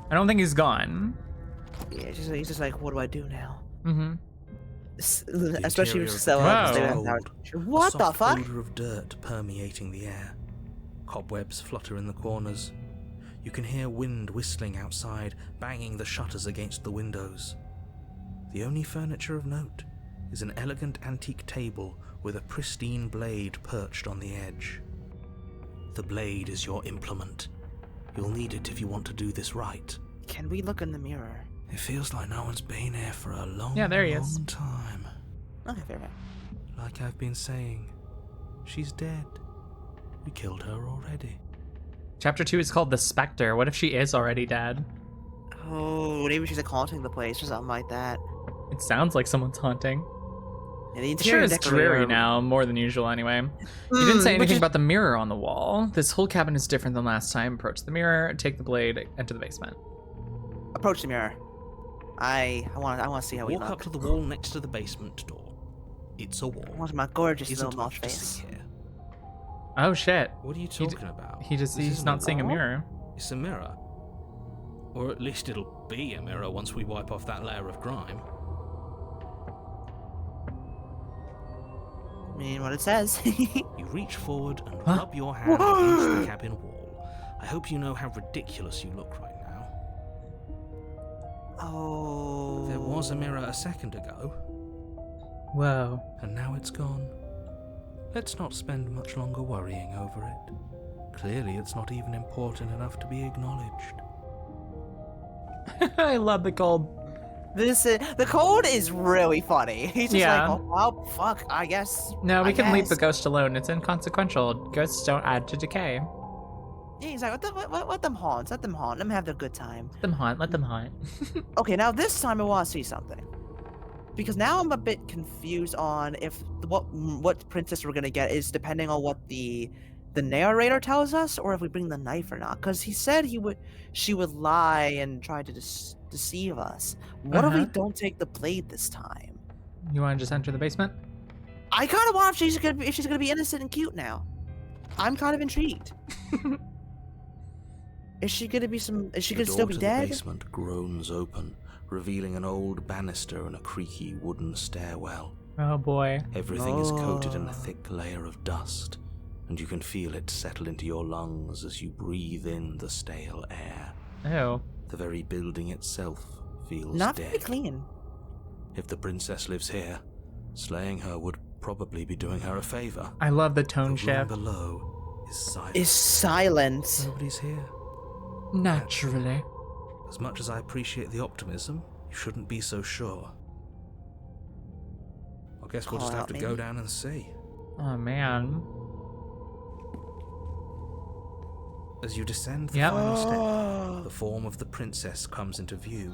I don't think he's gone.
Yeah, he's just like, what do I do now?
Mm-hmm.
Especially
interior
with
of
Stella.
Wow.
because they
is
have
cold.
What
A
the
soft
fuck?
odor of dirt permeating the air. Cobwebs flutter in the corners. You can hear wind whistling outside, banging the shutters against the windows. The only furniture of note is an elegant antique table with a pristine blade perched on the edge. The blade is your implement. You'll need it if you want to do this right.
Can we look in the mirror?
It feels like no one's been here for a long,
Yeah, there he is.
long time.
Okay, fair enough.
Like I've been saying, she's dead. We killed her already.
Chapter 2 is called The Spectre. What if she is already dead?
Oh, maybe she's like haunting the place or something like that.
It sounds like someone's haunting.
And the
It sure
interior
is
decorator-
dreary now, more than usual anyway. You didn't say
which
anything
is-
about the mirror on the wall. This whole cabin is different than last time. Approach the mirror, take the blade, enter the basement.
Approach the mirror. I want to see how we
Walk
look.
up to the wall next to the basement door. It's a wall.
What's my gorgeous
Isn't
little moth
much to
face?
see here.
Oh shit.
What are you
He d-
talking about?
He's
This isn't
not seeing a
wall.
mirror.
It's a mirror. Or at least it'll be a mirror once we wipe off that layer of grime.
I mean, what it says.
You reach forward and
Huh?
rub your hand against the cabin wall. I hope you know how ridiculous you look right now.
Oh.
There was a mirror a second ago,
Whoa.
and now it's gone. Let's not spend much longer worrying over it. Clearly, it's not even important enough to be acknowledged.
I love the cold.
The code is really funny. He's just
Yeah.
like, oh, well, fuck, I guess.
No, we
I
can leave the
guess.
ghost alone. It's inconsequential. Ghosts don't add to decay.
Yeah, he's like, let them haunt. Let them haunt. Let them have their good time.
Let them haunt. Let them haunt.
Okay, now this time I want to see something. Because now I'm a bit confused on if what princess we're gonna get is depending on what the narrator tells us, or if we bring the knife or not. Because he said she would lie and try to deceive us. What if we
Uh-huh.
don't take the blade this time?
You want to just enter the basement?
I kind of want if she's gonna be innocent and cute now. I'm kind of intrigued. Is she gonna be some? Is she
The
gonna
door
still be
to
dead?
the basement groans open, revealing an old banister and a creaky wooden stairwell.
Oh boy.
Everything is coated in
Oh.
a thick layer of dust, and you can feel it settle into your lungs as you breathe in the stale air.
Ew.
The very building itself feels
Not
dead.
very clean.
If the princess lives here, slaying her would probably be doing her a favor.
I love the
The
tone
room
shift.
below is silent.
Is silent.
Nobody's here.
Naturally.
As much as I appreciate the optimism, you shouldn't be so sure. I guess we'll
Call
just have
out,
to go
maybe?
down and see.
Oh man.
As you descend the
Yep.
final step, the form of the princess comes into view.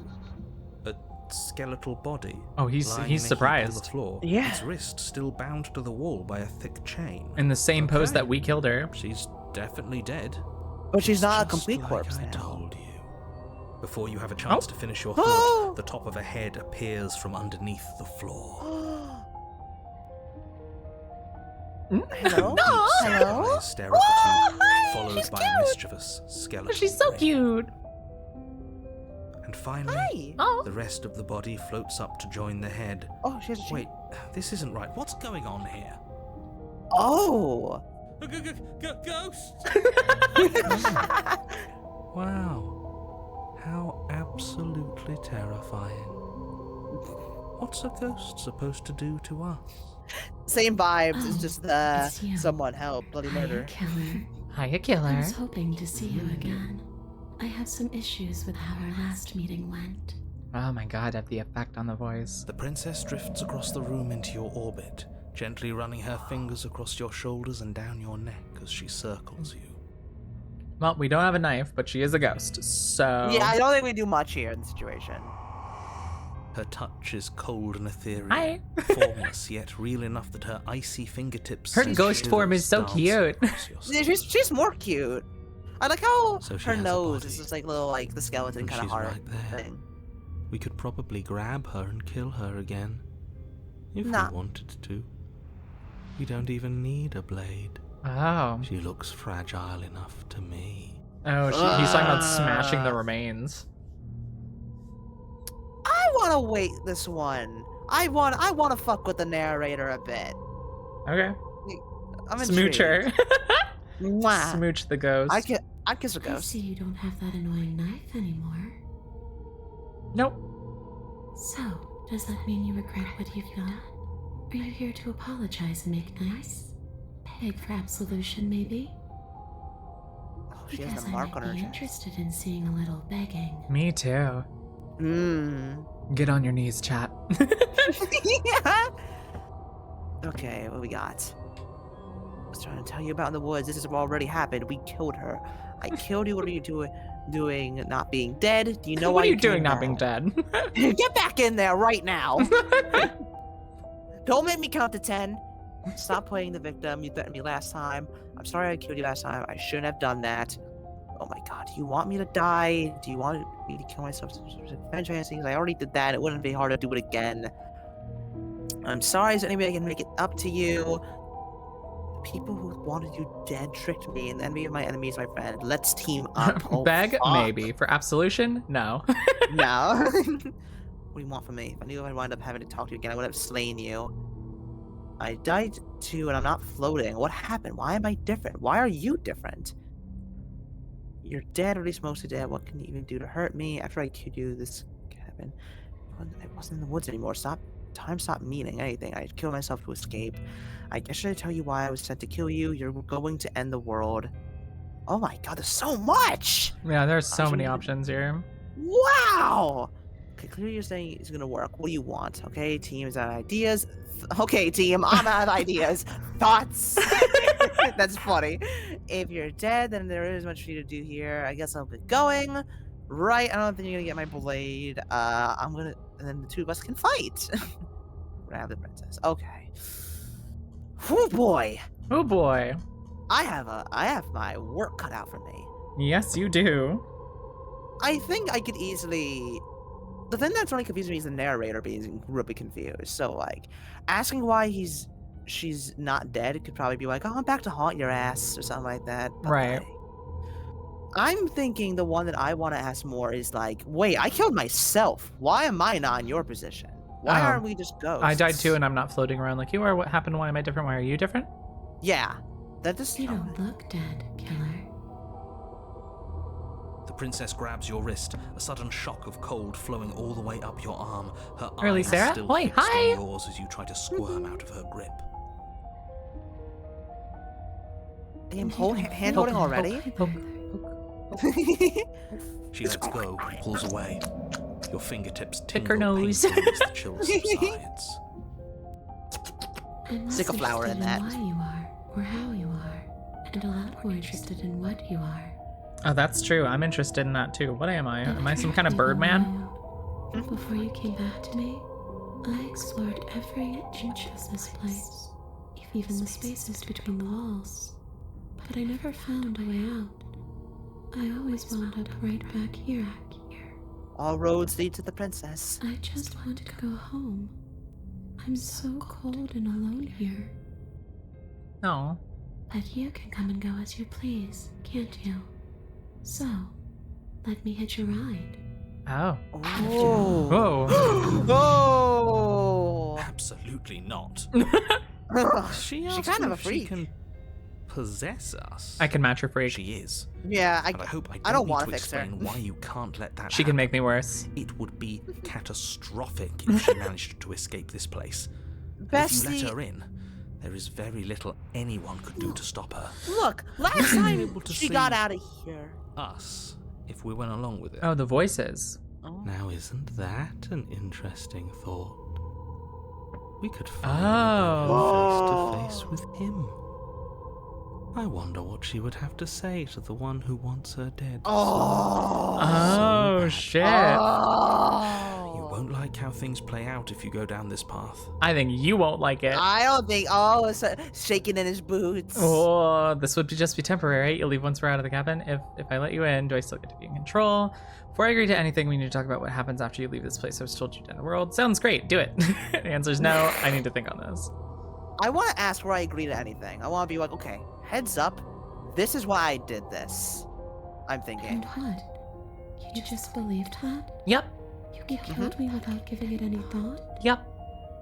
A skeletal body.
Oh, he's
lying in a heap on
surprised.
the floor,
Yeah.
its wrist still bound to the wall by a thick chain.
In the same pose
Okay.
that we killed her.
She's definitely dead.
But she's not a
Just
complete
like
corpse
I
now.
told you. Before you have a chance
Oh.
to finish your
Oh.
thought, the top of a head appears from underneath the floor.
Hello?
No.
Hello?
Eyes stare up at you,
Oh,
followed
she's
by
cute.
a mischievous skeleton.
She's so
grin.
cute.
And finally,
Hi.
Oh.
the rest of the body floats up to join the head.
Oh, she has a chain.
Wait, this isn't right. What's going on here?
Oh.
Ghost! Wow. How absolutely terrifying. What's a ghost supposed to do to us?
Same vibes. It's
Oh,
just
it's you.
someone help, bloody murder.
Killer.
Hiya,
I
killer.
was hoping to see you again. I have some issues with how our last meeting went.
Oh my god, I have the effect on the voice.
The princess drifts across the room into your orbit, gently running her fingers across your shoulders and down your neck as she circles you.
Well, we don't have a knife, but she is a ghost, so...
Yeah, I don't think we do much here in the situation.
Her touch is cold and ethereal,
Hi.
formless yet real enough that her icy fingertips
Her
send
ghost form is so
shivers
cute.
dancing across your
Yeah, she's more cute. I like how
So she
her
has a
nose is
body.
just like little, like the skeleton
And
kind of
she's
heart
right there.
thing.
We could probably grab her and kill her again. If
Nah.
we wanted to. We don't even need a blade.
Oh.
She looks fragile enough to me.
Oh, he's talking about smashing the remains.
I want to wait this one. I want to fuck with the narrator a bit.
Okay.
I'm
Smooch her.
intrigued. Mwah.
Smooch the ghost.
I kiss a
I
ghost.
see you don't have that annoying knife anymore.
Nope.
So, does that mean you regret what you've done? Are you here to apologize and make nice? Beg for absolution, maybe?
Oh, she has
Because
a
I
mark
might
on her
be
chest.
interested in seeing a little begging.
Me too. Get on your knees, chat.
Yeah. Okay, what we got? I was trying to tell you about in the woods. This has already happened. We killed her. I killed you. What are you doing not being dead? Do you know
What
why
are you
came
doing not being
back?
dead?
Get back in there right now. Don't make me count to 10. Stop playing the victim. You threatened me last time. I'm sorry I killed you last time. I shouldn't have done that. Oh my god, do you want me to die? Do you want me to kill myself? Revenge fantasies? I already did that. It wouldn't be hard to do it again. I'm sorry. Is there any way I can make it up to you? The people who wanted you dead tricked me, and the enemy of my enemy is my friend. Let's team up. Oh,
Beg?
fuck.
Maybe. For absolution? No.
No. What do you want from me? If I knew I'd wind up having to talk to you again, I would have slain you. I died too, and I'm not floating. What happened? Why am I different? Why are you different? You're dead, or at least mostly dead. What can you even do to hurt me? After I killed you, this happened. I wasn't in the woods anymore. Time stopped meaning anything. I killed myself to escape. I guess should I tell you why I was sent to kill you? You're going to end the world. Oh my god, there's so much!
Yeah, there's so many
Options.
options here.
Wow! Okay, clearly you're saying it's gonna work. What do you want? Okay, team is out of ideas. Okay, team, I'm out of ideas. Thoughts? That's funny. If you're dead, then there isn't much for you to do here. I guess I'll get going. Right, I don't think you're gonna get my blade. And then the two of us can fight. Grab the princess. Okay. Oh boy.
Oh boy.
I have my work cut out for me.
Yes, you do.
I think I could easily. The thing that's only confusing me is the narrator being really confused. So, like, asking why she's not dead could probably be like, "Oh, I'm back to haunt your ass" or something like that. But,
Right.
like, I'm thinking the one that I want to ask more is like, "Wait, I killed myself. Why am I not in your position? Why
Oh.
aren't we just ghosts?"
I died too, and I'm not floating around like you are. What happened? Why am I different? Why are you different?
Yeah, that just.
You don't look dead, killer.
The princess grabs your wrist, a sudden shock of cold flowing all the way up your arm. Her
Early
eyes
Sarah?
still
Oi,
fixed on
hi!
yours as you try to squirm out of her grip.
Damn,
You
hand
don't
holding
look
already.
dead
Poke.
either.
She lets go and pulls away. Your fingertips
Pick her
tingle
nose.
painfully as the chill subsides.
I'm less
Stick a flower in
interested
that.
why you are, or how you are, and a lot more interested in what you are.
Oh, that's true. I'm interested in that too. What am I? Am I some kind of
Attractive
Birdman?
and loyal. Before you came back to me, I explored every inch of this place, even the spaces between the walls. But I never found a way out. I always wound up right back here.
All roads lead to the princess.
I just want to go home. I'm so cold and alone here.
No.
But you can come and go as you please, can't you? So, let me hitch a ride.
Oh.
Oh.
Whoa.
Oh.
Absolutely not. She
She's
asked
kind
you
of a
if she
freak.
can possess us.
I can match her freak.
She is.
Yeah,
But I hope I don't,
I don't
need
want
to
to fix her.
explain why you can't let that
She can
happen.
make me worse.
It would be catastrophic if she managed to escape this place. And if you let
Bestie,
her in, there is very little anyone could do to stop her.
look, last time
Able to
she
see
got out of here.
Us, if we went along with it.
Oh, the voices.
Now, isn't that an interesting thought? We could
Oh.
finally be face to face with him. I wonder what she would have to say to the one who wants her dead.
Oh.
Oh,
bad.
shit.
You
Oh.
won't like how things play out if you go down this path.
I think you won't like it.
I don't think. Oh, it's shaking in his boots.
Oh, this would just be temporary. You'll leave once we're out of the cabin. If I let you in, do I still get to be in control? Before I agree to anything, we need to talk about what happens after you leave this place. I was told you to end the world. Sounds great. Do it. The answer is no. I need to think on this.
I want to ask where I agree to anything. I want to be like, okay, heads up, this is why I did this. I'm
And
thinking.
what? You just believed that?
Yep.
You killed me without giving it any thought?
Yep.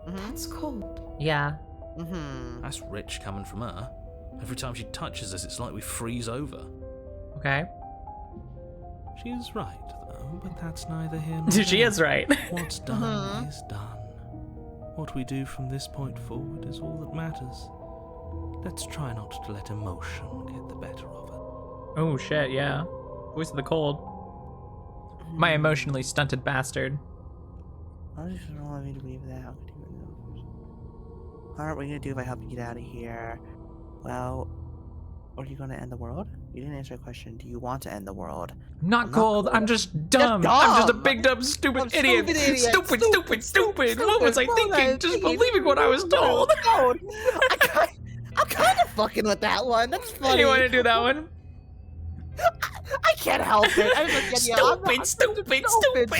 Mm-hmm.
That's cold.
Yeah.
Mm-hmm.
That's rich coming from her. Every time she touches us, it's like we freeze over.
Okay.
She's right, though, but that's neither here nor
She
there.
is right.
What's done
Uh-huh.
is done. What we do from this point forward is all that matters. Let's try not to let emotion get the better of it.
Oh shit, yeah. Voice of the cold. My emotionally stunted bastard.
I just don't want me to leave that. What are we gonna do if I help you get out of here? Well, are you gonna end the world? You didn't answer a question. Do you want to end the world?
I'm not
I'm not
cold. I'm
cold.
just dumb.
You're
I'm just a
dumb.
big dumb stupid
I'm
idiot. Stupid. What was I thinking? Just believing what I was told.
I'm kind of fucking with that one. That's funny.
You want to do that one?
I can't help it. I was like,
Stupid.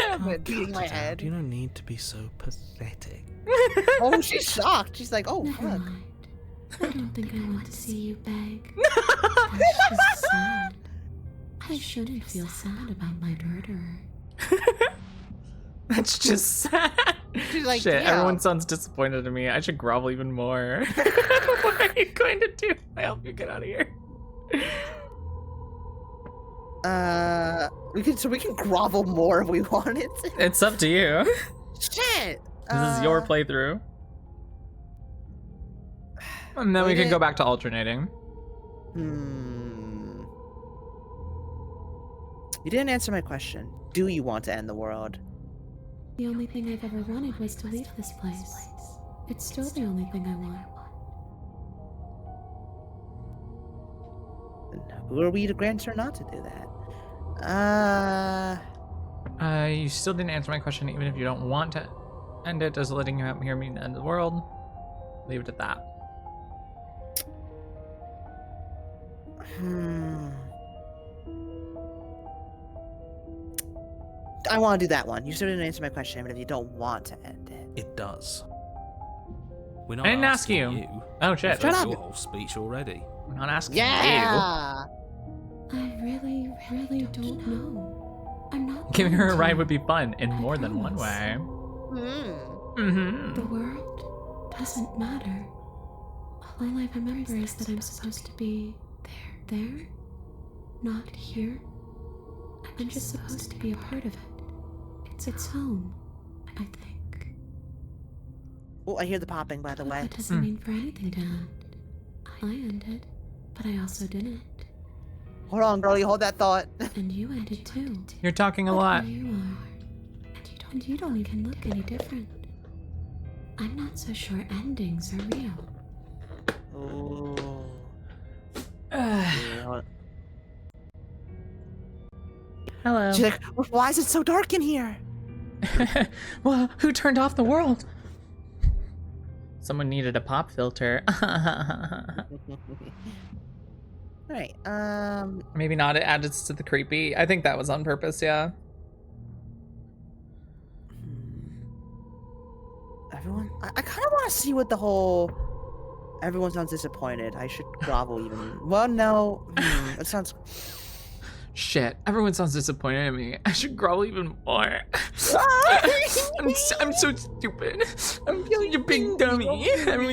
I'm beating my head.
You don't need to be so pathetic.
Oh, she's shocked. She's like, oh,
Never
fuck.
mind. I don't think I want to see you beg. That's just sad. I shouldn't feel sad about my murderer.
That's just sad.
She's like,
Shit,
yeah.
everyone sounds disappointed in me. I should grovel even more. What are you going to do? I help you get out of here.
We can grovel more if we wanted to.
It's up to you.
Shit.
This is your playthrough. And then we can go back to alternating.
You didn't answer my question. Do you want to end the world?
The only thing I've ever wanted was to leave this place. It's still the only thing I want.
And who are we to grant her not to do that?
You still didn't answer my question, even if you don't want to end it. Does letting you hear me end the world? Leave it at that.
I want to do that one. You still didn't answer my question, even if you don't want to end it.
It does. We're not
I didn't ask
asking
you. Oh shit.
You've
Shut
heard
up.
your whole speech already.
I'm not asking
Yeah.
I really don't know. I'm not
you. Giving her a
going
ride
to.
would be fun in
I
more than one
promise.
way.
Hmm.
Mm-hmm.
The world doesn't matter. All I remember is that I'm supposed to be there, not here. I'm just supposed to be a part of it. It's home, I think.
Oh, I hear the popping, by the way.
That doesn't mean for anything to end. I ended, but I also didn't.
Hold on, girlie. Hold that thought.
And you ended too.
You're talking a
Look
lot.
where you are. And you don't even look any different. I'm not so sure endings are real.
Oh.
Hello.
She's like, why is it so dark in here?
Well, who turned off the world? Someone needed a pop filter.
Right.
Maybe not. It adds to the creepy. I think that was on purpose. Yeah.
Everyone. I kind of want to see what the whole. Everyone sounds disappointed. I should grovel even. Well, no. It sounds.
Shit. Everyone sounds disappointed in me. I should grovel even more. I'm so stupid. I'm such a big dummy.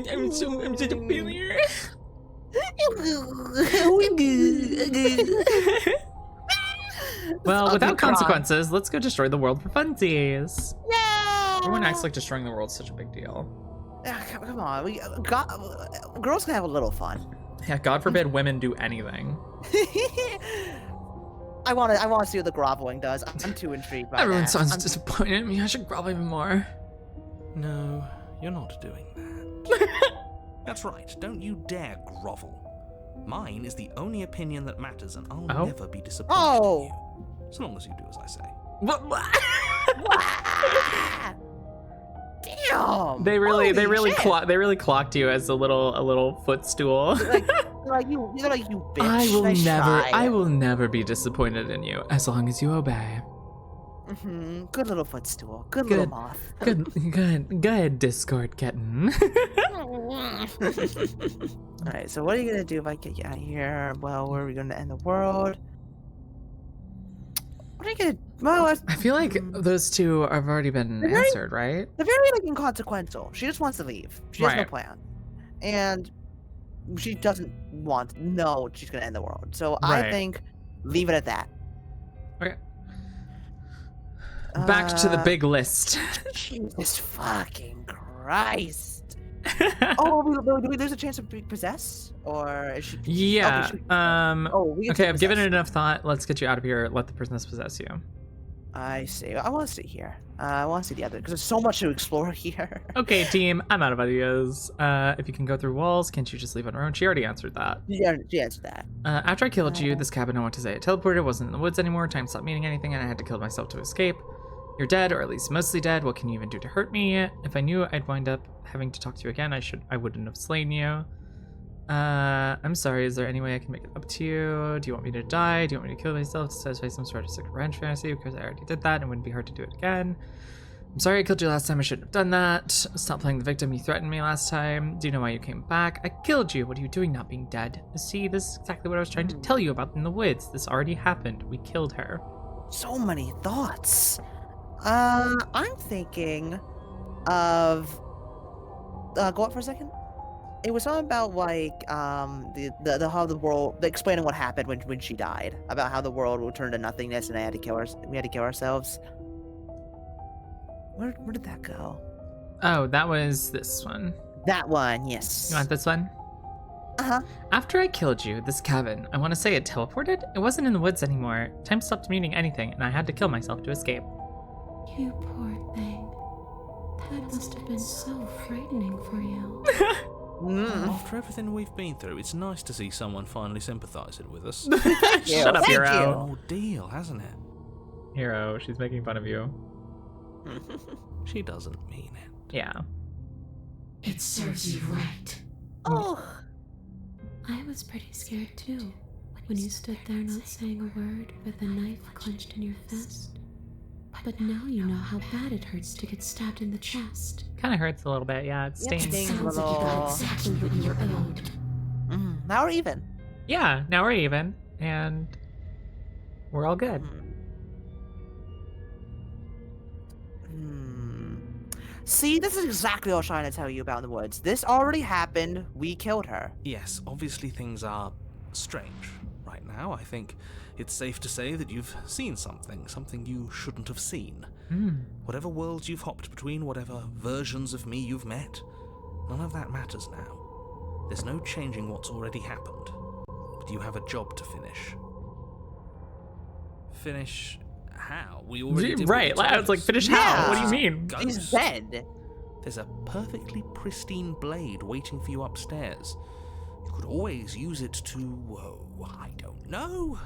I'm such a failure. Well, without consequences, let's go destroy the world for funsies.
Yeah.
Everyone acts like destroying the world is such a big deal.
Come on, girls can have a little fun.
Yeah, God forbid women do anything.
I want to see what the groveling does. I'm too intrigued by
Everyone
that.
sounds disappointed in me. I should grovel even more.
No, you're not doing that. That's right, don't you dare grovel. Mine is the only opinion that matters, and I'll never be disappointed in you. So long as you do as I say.
What?
Damn.
They really
shit.
clocked you as a little footstool.
like you bitch.
I will
Nice
never
try.
I will never be disappointed in you as long as you obey.
Good little footstool. Good little moth.
Good Discord kitten.
Alright, so what are you gonna do if I get you out of here? Well, where are we gonna end the world? What are you gonna? Well,
I feel like those two have already been
They're very-
answered, right?
they're very like inconsequential. She just wants to leave. She has no
Right.
plan, and she doesn't want to know she's gonna end the world. So I
Right.
think leave it at that.
Okay. Back to the big list.
Jesus fucking Christ. There's a chance of being possessed? Or is she...
Yeah.
Okay,
We
we
okay,
can take
I've given it
possession.
enough thought. Let's get you out of here. Let the princess possess you.
I see. I want to stay here. I want to see the other, because there's so much to explore here.
Okay, team, I'm out of ideas. If you can go through walls, can't you just leave on your own? She already answered that.
Yeah, it's that.
After I killed you, this cabin, I want to say it teleported, wasn't in the woods anymore, time stopped meaning anything, and I had to kill myself to escape. You're dead, or at least mostly dead. What can you even do to hurt me? If I knew I'd wind up having to talk to you again, I wouldn't have slain you. I'm sorry, is there any way I can make it up to you? Do you want me to die? Do you want me to kill myself to satisfy some sort of sick revenge fantasy? Because I already did that and it wouldn't be hard to do it again. I'm sorry I killed you last time, I shouldn't have done that. Stop playing the victim, you threatened me last time. Do you know why you came back? I killed you, what are you doing not being dead? See, this is exactly what I was trying to tell you about in the woods. This already happened, we killed her.
So many thoughts. I'm thinking of... go up for a second? It was something about like the how the world explaining what happened when she died, about how the world will turn to nothingness and we had to kill ourselves. Where did that go?
Oh, that was this one.
That one, yes.
You want this one?
Uh-huh.
After I killed you, this cabin, I want to say it teleported? It wasn't in the woods anymore. Time stopped meaning anything, and I had to kill myself to escape.
You poor thing. That must have been so frightening for you.
After everything we've been through, it's nice to see someone finally sympathising with us.
Shut up,
Thank
Hero.
you.
Ordeal, hasn't it?
Hero, she's making fun of you.
She doesn't mean it.
Yeah.
It serves you right.
Oh.
I was pretty scared too, when you stood there not saying a word with a knife clenched in your fist. But now you know how bad it hurts to get stabbed in the chest.
Kind of hurts a little bit, yeah. It
Yep,
stings.
stings.
Sounds like you got exactly what you were owed.
Now we're even.
Yeah, now we're even, and we're all good.
See, this is exactly what I was trying to tell you about in the woods. This already happened. We killed her.
Yes, obviously things are strange right now. I think it's safe to say that you've seen something you shouldn't have seen. Whatever worlds you've hopped between, whatever versions of me you've met, none of that matters now. There's no changing what's already happened. But you have a job to finish. Finish how? We already did
Right,
what you
I was
told
like,
us.
finish
Yeah.
how? What do you mean?
He's
Ghosts.
dead.
There's a perfectly pristine blade waiting for you upstairs. You could always use it to, I don't know,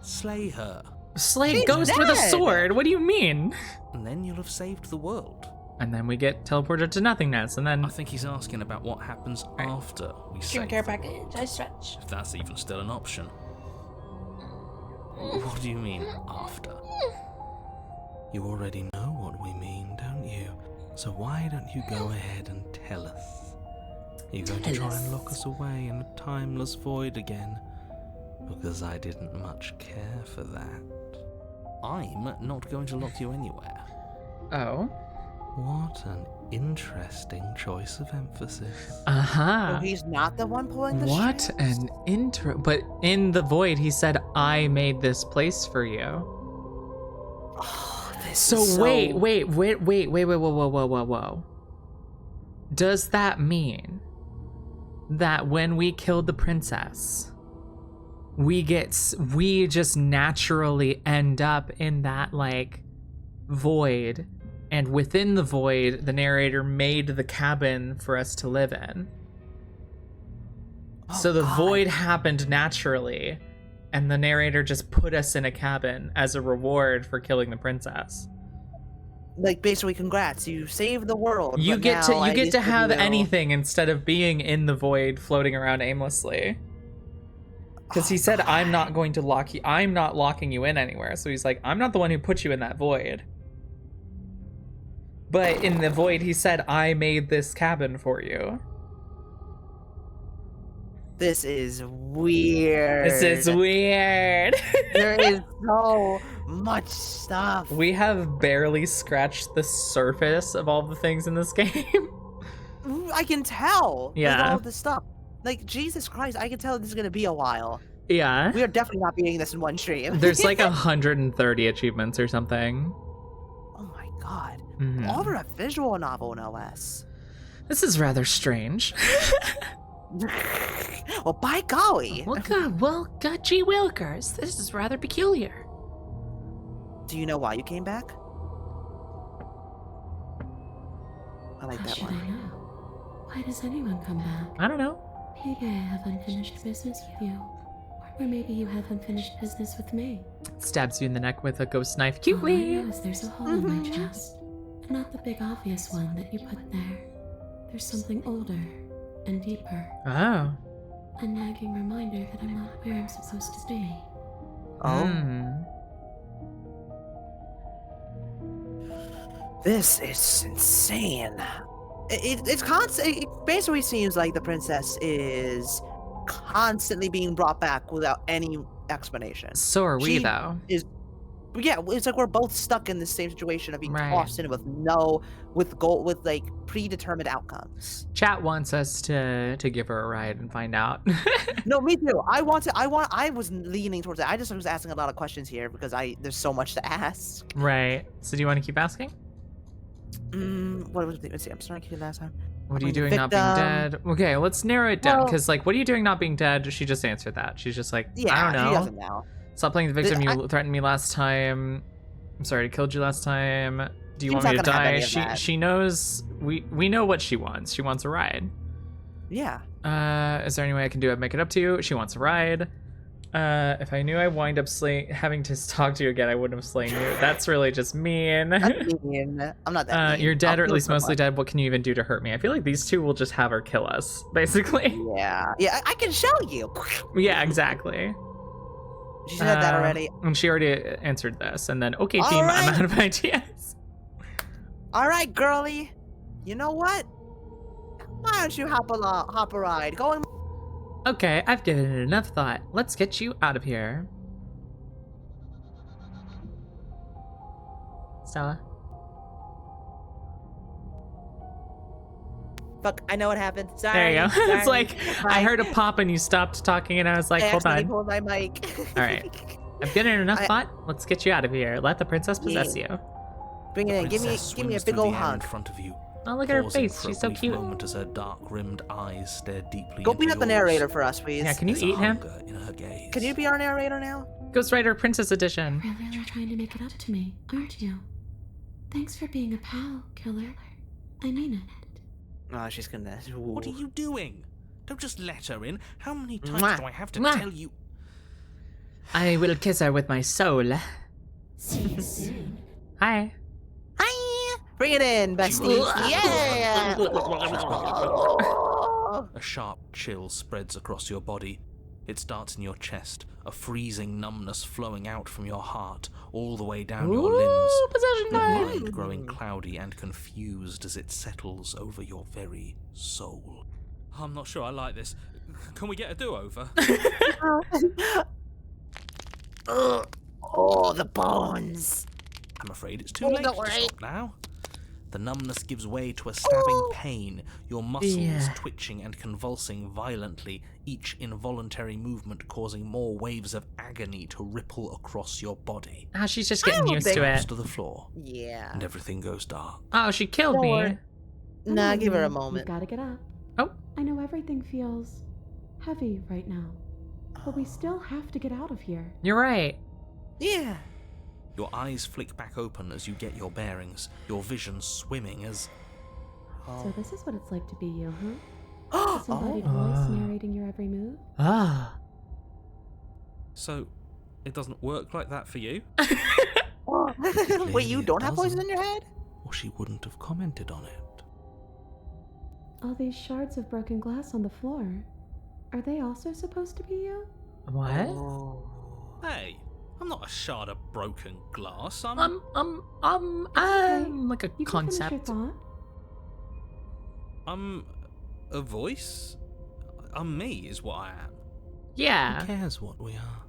slay her.
Slay
She's
Ghost with a
dead.
sword? What do you mean?
And then you'll have saved the world.
And then we get teleported to nothingness, and then
I think he's asking about what happens after we save
Drink care
the
package.
world,
I stretch.
if that's even still an option. What do you mean, after? You already know what we mean, don't you? So why don't you go ahead and tell us? Are you going to try and lock us away in a timeless void again? Because I didn't much care for that. I'm not going to lock you anywhere.
oh,
What an interesting choice of emphasis.
uh-huh.
So he's not the one pulling the
What
strings?
an intro. But in the void, he said, I made this place for you.
Oh, this
So
is
wait, whoa. Does that mean that when we killed the princess, we just naturally end up in that like void, and within the void, the narrator made the cabin for us to live in? So the
God.
void happened naturally, and the narrator just put us in a cabin as a reward for killing the princess.
Like, basically, congrats, you saved the world.
You
but
get
now I
to
just
have
give you-
anything instead of being in the void floating around aimlessly. Because he said, I'm not going to lock you, I'm not locking you in anywhere. So he's like, I'm not the one who put you in that void. But in the void, he said, I made this cabin for you.
This is weird.
This is weird.
There is so much stuff.
We have barely scratched the surface of all the things in this game.
I can tell. With
Yeah.
all this stuff. Like, Jesus Christ, I can tell this is gonna be a while.
Yeah.
We are definitely not beating this in one stream.
There's like 130 achievements or something. Mhm.
Over a visual novel, no less.
This is rather strange.
Well, by golly.
Gee Wilkers, this is rather peculiar.
Do you know why you came back? I like
How
that
should
one.
I know? Why does anyone come back?
I don't know.
Maybe I have unfinished business with you. Or maybe you have unfinished business with me.
Stabs you in the neck with a ghost knife.
All I
Cutely.
know is there's a hole in my chest. And not the big obvious one that you put there. There's something older and deeper.
Oh.
A nagging reminder that I'm not where I'm supposed to be.
Oh,
Hmm.
this is insane. It's constant. It basically seems like the princess is constantly being brought back without any explanation.
So are we,
She
though.
Yeah, it's like we're both stuck in the same situation of being
Right.
tossed in with like predetermined outcomes.
Chat wants us to give her a ride and find out.
No, me too. I was leaning towards it. I just was asking a lot of questions here because there's so much to ask.
Right. So do you want to keep asking?
What was it? Let's see. I'm starting to keep last time.
What are you
Being
doing not being
victim.
dead? Okay, let's narrow it down.
Well-
Because, like, what are you doing not being dead? She just answered that. She's just like,
Yeah,
I don't know.
She doesn't know.
Stop playing the victim.
I-
You threatened me last time. I'm sorry, I killed you last time. Do you
Seems
want me to
not gonna have
die?
any of that.
She knows. We know what she wants. She wants a ride.
Yeah.
Is there any way I can do it? Make it up to you? She wants a ride. If I knew I wind up having to talk to you again, I wouldn't have slain you. That's really just mean.
That's mean. I'm not that mean.
You're dead,
I'll
or at
kill
least mostly
someone.
dead. What can you even do to hurt me? I feel like these two will just have her kill us, basically.
Yeah. Yeah, I can show you.
Yeah, exactly.
She said that already.
And she already answered this. And then, okay,
All
team, I'm
right.
out of ideas.
All right, girly. You know what? Why don't you hop a ride? Go and
Okay, I've given it enough thought. Let's get you out of here. Stella?
fuck. I know what happened. Sorry.
There you go.
Sorry.
It's like, I heard a pop and you stopped talking and I was like,
I
hold
accidentally
on.
pulled my mic.
All right. I've given it enough
I-
thought. Let's get you out of here. Let the princess possess you.
Bring it in. Give me
Princess
a
swims
big
through
old
the air in
hug.
front of you,
Oh, look at her
pausing
face.
for
She's
a
so
brief
cute.
moment as her dark-rimmed eyes stare deeply
Go
into
be up the
yours.
narrator for us, please.
Yeah, can you
There's a
eat him?
hunger in her gaze.
Can you be our narrator now?
Ghost Rider Princess Edition.
Really are trying to make it up to me, aren't you? Thanks for being a pal, killer. I mean it.
Oh, she's gonna.
What are you doing? Don't just let her in. How many times
Mwah.
do I have to
Mwah.
tell you?
I will kiss her with my soul.
See you soon.
Hi.
Hi! Bring it in, bestie. Yeah!
A sharp chill spreads across your body. It starts in your chest, a freezing numbness flowing out from your heart, all the way down your limbs.
Ooh, possession
Your
time.
mind growing cloudy and confused as it settles over your very soul. I'm not sure I like this. Can we get a do-over?
Oh, the bones.
I'm afraid it's too
Oh,
late
don't
to
worry.
stop now. The numbness gives way to a stabbing pain, your muscles
Yeah.
twitching and convulsing violently, each involuntary movement causing more waves of agony to ripple across your body.
Oh, she's just getting
don't
used
think-
to
Drops
it.
to the floor,
Yeah.
and everything goes dark.
Oh, she killed
Don't
me.
worry. Nah,
Come
give her a
on,
moment.
You've got to get up.
Oh.
I know everything feels heavy right now, but we still have to get out of here.
You're right.
Yeah.
Your eyes flick back open as you get your bearings, your vision swimming as...
So this is what it's like to be you, huh? Disembodied voice narrating your every move.
Ah.
So, it doesn't work like that for you?
Wait, you
it
don't have voices
doesn't.
in your head?
Or she wouldn't have commented on it.
All these shards of broken glass on the floor. Are they also supposed to be you?
What?
Oh.
Hey, I'm not a shard of broken glass, I'm...
Like a
You can finish your
concept.
thought.
I'm a voice? I'm me, is what I am.
Yeah.
Who cares what we are?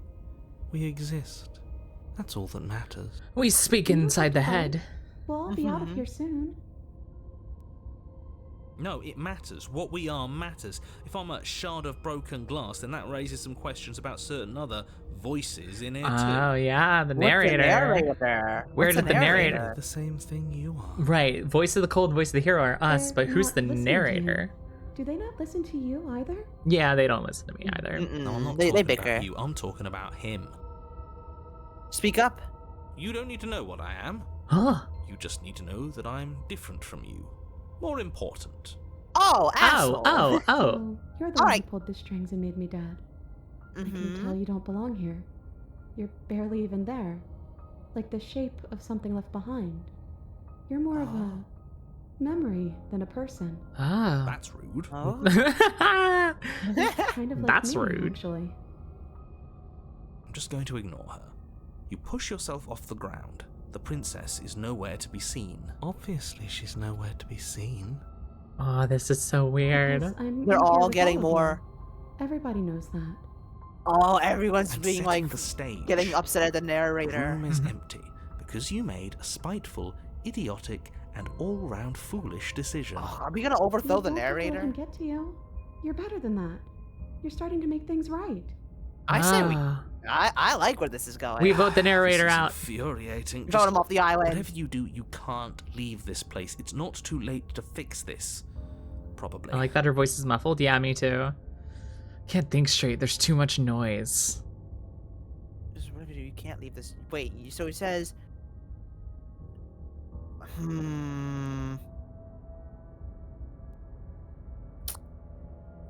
We exist. That's all that matters.
We speak inside the head.
We'll all be out of here soon.
No, it matters. What we are matters. If I'm a shard of broken glass, then that raises some questions about certain other voices in here too.
Oh yeah, the
What's
narrator.
the narrator?
Where
What's
did the narrator-
They're the same thing you are.
Right, voice of the cold, voice of the hero are us,
They're
but who's
not
the
listening to you.
narrator?
Do they not listen to you either?
Yeah, they don't listen to me either.
Mm-mm.
No, I'm not
they
talking
bicker.
about you. I'm talking about him.
Speak up.
You don't need to know what I am.
Huh?
You just need to know that I'm different from you. More important.
Oh, asshole.
Oh.
So, you're the one who
Alright.
pulled the strings and made me dead. I can
Mhm.
tell you don't belong here. You're barely even there. Like the shape of something left behind. You're more of a memory than a person.
Oh.
That's rude.
Oh.
Kind of like
That's
me,
rude.
actually.
I'm just going to ignore her. You push yourself off the ground. The princess is nowhere to be seen. Obviously, she's nowhere to be seen.
Oh, this is so weird.
Because I'm
They're
in here
all
with
getting
of you.
more.
Everybody knows that.
Oh, everyone's
And
being
setting
like
the stage.
getting upset at the
The
narrator.
room is empty because you made a spiteful, idiotic, and all-round foolish decision.
Oh, are we gonna overthrow
You
the
don't have to let him
narrator?
get to you. You're better than that. You're starting to make things right.
I say we.
Ah.
I like where this is going.
We vote the
This
narrator
is
out.
infuriating.
Vote him off the island.
Whatever you do, you can't leave this place. It's not too late to fix this. Probably.
I like that her voice is muffled. Yeah, me too. Can't think straight. There's too much noise.
Just whatever you do, you can't leave this. Wait, so it says.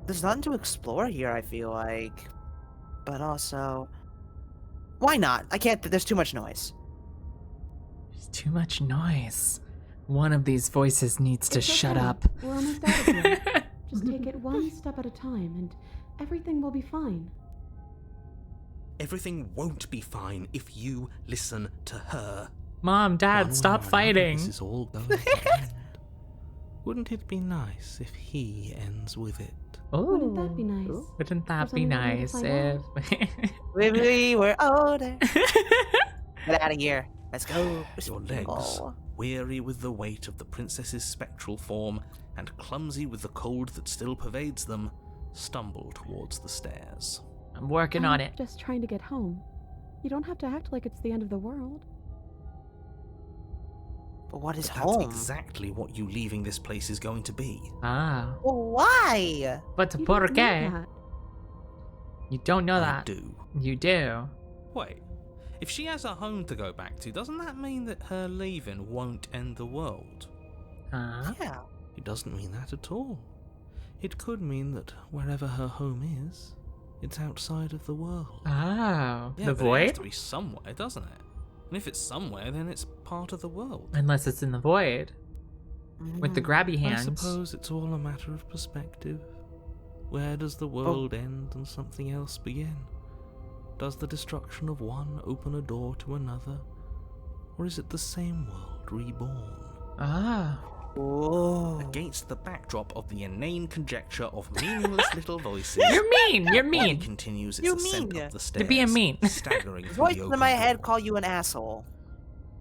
There's nothing to explore here, I feel like. But also. Why not? I can't. There's too much noise.
There's too much noise. One of these voices needs to
It's
shut
okay.
up.
We're almost out of here. Just take it one step at a time, and everything will be fine.
Everything won't be fine if you listen to her.
Mom,
One
Dad,
way
stop
or another,
fighting.
This is all going to end. Wouldn't it be nice if he ends with it?
Wouldn't that be nice?
Wouldn't that
There's
be
only one way to
nice
find
if...
We were older. Get out of here. Let's go.
Your legs,
Oh.
weary with the weight of the princess's spectral form and clumsy with the cold that still pervades them, stumble towards the stairs.
I'm working
I'm
on it.
just trying to get home. You don't have to act like it's the end of the world.
But what is
But that's
home?
exactly what you leaving this place is going to be.
Ah.
Well, why?
But
You
por
don't know
qué?
that.
You don't know
I
that.
do.
You do.
Wait, if she has a home to go back to, doesn't that mean that her leaving won't end the world?
Huh?
Yeah.
It doesn't mean that at all. It could mean that wherever her home is, it's outside of the world.
Oh.
Yeah,
The
but It has
void?
to be somewhere, doesn't it? And if it's somewhere, then it's part of the world.
Unless it's in the void. With the grabby
I
hands.
suppose it's all a matter of perspective. Where does the world end and something else begin? Does the destruction of one open a door to another? Or is it the same world reborn?
Ah.
Whoa.
Against the backdrop of the inane conjecture of meaningless little voices,
You're mean. You're
Bonnie
mean.
continues its
You
ascent
mean.
up the stairs.
You're being mean.
Staggering through
Voices
the
in
open
my head
door.
call you an asshole.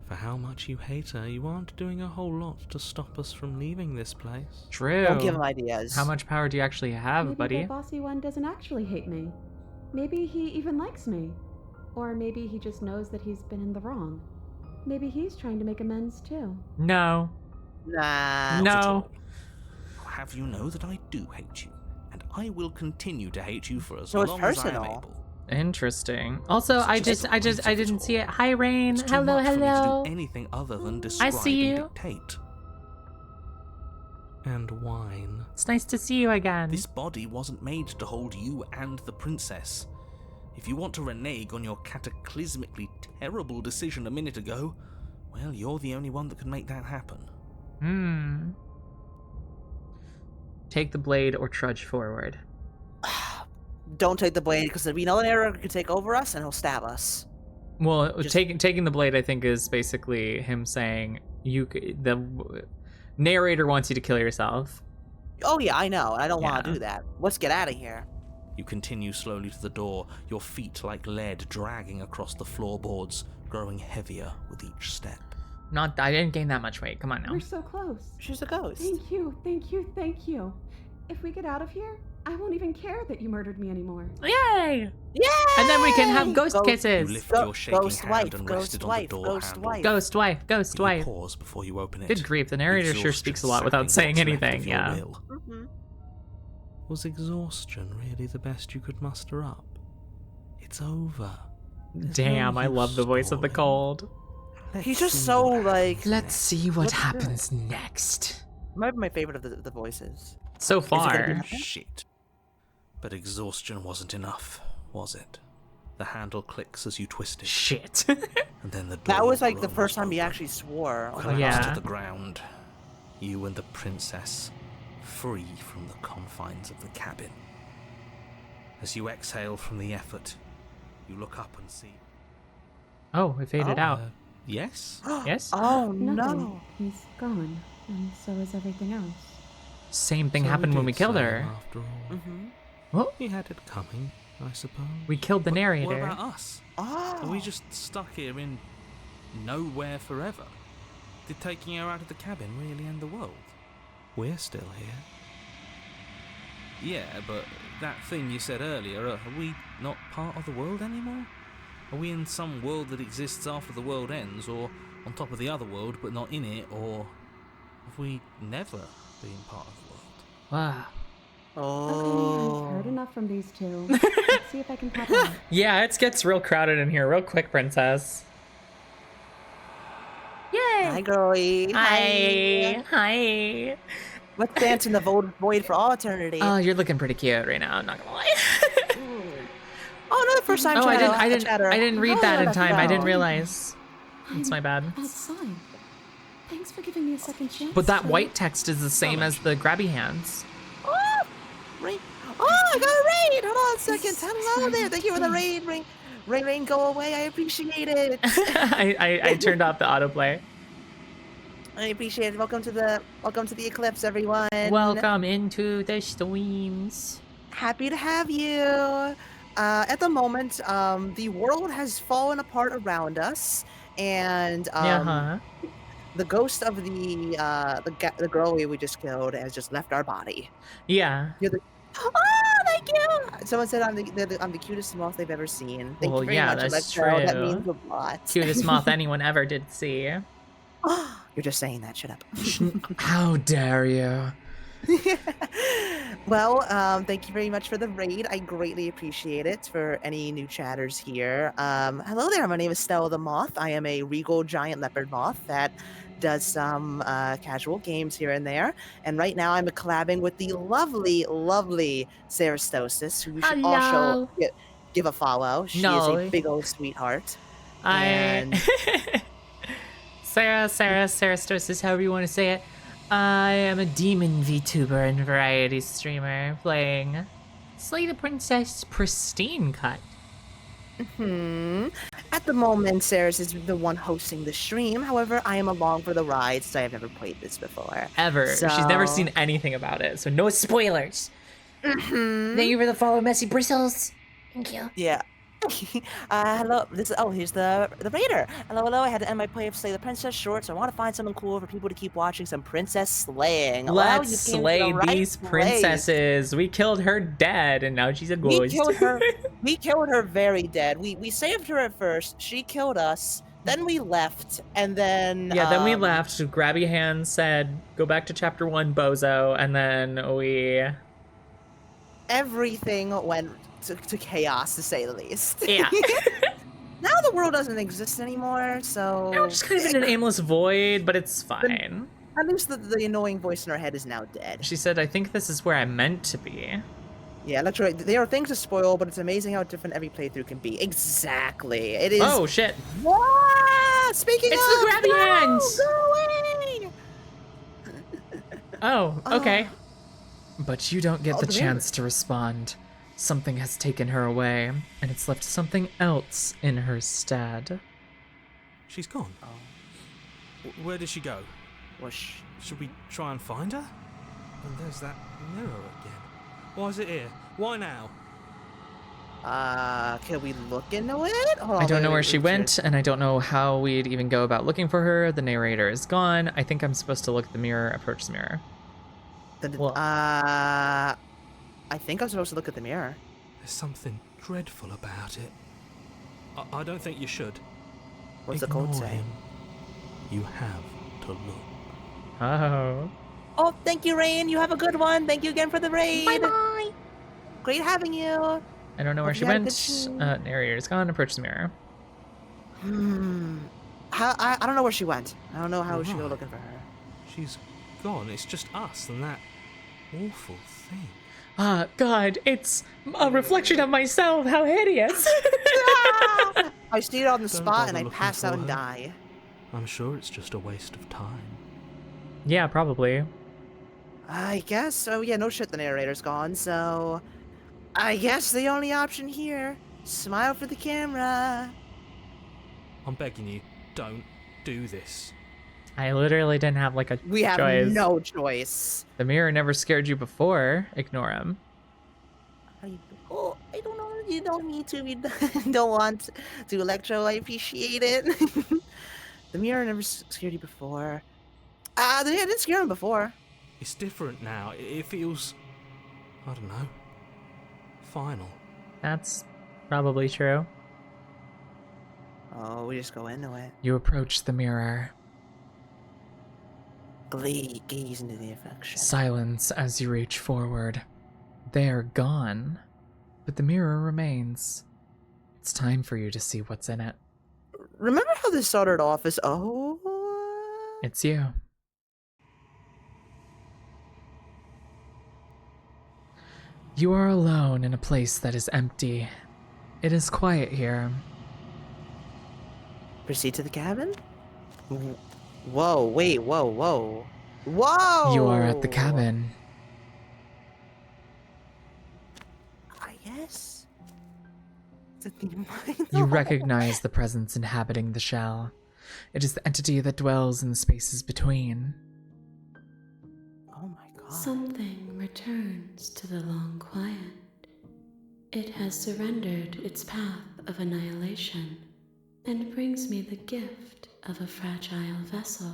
For how much you hate her, you aren't doing a whole lot to stop us from leaving this place.
True.
Don't give him ideas.
How much power do you actually have,
Maybe
buddy?
the bossy one doesn't actually hate me. Maybe he even likes me. Or maybe he just knows that he's been in the wrong. Maybe he's trying to make amends too.
No.
Nah.
No.
Not at all. I'll have you know that I do hate you, and I will continue to hate you for as
So it's
long as I am
personal.
able.
Interesting. Also,
It's
I
just
I didn't
unbelievable.
see it. Hi, Rain.
It's too
Hello,
much for me to
hello.
do anything other than describe
see
and
you.
dictate. And whine.
It's nice to see you again.
This body wasn't made to hold you and the princess. If you want to renege on your cataclysmically terrible decision a minute ago, well, you're the only one that can make that happen.
Take the blade or trudge forward.
Don't take the blade because we know the narrator can take over us and he'll stab us.
Well,
Just-
taking the blade, I think, is basically him saying the narrator wants you to kill yourself.
Oh yeah, I know. I don't want
Yeah.
to do that. Let's get out of here.
You continue slowly to the door, your feet like lead dragging across the floorboards, growing heavier with each step.
I didn't gain that much weight. Come on now.
We're so close.
She's a ghost.
Thank you, thank you, thank you. If we get out of here, I won't even care that you murdered me anymore.
Yay!
Yay!
And then we can have ghost
Ghost-
You
kisses.
lift your shaking
ghost
hand
wife,
and
ghost
rest it on
wife,
the door
ghost
handle.
wife.
Ghost wife, ghost
You
wife.
pause before you open it.
Good grief, the narrator sure
Exhaustion
speaks a lot without
sapping
saying
what's left
anything,
of your
yeah.
will.
Mhm.
Was exhaustion really the best you could muster up? It's over. There's
Damn,
no
I love
use
the voice of the
stalling.
cold.
Let's
He's just
see
so,
what
like-
happens
Let's
next.
see what
Let's do it.
happens next.
Might be my favorite of the voices.
So
it gonna be
far.
Shit. But exhaustion wasn't enough, was it? The handle clicks as you twist it,
Shit.
and then the door
That was like the
rolls
first time he
open.
actually swore. Oh my
Collapse
Yeah.
to the ground. You and the princess, free from the confines of the cabin. As you exhale from the effort, you look up and see.
Oh, it faded
Oh.
out.
Yes?
Yes?
Oh
Nothing.
no.
He's gone, and so is everything else.
Same thing
So
happened when we
did
killed
so,
her.
After all,
Mm-hmm.
Well,
he had it coming, I suppose.
we killed the
But
narrator.
What about us?
Oh.
Are we just stuck here in nowhere forever? Did taking her out of the cabin really end the world? We're still here. Yeah, but that thing you said earlier, are we not part of the world anymore? Are we in some world that exists after the world ends, or on top of the other world but not in it, or have we never been part of the world?
Wow.
Oh.
I've heard enough from these two. Let's see if I can pop out.
Yeah, it gets real crowded in here real quick, princess.
Hi, girlie.
Hi.
Let's dance in the void for all eternity.
Oh, you're looking pretty cute right now, I'm not gonna lie.
Oh, no, the first time.
Oh, I
Chatter.
didn't read
Oh,
that in
that's
time. I
no.
didn't realize. It's my bad.
Outside. Thanks for giving me a second chance.
But that
Trey.
white text is the same as the grabby hands.
Oh, rain. Oh, I got a raid. Hold on a second. Hello there. Thank you for the raid. Rain, go away. I appreciate it.
I turned off the autoplay.
I appreciate it. Welcome to the eclipse, everyone.
Welcome into the streams.
Happy to have you. At the moment, the world has fallen apart around us, and the ghost of the girl we just killed has just left our body.
Yeah.
Oh, thank you. Someone said I'm the cutest moth they've ever seen. Thank
Well,
you very
yeah,
much,
that's
Electro. That
true.
means a lot.
Cutest moth anyone ever did see.
You're just saying that. Shut up.
How dare you?
Well, thank you very much for the raid. I greatly appreciate it. For any new chatters here, hello there. My name is Stella the Moth. I am a regal giant leopard moth that does some casual games here and there. And right now, I'm collabing with the lovely Sarastosis, who you should also give a follow. She is a big old sweetheart.
Sarah Stosis, however you want to say it. I am a demon VTuber and variety streamer playing Slay the Princess Pristine Cut.
At the moment, Sarah's is the one hosting the stream. However, I am along for the ride since I have never played this before.
Ever. She's never
So-
seen anything about it, so no spoilers.
Thank you for the follow, Messy Bristles. Thank you.
Yeah. Hello. Here's the raider. Hello. I had to end my play of Slay the Princess short, so I want to find something cool for people to keep watching. Some princess slaying. Well,
Let's
you came to
slay
the right
these
place.
princesses. We killed her dead, and now she's a ghost.
We killed her. We killed her very dead. We saved her at first. She killed us. Then we left, and then
Then we left. Grabby Hand said, "Go back to chapter 1, bozo," and then we.
Everything went to chaos, to say the least.
Yeah.
Now the world doesn't exist anymore, so
Now we're just kind of in an aimless void, but it's fine.
at least the annoying voice in our head is now dead.
She said, "I think this is where I'm meant to be."
Yeah, that's right. There are things to spoil, but it's amazing how different every playthrough can be. Exactly. It is.
Oh shit!
What? Speaking
It's
of,
the grabby hands!
Go away!
Oh, okay. But you don't get the
the
chance to respond. Something has taken her away, and it's left something else in her stead.
She's gone. Where did she go?
Whoosh.
Should we try and find her? And there's that mirror again. Why is it here? Why now?
Can we look into it? Hold on,
I don't know
wait,
where
wait,
she
wait,
went, and I don't know how we'd even go about looking for her. The narrator is gone. I think I'm supposed to look at the mirror, approach the mirror. Well-
I think I'm supposed to look at the mirror.
There's something dreadful about it. I don't think you should.
What's the
Ignore
code say?
him. You have to look.
Oh.
Oh, thank you, Rain. You have a good one. Thank you again for the raid.
Bye-bye.
Great having you.
I don't know where
Hope
she
you had a
went.
good stream.
Narrator's gone. Approach the mirror.
I don't know where she went. I don't know how we should go
Right.
looking for her.
She's gone. It's just us and that awful thing.
Ah, God, it's a reflection of myself. How hideous.
I see it on the
Don't
spot and
bother
I
looking
pass out
for
and
her.
die.
I'm sure it's just a waste of time.
Yeah, probably.
I guess. Oh yeah, no shit. The narrator's gone. So, I guess the only option here: smile for the camera.
I'm begging you, don't do this.
I literally didn't have like a
We have
choice.
no choice.
The mirror never scared you before. Ignore him.
Oh, I don't know. You don't need to. You don't want to, Electro. I appreciate it. The mirror never scared you before. Yeah, it didn't scare him before.
It's different now. It feels, I don't know, final.
That's probably true.
Oh, we just go into it.
You approach the mirror.
Gaze into the reflection.
Silence as you reach forward. They are gone, but the mirror remains. It's time for you to see what's in it.
Remember how this started off as
It's you. You are alone in a place that is empty. It is quiet here.
Proceed to the cabin? Whoa, wait, whoa.
You are at the cabin.
I guess. It's a theme.
You recognize the presence inhabiting the shell. It is the entity that dwells in the spaces between.
Oh my god.
Something returns to the long quiet. It has surrendered its path of annihilation and brings me the gift of a fragile vessel.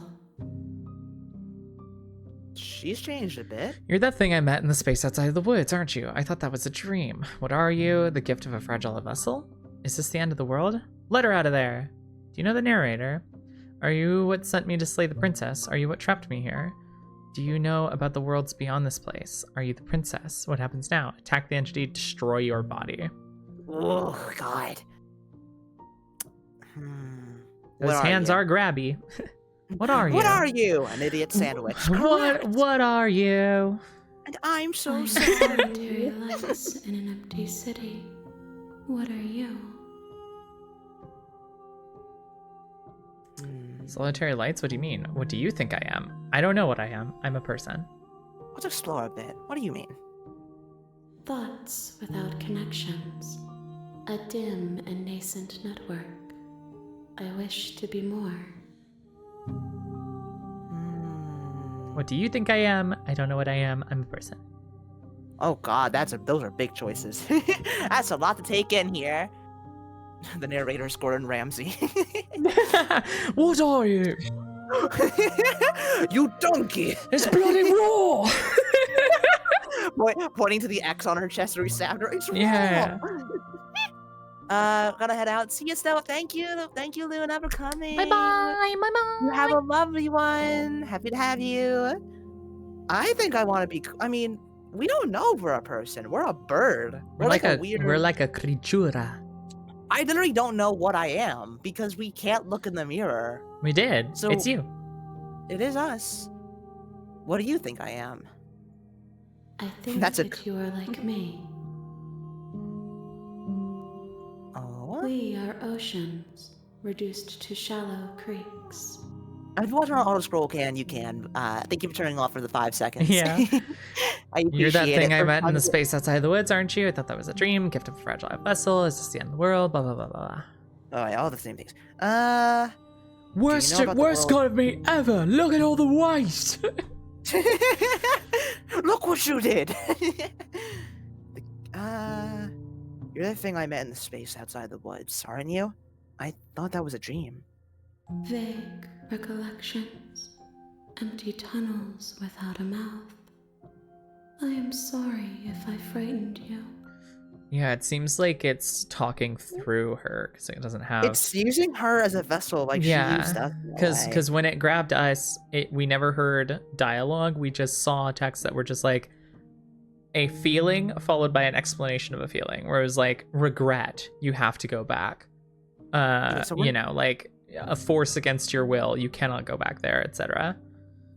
She's changed a bit.
You're that thing I met in the space outside of the woods, aren't you? I thought that was a dream. What are you? The gift of a fragile vessel? Is this the end of the world? Let her out of there. Do you know the narrator? Are you what sent me to slay the princess? Are you what trapped me here? Do you know about the worlds beyond this place? Are you the princess? What happens now? Attack the entity, destroy your body.
Oh god.
Those hands are grabby. What are you?
What are you? An idiot sandwich. Correct.
What are you?
And I'm so
I'm
sorry.
solitary lights in an empty city. What are you?
Solitary lights? What do you mean? What do you think I am? I don't know what I am. I'm a person.
Let's explore a bit. What do you mean?
Thoughts without connections. A dim and nascent network. I wish to be more.
What do you think I am? I don't know what I am. I'm a person.
Oh god, those are big choices. That's a lot to take in here. The narrator's Gordon Ramsay.
What are you?
You donkey!
It's bloody raw!
Pointing to the X on her chest where he stabbed her. It's
Yeah.
raw. Gotta head out. See you, Stella. Thank you, Luna, for coming.
Bye-bye.
You have a lovely one. Happy to have you. I think I want to be. I mean, we don't know if we're a person. We're a bird. We're like a weird.
We're like a creatura.
I literally don't know what I am because we can't look in the mirror.
We did.
So-
It's you.
It is us. What do you think I am?
I think
That's a-
that you are like me.
Oh.
We are oceans, reduced to shallow creeks.
If you want to turn on auto scroll, you can. Thank you for turning off for the 5 seconds.
Yeah.
I appreciate
You're that thing
it.
I
For
met in
fun-
the space outside the woods, aren't you? I thought that was a dream. Gift of a fragile vessel. Is this the end of the world? Blah, blah, blah, blah.
Oh, yeah, all the same things.
Worst,
know about the
worst
world?
kind of me ever. Look at all the waste.
Look what you did. You're the thing I met in the space outside the woods, aren't you? I thought that was a dream.
Vague recollections, empty tunnels without a mouth. I am sorry if I frightened you.
Yeah, it seems like it's talking through her because it doesn't have.
It's using her as a vessel, like she used us.
Because when it grabbed us, we never heard dialogue. We just saw texts that were just like a feeling followed by an explanation of a feeling, where it was like regret, you have to go back. You know, like a force against your will, you cannot go back there, etc.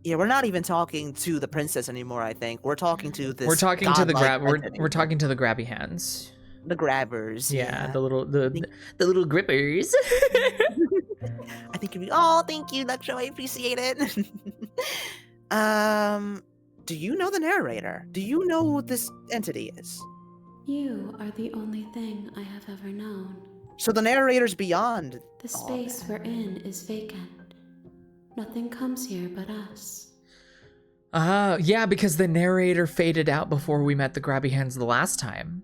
Yeah, we're not even talking to the princess anymore. I think we're talking to this.
We're talking to the
godlike
we're talking to the grabby hands.
The grabbers.
Yeah, the little grippers.
I think you'd be. Oh, thank you, Lectro. I appreciate it. Do you know the narrator? Do you know who this entity is?
You are the only thing I have ever known.
So the narrator's beyond.
The space we're in is vacant. Nothing comes here but us.
Yeah, because the narrator faded out before we met the grabby hands the last time.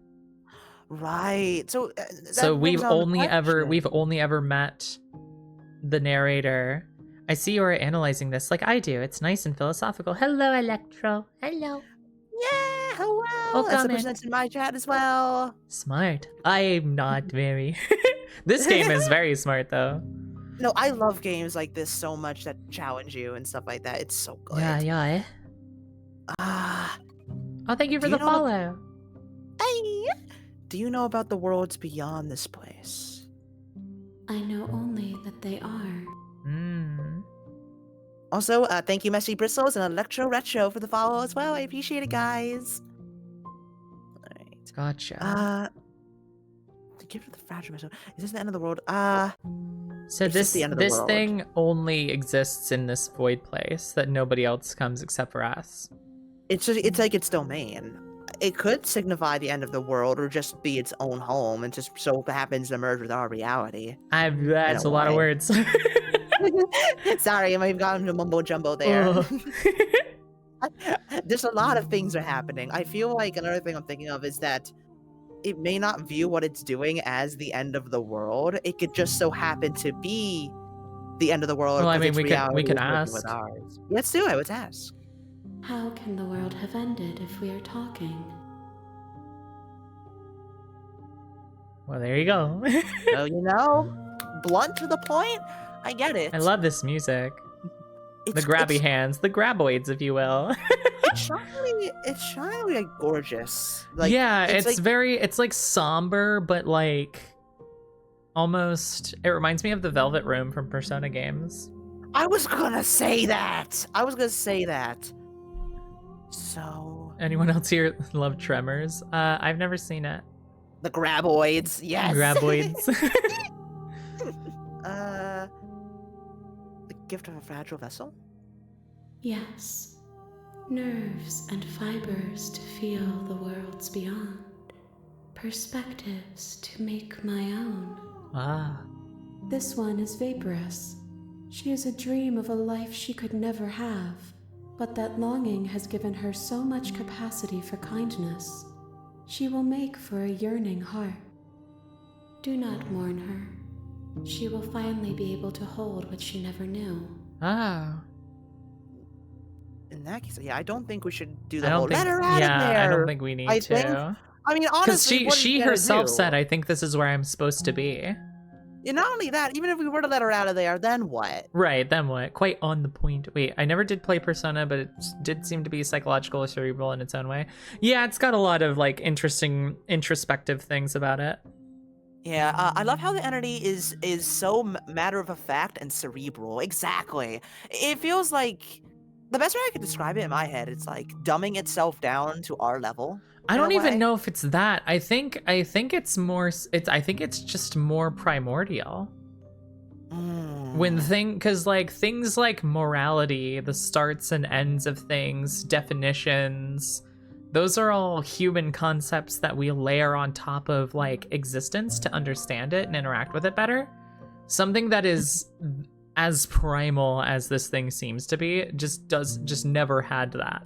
Right. So
we've only ever met the narrator. I see you are analyzing this like I do. It's nice and philosophical. Hello, Electro. Hello.
Yeah, hello.
Welcome
That's
in.
represented in my chat as well.
Smart. I'm not very. This game is very smart though.
No, I love games like this so much that challenge you and stuff like that. It's so good.
Yeah.
Ah.
Oh, thank you for
Do
the
you know
follow.
Hey. Do you know about the worlds beyond this place?
I know only that they are.
Also, thank you, Messy Bristles and Electro Retro for the follow as well. I appreciate it, guys. Alright.
Gotcha.
The gift of the fragile metal. Is this the end of the world?
So
it's just
this
the end of the world.
thing only exists in this void place that nobody else comes except for us.
It's like its domain. It could signify the end of the world or just be its own home and just so happens to merge with our reality.
That's a lot of words.
Sorry, I might have gotten to mumbo jumbo there. There's a lot of things are happening. I feel like another thing I'm thinking of is that it may not view what it's doing as the end of the world. It could just so happen to be the end of the world.
Well, I mean, we could
is working
ask.
with ours. Let's do it. Let's ask.
How can the world have ended if we are talking?
Well, there you go.
So, blunt to the point. I get it.
I love this music. The
It's-
grabby
it's-
hands, the graboids, if you will.
It's shockingly like gorgeous. Like,
yeah, it's
like,
like somber, but like almost. It reminds me of the Velvet Room from Persona games.
I was gonna say that. So
Anyone else here love Tremors? I've never seen it.
the graboids, yes.
Graboids.
The gift of a fragile vessel.
Yes. Nerves and fibers to feel the worlds beyond. Perspectives to make my own.
Ah.
This one is vaporous. She is a dream of a life she could never have, but that longing has given her so much capacity for kindness. She will make for a yearning heart. Do not mourn her. She will finally be able to hold what she never knew.
Ah.
In that case, yeah, I don't think we should do
I
the
don't
whole
think.
letter out
Yeah,
in there.
I don't think we need
I
to.
think- I mean,
Because
honestly, what are
she
you gonna
herself
do?
said, "I think this is where I'm supposed to be."
Yeah, not only that, even if we were to let her out of there, then what?
Right, then what? Quite on the point. Wait, I never did play Persona, but it did seem to be psychological or cerebral in its own way. Yeah, it's got a lot of like interesting introspective things about it.
Yeah, I love how the entity is so matter of fact and cerebral. Exactly. It feels like the best way I could describe it in my head, it's like dumbing itself down to our level.
I
in a
don't even
way.
know if it's that. I think it's more. I think it's just more primordial. Because like things like morality, the starts and ends of things, definitions, those are all human concepts that we layer on top of like existence to understand it and interact with it better. Something that is as primal as this thing seems to be just never had that.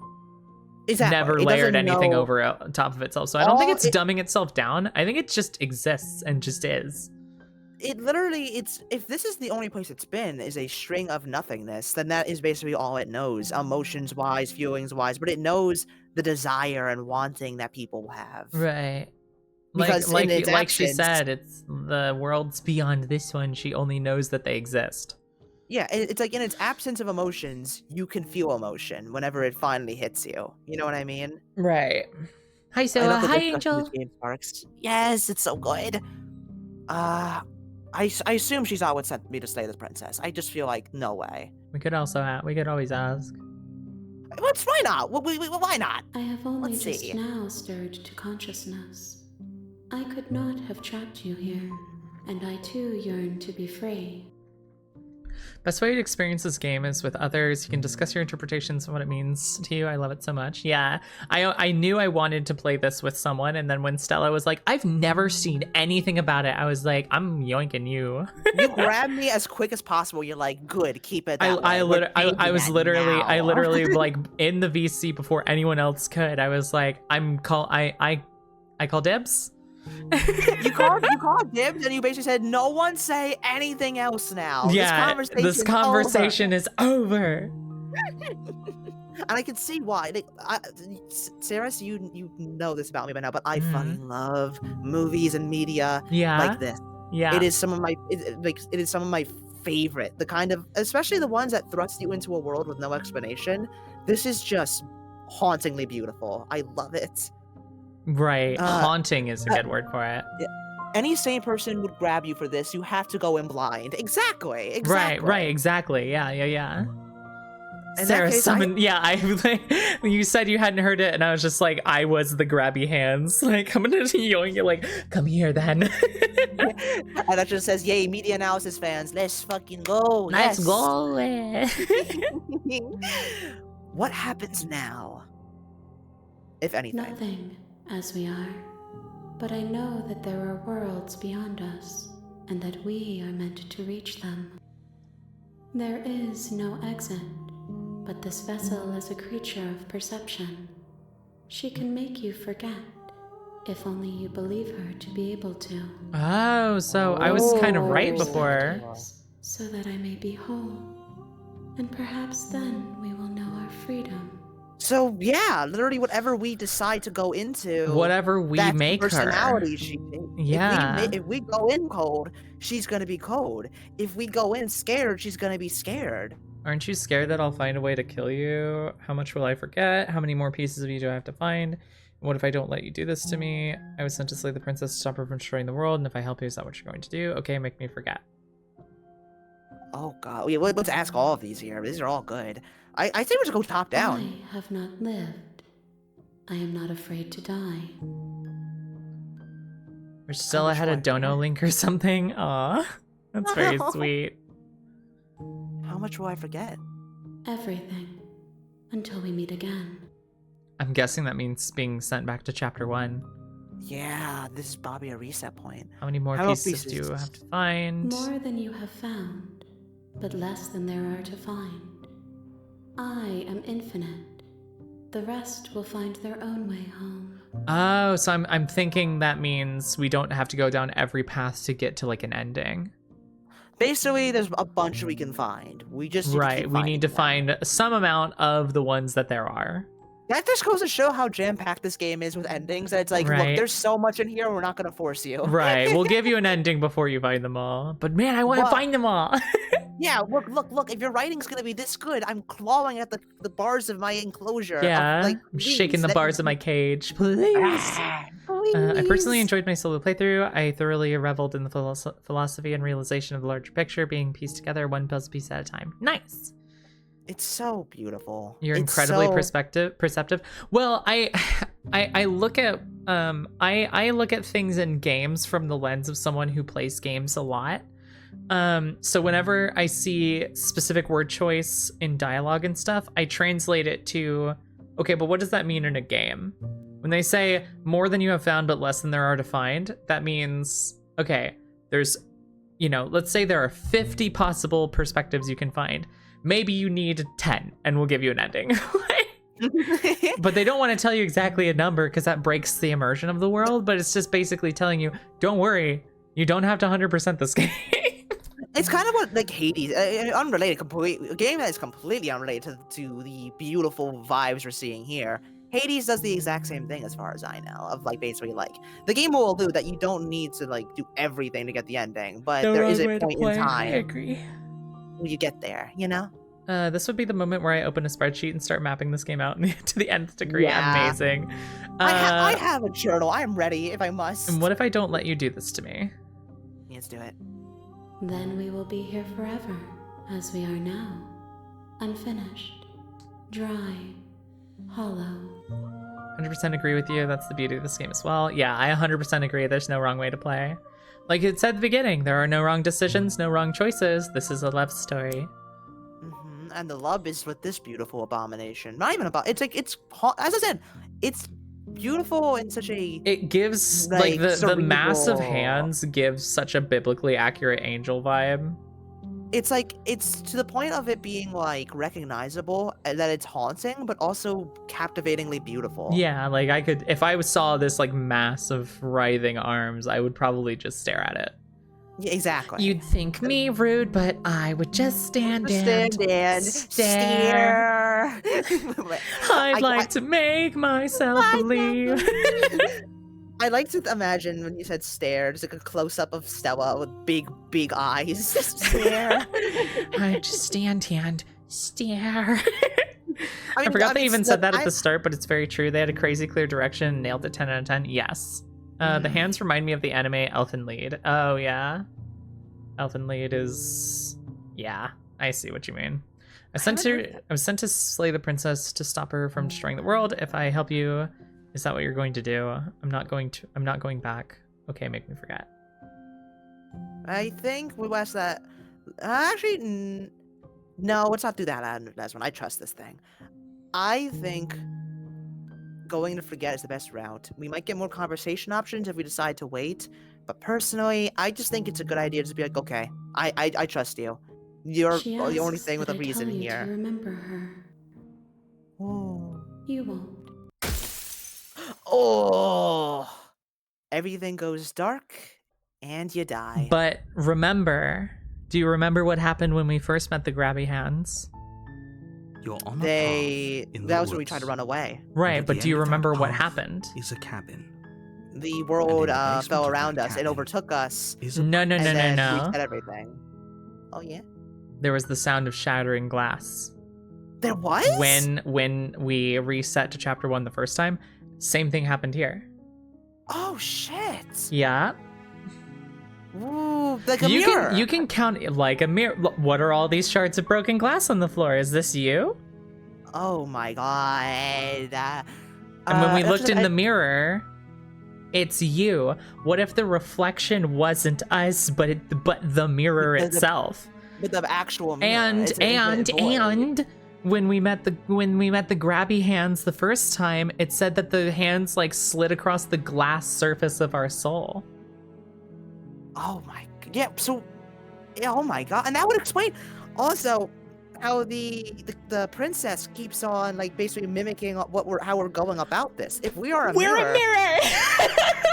Exactly.
never
It
layered
doesn't
anything
know-
over on top of itself. So I don't think
All
it's
it-
dumbing itself down. I think it just exists and just is.
It literally, if this is the only place it's been is a string of nothingness, then that is basically all it knows, emotions wise, feelings wise. But it knows the desire and wanting that people have.
Right.
Because in
Like
its
she
actions-
said, it's the world's beyond this one. She only knows that they exist.
Yeah, it's like in its absence of emotions, you can feel emotion whenever it finally hits you. You know what I mean?
Right. Hi,
I
Soa.
love the
Hi,
discussion
Angel.
this game sparks. Yes, it's so good. I assume she's not what sent me to slay this princess. I just feel like no way.
We could always ask.
Why not? Why not?
I have only
Let's
just
see.
now stirred to consciousness. I could not have trapped you here, and I too yearn to be free.
Best way to experience this game is with others. You can discuss your interpretations of what it means to you. I love it so much. Yeah, I knew I wanted to play this with someone, and then when Stella was like, "I've never seen anything about it," I was like, "I'm yoinking you."
You grabbed me as quick as possible. You're like, good, keep it that way.
I
We're
was
doing
literally
that now."
like in the VC before anyone else could. I was like, I call dibs.
you called dibs, and you basically said, "No one say anything else now."
Yeah,
this conversation
is over.
And I can see why. Like, Sarah, so you know this about me by now, but I
Mhm.
fucking love movies and media
Yeah,
like this.
yeah.
It is some of my it is some of my favorite. The kind of, especially the ones that thrust you into a world with no explanation. This is just hauntingly beautiful. I love it.
Right. Haunting is a
uh,
good word for it.
Any sane person would grab you for this. You have to go in blind. Exactly.
Right, exactly. Yeah.
In that
Sarah
case,
summoned. You said you hadn't heard it, and I was just like, I was the grabby hands. Like, I'm gonna yoink you, like, come here then.
And that just says, "Yay, media analysis fans, let's fucking go.
Let's
yes."
go.
What happens now? If anything.
Nothing, as we are. But I know that there are worlds beyond us, and that we are meant to reach them. There is no exit, but this vessel is a creature of perception. She can make you forget, if only you believe her to be able to.
Oh, so I was kind of right before.
So that I may be whole. And perhaps then we will know our freedom.
So yeah, literally whatever we decide to go into,
Whatever we
that's the
make her.
personality she.
Yeah.
If we go in cold, she's gonna be cold. If we go in scared, she's gonna be scared.
Aren't you scared that I'll find a way to kill you? How much will I forget? How many more pieces of you do I have to find? What if I don't let you do this to me? I was sent to slay the princess to stop her from destroying the world, and if I help you, is that what you're going to do? Okay, make me forget.
Oh god, let's ask all of these here. These are all good. I think we just go top down.
I have not lived. I am not afraid to die.
Or still
much
had a
will I
dono
forget?
link or something? Aw, that's very sweet.
How much will I forget?
Everything. Until we meet again.
I'm guessing that means being sent back to chapter 1.
Yeah, this is Bobby a reset point.
How many more
How many
pieces do you
pieces?
have to find?
More than you have found, but less than there are to find. I am infinite. The rest will find their own way home.
Oh, so I'm thinking that means we don't have to go down every path to get to like an ending.
Basically, there's a bunch we can find. We just need to
Right,
keep
we need to
finding them.
find some amount of the ones that there are.
That just goes to show how jam-packed this game is with endings. That it's like,
Right.
look, there's so much in here, we're not gonna force you.
Right, we'll give you an ending before you find them all. But man, I want to
But-
find them all.
Yeah, look. If your writing's gonna be this good, I'm clawing at the bars of my enclosure.
Yeah,
Like,
I'm shaking
please,
the
let
bars
me-
of my cage, please.
Ah,
I personally
please.
enjoyed my solo playthrough. I thoroughly reveled in the philosophy and realization of the larger picture, being pieced together one puzzle piece at a time. Nice.
It's so beautiful.
You're
It's
incredibly
so...
perceptive. Well, I look at I look at things in games from the lens of someone who plays games a lot. So whenever I see specific word choice in dialogue and stuff, I translate it to, okay, but what does that mean in a game? When they say more than you have found but less than there are to find, that means, okay, there's, let's say there are 50 possible perspectives you can find. Maybe you need 10 and we'll give you an ending. But they don't want to tell you exactly a number because that breaks the immersion of the world. But it's just basically telling you, don't worry, you don't have to 100% this game.
It's kind of what like Hades, unrelated, a game that is completely unrelated to the beautiful vibes we're seeing here. Hades does the exact same thing as far as I know, of like basically like the game will allude that you don't need to like do everything to get the ending, but there is a point in
I
time
agree.
when you get there, you know?
This would be the moment where I open a spreadsheet and start mapping this game out to the nth degree.
Yeah.
Amazing.
I have a journal. I'm ready if I must.
And what if I don't let you do this to me?
Let's do it.
Then we will be here forever, as we are now. Unfinished, dry, hollow.
100% agree with you. That's the beauty of this game as well. Yeah, I 100% agree. There's no wrong way to play. Like it said at the beginning, there are no wrong decisions, no wrong choices. This is a love story.
And the love is with this beautiful abomination. Not even about. It's like as I said, it's beautiful in such a.
It gives like the massive
cerebral-
hands gives such a biblically accurate angel vibe.
It's like it's to the point of it being like recognizable that it's haunting, but also captivatingly beautiful.
Yeah, like I could if I saw this like massive writhing arms, I would probably just stare at it.
Yeah, exactly.
You'd think me rude, but I would just stand
Stand and stare.
I'd like to make myself believe.
I like to imagine when you said stare, just like a close up of Stella with big eyes. Stare.
I just stand and stare. I
mean,
forgot they
mean,
even said that at
I-
the start, but it's very true. They had a crazy clear direction and nailed it 10 out of 10. Yes. The hands remind me of the anime Elfen Lied. Oh, yeah. Elfen Lied is... Yeah, I see what you mean. I was sent to slay the princess to stop her from destroying the world. If I help you, is that what you're going to do? I'm not going back. Okay, make me forget.
I think we watched that. Actually, no, let's not do that last one. I trust this thing. I think going to forget is the best route. We might get more conversation options if we decide to wait, but personally, I just think it's a good idea to just be like, okay, I trust you. You're
She
the only
asks
thing with
that
a
I tell
reason
you
here.
To remember her.
Oh.
You won't.
Oh. Everything goes dark and you die.
But remember, do you remember what happened when we first met the grabby hands?
You're on a
They
path in the
that was when we
woods.
tried to run away.
And
Right,
at
but
the
do you
end of that
remember what
path
happened?
Is a cabin.
The world
the basement
fell
of
around
that
us. It
cabin
overtook us.
Is a
No.
and then
No.
reset everything. Oh yeah.
There was the sound of shattering glass.
There was?
When we reset to chapter 1 the first time, same thing happened here.
Oh shit.
Yeah.
Ooh, like a mirror.
You can count it like a mirror. What are all these shards of broken glass on the floor? Is this you?
Oh my god.
And when we looked in the mirror, it's you. What if the reflection wasn't us, but the mirror itself?
With the actual mirror.
And
It's an infinite void.
when we met the grabby hands the first time, it said that the hands like slid across the glass surface of our soul.
Oh my yeah, so yeah, oh my god. And that would explain also how the princess keeps on like basically mimicking how we're going about this. If we are a mirror.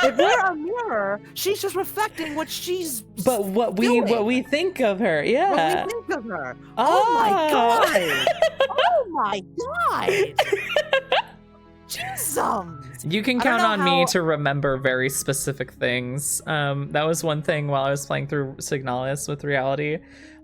If we're a mirror, she's just reflecting what she's
But what
doing.
we think of her,
What
yeah.
we think of her. Oh my god. Oh my god. Jesus.
You can
I don't
count
know
on me
how-
to remember very specific things. That was one thing while I was playing through Signalis with Reality.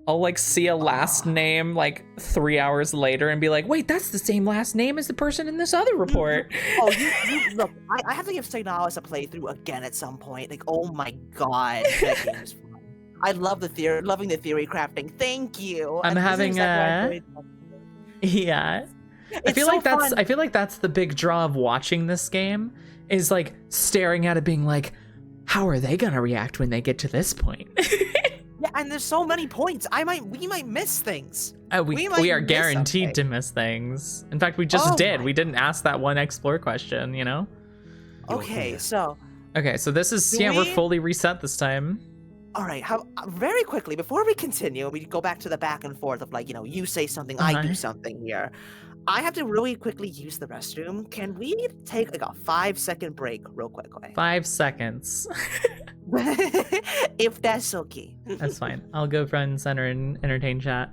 I'll like see a last name like 3 hours later and be like, wait, that's the same last name as the person in this other report.
Oh, you look. I have to give Signalis a playthrough again at some point. Like, oh my god, that game is fun. I love loving the theory crafting. Thank you.
I'm
And this is
having
exactly what I enjoyed.
Yeah. I
It's
feel
so
like that's
fun.
I feel like that's the big draw of watching this game is like staring at it being like, how are they gonna react when they get to this point?
Yeah, and there's so many points. We might miss things.
We
might
are
miss
guaranteed
something.
to miss things. In fact, we just
Oh
did.
my
We didn't ask that one explore question, you know?
You're
Okay,
here.
so
Okay, so this is
Do
we're
we-
fully reset this time.
all right, how very quickly before we continue, we go back to the back and forth of like, you say something, I do
Uh-huh.
something here. I have to really quickly use the restroom. Can we take like a 5-second break real quickly?
5 seconds.
If that's okay.
That's fine. I'll go front and center and entertain chat.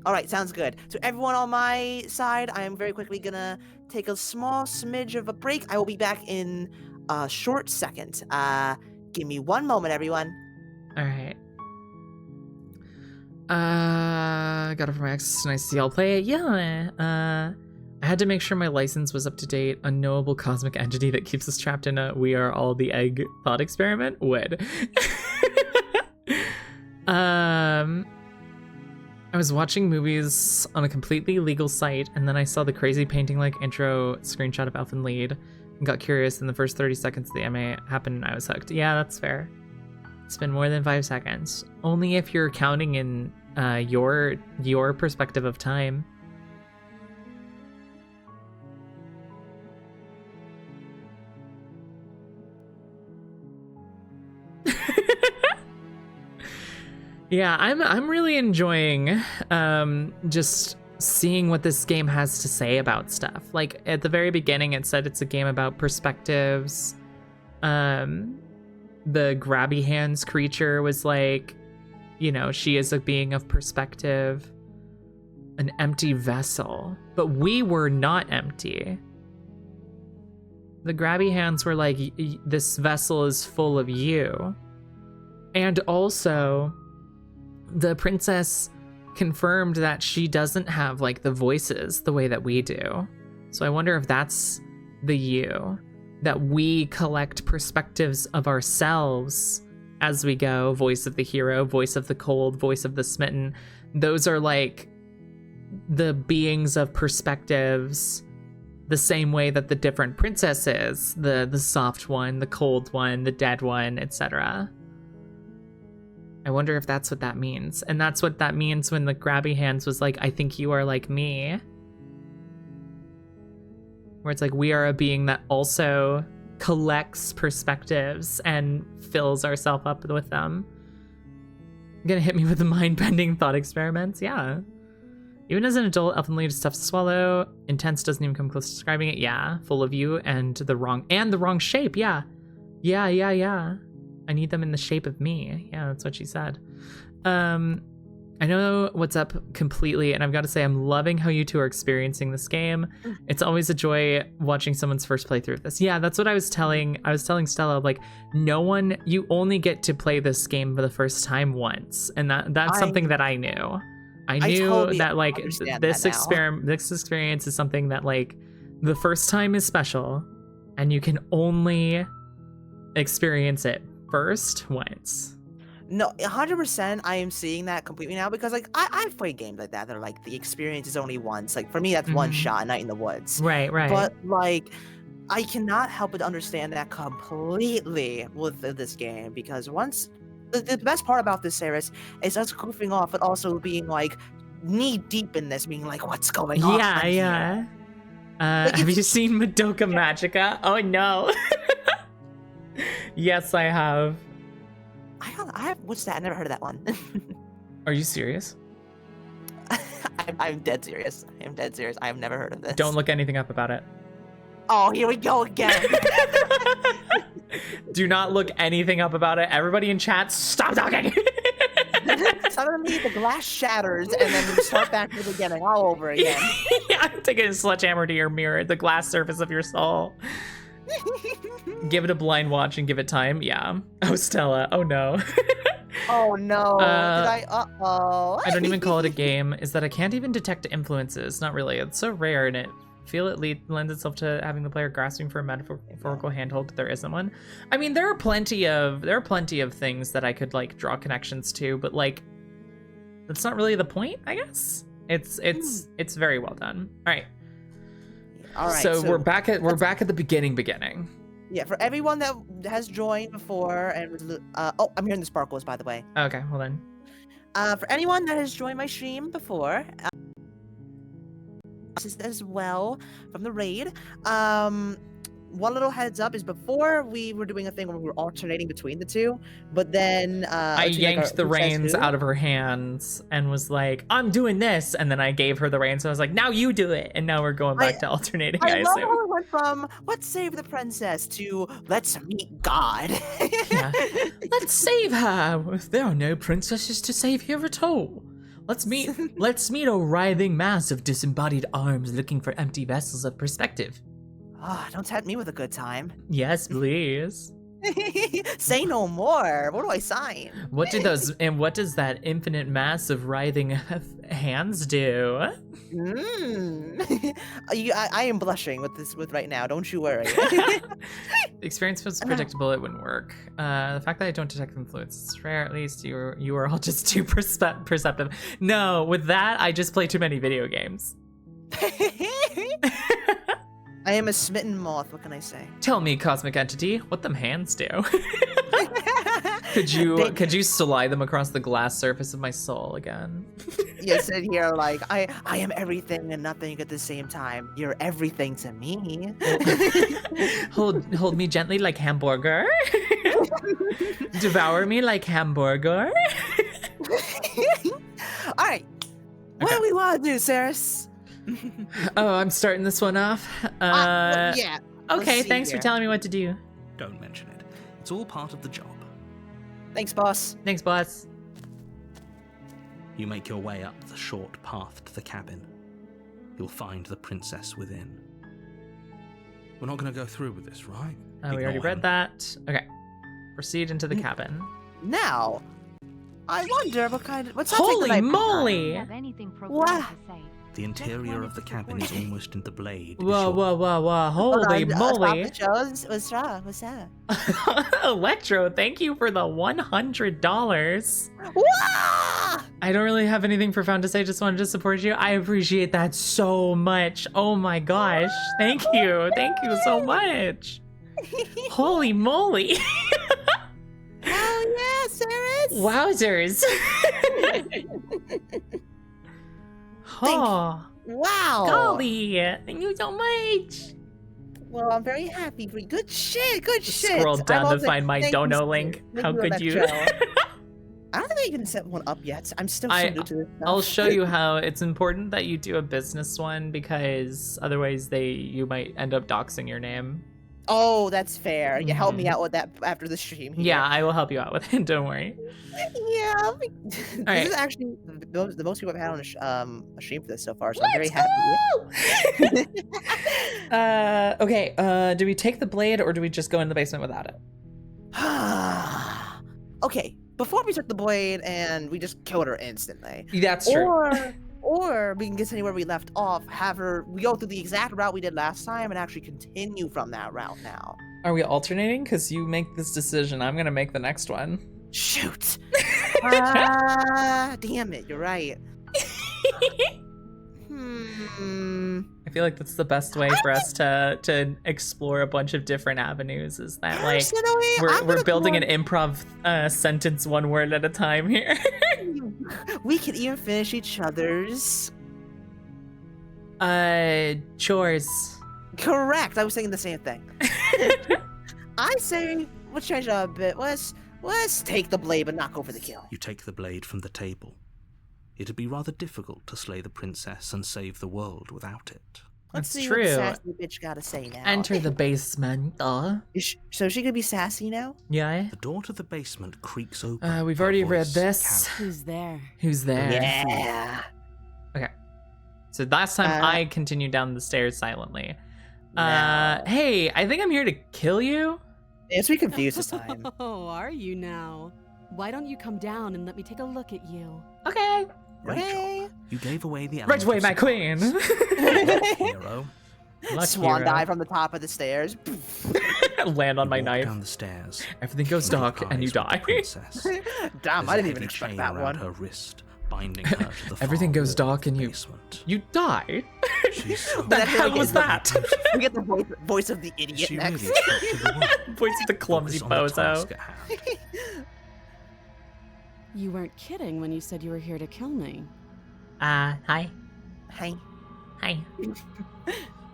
All right, sounds good. So everyone on my side, I am very quickly gonna take a small smidge of a break. I will be back in a short second. Give me 1 moment, everyone.
All right. Got it from my ex. Nice to see y'all play it. Yeah. I had to make sure my license was up to date. Unknowable cosmic entity that keeps us trapped in a "we are all the egg" thought experiment. Would. I was watching movies on a completely legal site, and then I saw the crazy painting-like intro screenshot of Elfen Lied, and got curious. And the first 30 seconds of the anime happened, and I was hooked. Yeah, that's fair. It's been more than 5 seconds. Only if you're counting in your perspective of time. Yeah, I'm really enjoying just seeing what this game has to say about stuff. Like at the very beginning, it said it's a game about perspectives. The grabby hands creature was like, you know, she is a being of perspective, an empty vessel, but we were not empty. The grabby hands were like, this vessel is full of you. And also, the princess confirmed that she doesn't have like the voices the way that we do. So I wonder if that's the you, that we collect perspectives of ourselves as we go. Voice of the hero, voice of the cold, voice of the smitten. Those are like the beings of perspectives, the same way that the different princesses, the soft one, the cold one, the dead one, etc. I wonder if that's what that means. And that's what that means when the grabby hands was like, I think you are like me. Where it's like, we are a being that also collects perspectives and fills ourselves up with them. You're gonna hit me with the mind-bending thought experiments? Yeah. Even as an adult, Elfen Lied is tough to swallow. Intense doesn't even come close to describing it. Yeah. Full of you and the wrong shape. Yeah. Yeah. I need them in the shape of me. Yeah, that's what she said. I know what's up completely, and I've got to say I'm loving how you two are experiencing this game. It's always a joy watching someone's first playthrough of this. Yeah, that's what I was telling Stella, like, you only get to play this game for the first time once, and that's something that I knew. I knew
totally
that like this
that
experience is something that like the first time is special, and you can only experience it first once.
No, 100%. I am seeing that completely now because, like, I've played games like that. They're like the experience is only once. Like for me, that's one shot, Night in the Woods.
Right.
But like, I cannot help but understand that completely with this game because once the best part about this series is us goofing off, but also being like knee deep in this, being like, what's going on?
Yeah. Have you seen Madoka Magica? Oh no. Yes, I have.
I have. What's that? I never heard of that one.
Are you serious?
I'm dead serious. I have never heard of this.
Don't look anything up about it.
Oh, here we go again.
Do not look anything up about it. Everybody in chat, stop talking.
Suddenly the glass shatters and then we start back to the beginning all over again.
Yeah, I'm taking a sledgehammer to your mirror, the glass surface of your soul. Give it a blind watch and give it time. Yeah. Oh, Stella. Oh no.
Oh no. I
don't even call it a game. Is that I can't even detect influences. Not really. It's so rare, and it lends itself to having the player grasping for a metaphorical handhold, but there isn't one. I mean, there are plenty of things that I could like draw connections to, but like that's not really the point, I guess. It's very well done. All right. So we're back at the beginning.
Yeah, for everyone that has joined before and I'm hearing the sparkles, by the way.
Okay, hold on.
For anyone that has joined my stream before, as well from the raid, one little heads up is before we were doing a thing where we were alternating between the two, but then
I yanked the reins out of her hands and was like, I'm doing this. And then I gave her the reins. And I was like, now you do it. And now we're going back to alternating, I
love
assume.
how it went from let's save the princess to let's meet God.
Yeah. Let's save her. There are no princesses to save here at all. Let's meet a writhing mass of disembodied arms looking for empty vessels of perspective.
Oh, don't tempt me with a good time.
Yes, please.
Say no more. What do I sign?
What does that infinite mass of writhing hands do?
I am blushing with right now. Don't you worry.
Experience was predictable. It wouldn't work. The fact that I don't detect influence is rare. At least you are all just too perceptive. No, with that I just play too many video games.
I am a smitten moth. What can I say?
Tell me, cosmic entity, what them hands do? Could you slide them across the glass surface of my soul again?
You sit here like I am everything and nothing at the same time. You're everything to me.
hold me gently like hamburger. Devour me like hamburger.
All right. What do we want to do, Saris?
Oh, I'm starting this one off.
Yeah.
Okay, thanks for telling me what to do.
Don't mention it. It's all part of the job.
Thanks, boss.
Thanks, boss.
You make your way up the short path to the cabin. You'll find the princess within. We're not going to go through with this, right?
We already
Ignore
read
him.
that. Okay. Proceed into the cabin.
Now, I wonder what's
Holy moly!
Have anything
Wow.
profound to say.
The interior of the cabin is almost in the blade. is
Whoa,
your-
whoa, whoa, whoa. Holy moly.
What's wrong? What's that?
Electro, thank you for the $100.
Wah!
I don't really have anything profound to say, just wanted to support you. I appreciate that so much. Oh my gosh. Thank you. Thank you so much. Holy moly.
Oh yeah, Saris.
Wowzers. Oh,
Wow.
golly. Thank you so much.
Well, I'm very happy for you. Good shit. Good shit.
Scroll
I'm
down to
also-
find my
thank you,
dono
Steve.
link.
Thank
How could you?
Electro. I don't think I can set one up yet. I'm still so new to this stuff.
I'll show you how. It's important that you do a business one because otherwise you might end up doxing your name.
Oh, that's fair. You help me
Mhm.
out with that after the stream. Here.
Yeah, I will help you out with it. Don't worry.
Yeah. This
right.
is actually the most people I've had on a stream for this so far, so I'm very happy.
Okay. Do we take the blade or do we just go in the basement without it?
Okay, before we took the blade and we just killed her instantly.
That's true.
Or we can continue where we left off, we go through the exact route we did last time and actually continue from that route now.
Are we alternating? Because you make this decision. I'm gonna make the next one.
Shoot. Damn it, you're right.
I feel like that's the best way for us to explore a bunch of different avenues. Is that like
Personally,
we're building an improv sentence one word at a time here.
We can even finish each other's.
Chores.
Correct. I was thinking the same thing. I say let's change it up a bit. Let's take the blade, but not go for the kill.
You take the blade from the table. It'd be rather difficult to slay the princess and save the world without it.
Let's
That's
see
true.
what sassy bitch gotta say now.
Enter the basement.
So she could be sassy now?
Yeah.
The door to the basement creaks open.
We've
Her
already read
voice
this.
carries.
Who's there?
Who's there?
Yeah.
Okay. So last time
Uh,
I continued down the stairs silently.
Now.
Hey, I think I'm here to kill you.
It's me confused this time.
Oh, are you now? Why don't you come down and let me take a look at you?
Okay.
Rachel,
Hey.
you gave away the
Right away,
element
my
of
queen.
surprise. Hero,
Luck
Swan
hero.
dive from the top of the stairs.
Land on
you
my
walk
knife.
down the stairs.
Everything goes
Meet
dark and you
eyes with the
die.
princess.
Damn,
There's
I
a
didn't even
heavy
expect
chain
that
around
one.
her wrist, binding her to the
Everything
far
goes
wall
dark
of the
and you-
basement.
You died.
She's so
The
That's
hell
really
was
good.
that?
We get the voice of the idiot
She
next.
really attracted the woman.
Voice of the clumsy
Focus on the
bozo.
task at hand.
You weren't kidding when you said you were here to kill me.
Hi.
Hey.
Hi.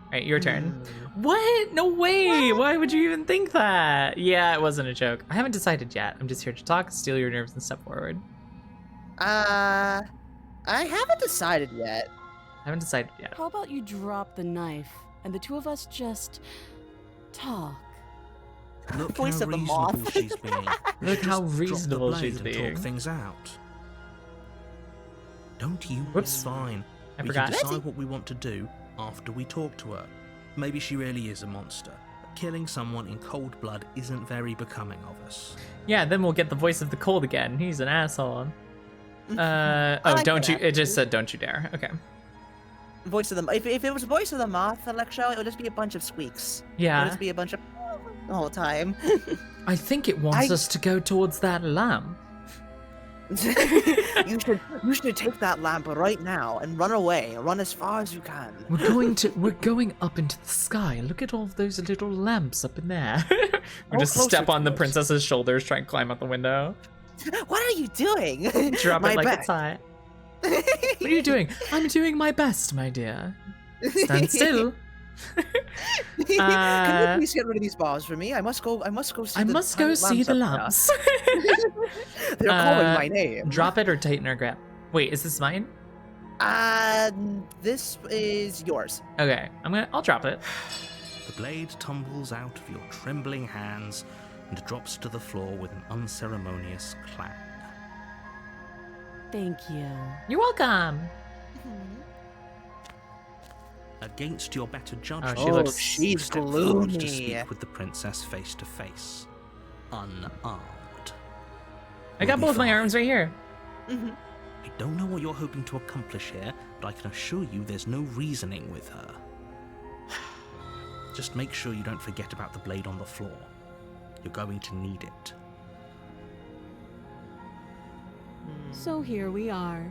Alright, your turn. What? No way! Why would you even think that? Yeah, it wasn't a joke. I haven't decided yet. I'm just here to talk, steal your nerves, and step forward.
I haven't decided yet.
I haven't decided yet.
How about you drop the knife and the two of us just talk?
Look
Voice
how
of the
reasonable
moth.
she's being.
Look how
Just
reasonable
drop the blade
she's
and
being.
Talk things out. Don't you?
Whoops.
It's fine.
I
We
forgot.
can decide what we want to do after we talk to her. Maybe she really is a monster. But killing someone in cold blood isn't very becoming of us.
Yeah, then we'll get the voice of the cold again. He's an asshole. Oh,
like
don't
that,
you? It just
actually.
said, "Don't you dare." Okay.
Voice of the if it was voice of the moth, Electro, it would just be a bunch of squeaks. It would
Yeah.
just be a bunch of the whole time.
I think it wants
I-
us to go towards that lamp.
you should take that lamp right now and run away. Run as far as you can.
We're going up into the sky. Look at all of those little lamps up in there. we
Go
just
closer
step on
to
the
us.
princess's shoulders, try and climb out the window.
What are you doing?
Drop
My
it like
back.
it's hot. What are you doing? I'm doing my best, my dear. Stand still.
Can you please get rid of these bars for me? I must go. I must go see.
I
the
must go see the
up
lamps.
there. They're calling
Uh,
my name.
Drop it or tighten or grab. Wait, is this mine?
This is yours.
Okay, I'll drop it.
The blade tumbles out of your trembling hands and drops to the floor with an unceremonious clang.
Thank you.
You're welcome.
Against your better judgment,
she looks-
you
she's
step forward to
gloomy.
speak with the princess face to face, unarmed.
I got
We'll be
both my
fine.
arms right here.
I don't know what you're hoping to accomplish here, but I can assure you there's no reasoning with her. Just make sure you don't forget about the blade on the floor. You're going to need it.
So here we are.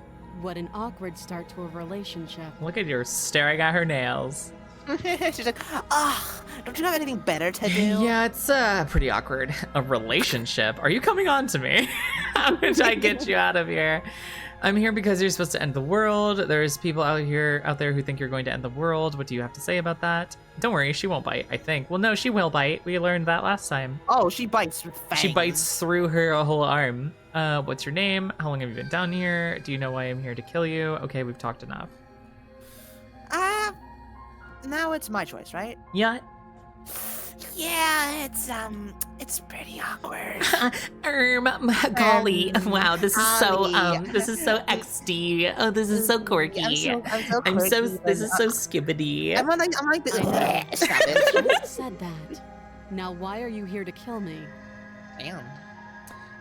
What an awkward start to a relationship.
Look at your staring at her nails.
She's like, don't you have anything better to do?
Yeah, it's pretty awkward. A relationship? Are you coming on to me? How did I get you out of here? I'm here because you're supposed to end the world. There's people out there who think you're going to end the world. What do you have to say about that? Don't worry, she won't bite, I think. Well, no, she will bite. We learned that last time.
Oh, she bites with fangs.
She bites through her whole arm. What's your name? How long have you been down here? Do you know why I'm here to kill you? Okay, we've talked enough.
Now it's my choice, right?
Yeah.
Yeah, it's pretty awkward.
Golly, wow, this is so
Golly.
this is so XD. Oh, this is so quirky.
I'm so
This is so skibbity.
I'm like this. Stop
You
it.
just said that. Now why are you here to kill me?
Damn.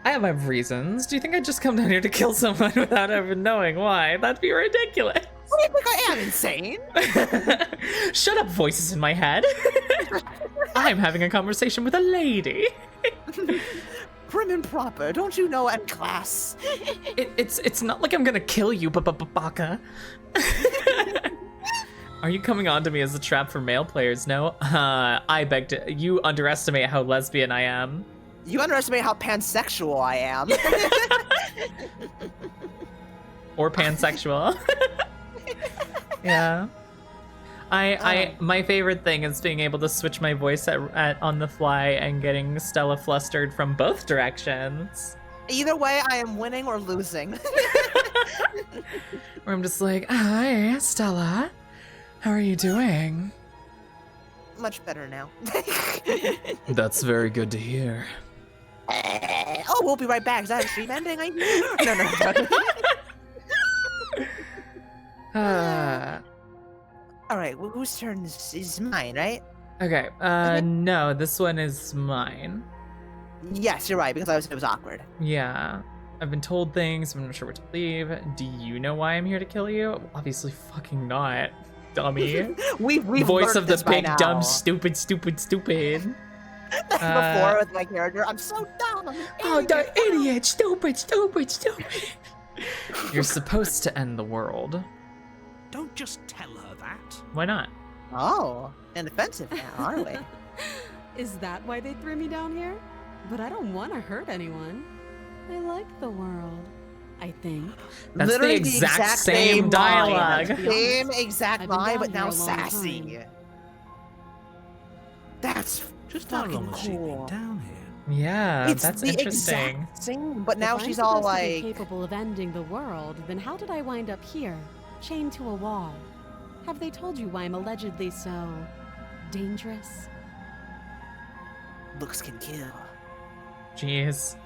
I have my reasons. Do you think I'd just come down here to kill someone without even knowing why? That'd be ridiculous.
What do you think I am, insane?
Shut up, voices in my head. I'm having a conversation with a lady.
Prim and proper, don't you know, and class.
It's not like I'm gonna kill you, Baka. Are you coming on to me as a trap for male players? No? I beg to. You underestimate how lesbian I am.
You underestimate how pansexual I am.
Or pansexual. Yeah. My favorite thing is being able to switch my voice on the fly and getting Stella flustered from both directions.
Either way, I am winning or losing.
Where I'm just like, hi, Stella. How are you doing?
Much better now.
That's very good to hear.
Oh, we'll be right back. Is that a stream ending? No. All right, whose turn is mine, right?
Okay, no, this one is mine.
Yes, you're right, because it was awkward.
Yeah. I've been told things, I'm not sure what to believe. Do you know why I'm here to kill you? Obviously fucking not, dummy.
We've
Voice
learned
of the
this by
big,
now.
dumb, stupid.
Before with my character, I'm so dumb. I'm an
Oh,
idiot.
the idiot! Stupid! You're supposed to end the world.
Don't just tell her that.
Why not?
Oh, and offensive now, aren't we?
Is that why they threw me down here? But I don't want to hurt anyone. I like the world, I think.
That's
Literally
the exact same
line.
dialogue.
Same exact
I've been
line,
down
but now
here a long
sassy.
time.
That's
Just how
fucking
long has she been
cool.
down here?
Yeah,
It's
that's
the
interesting.
exact same, but now
If I'm
she's all
supposed to be
like,
capable of ending the world, then how did I wind up here, chained to a wall? Have they told you why I'm allegedly so dangerous?
looks can kill.
Jeez.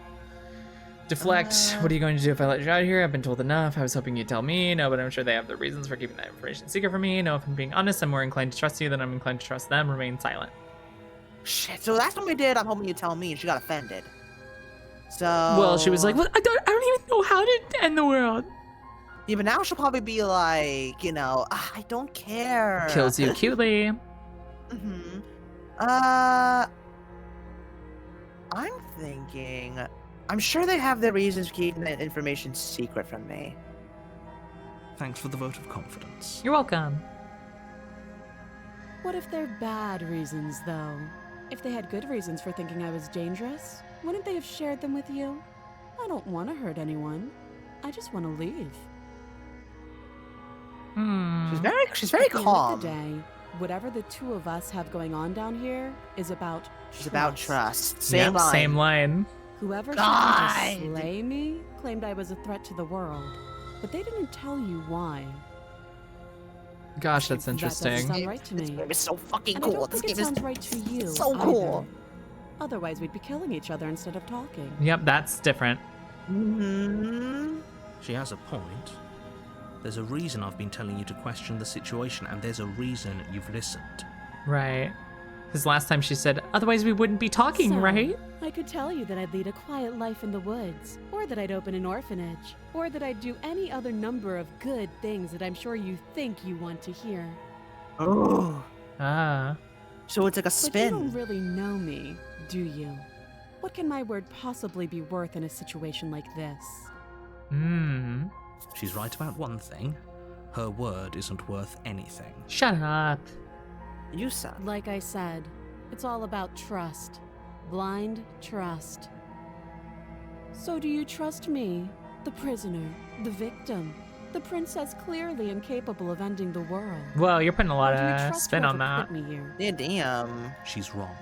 Deflect. What are you going to do if I let you out of here? I've been told enough. I was hoping you'd tell me. No, but I'm sure they have their reasons for keeping that information secret from me. No, if I'm being honest, I'm more inclined to trust you than I'm inclined to trust them. Remain silent.
Shit. So that's what we did. I'm hoping you tell me, and she got offended. So.
Well, she was like, "What? I don't even know how to end the world."
Yeah, but now she'll probably be like, you know, I don't care.
Kills you cutely.
Mm-hmm. I'm thinking. I'm sure they have their reasons for keeping that information secret from me.
Thanks for the vote of confidence.
You're welcome.
What if they're bad reasons, though? If they had good reasons for thinking I was dangerous, wouldn't they have shared them with you? I don't want to hurt anyone. I just want to leave.
She's very
At the end
calm.
of the day, whatever the two of us have going on down here is about
She's about trust. Same
Yep,
line.
same line.
Whoever
God.
tried to slay me claimed I was a threat to the world, but they didn't tell you why.
Gosh, that's
That doesn't
interesting.
sound right to
This
me.
game is so fucking
And
cool.
I don't
This
think
game
it
is
sounds right to you.
so
either.
cool.
Otherwise, we'd be killing each other instead of talking.
Yep, that's different.
Mm-hmm.
She has a point. There's a reason I've been telling you to question the situation, and there's a reason you've listened.
Right. Because last time she said, otherwise we wouldn't be talking,
So,
right?
I could tell you that I'd lead a quiet life in the woods, or that I'd open an orphanage, or that I'd do any other number of good things that I'm sure you think you want to hear.
Oh.
Ah.
So it's like a
But you don't
spin.
really know me, do you? What can my word possibly be worth in a situation like this?
Hmm.
She's right about one thing. Her word isn't worth anything.
Shut up.
You suck.
Like I said, it's all about trust. Blind trust. So do you trust me, the prisoner, the victim, the princess clearly incapable of ending the world?
Well, you're putting a lot
Or do you
of
trust
spin on
whoever
that.
put me here?
Yeah, damn.
She's wrong.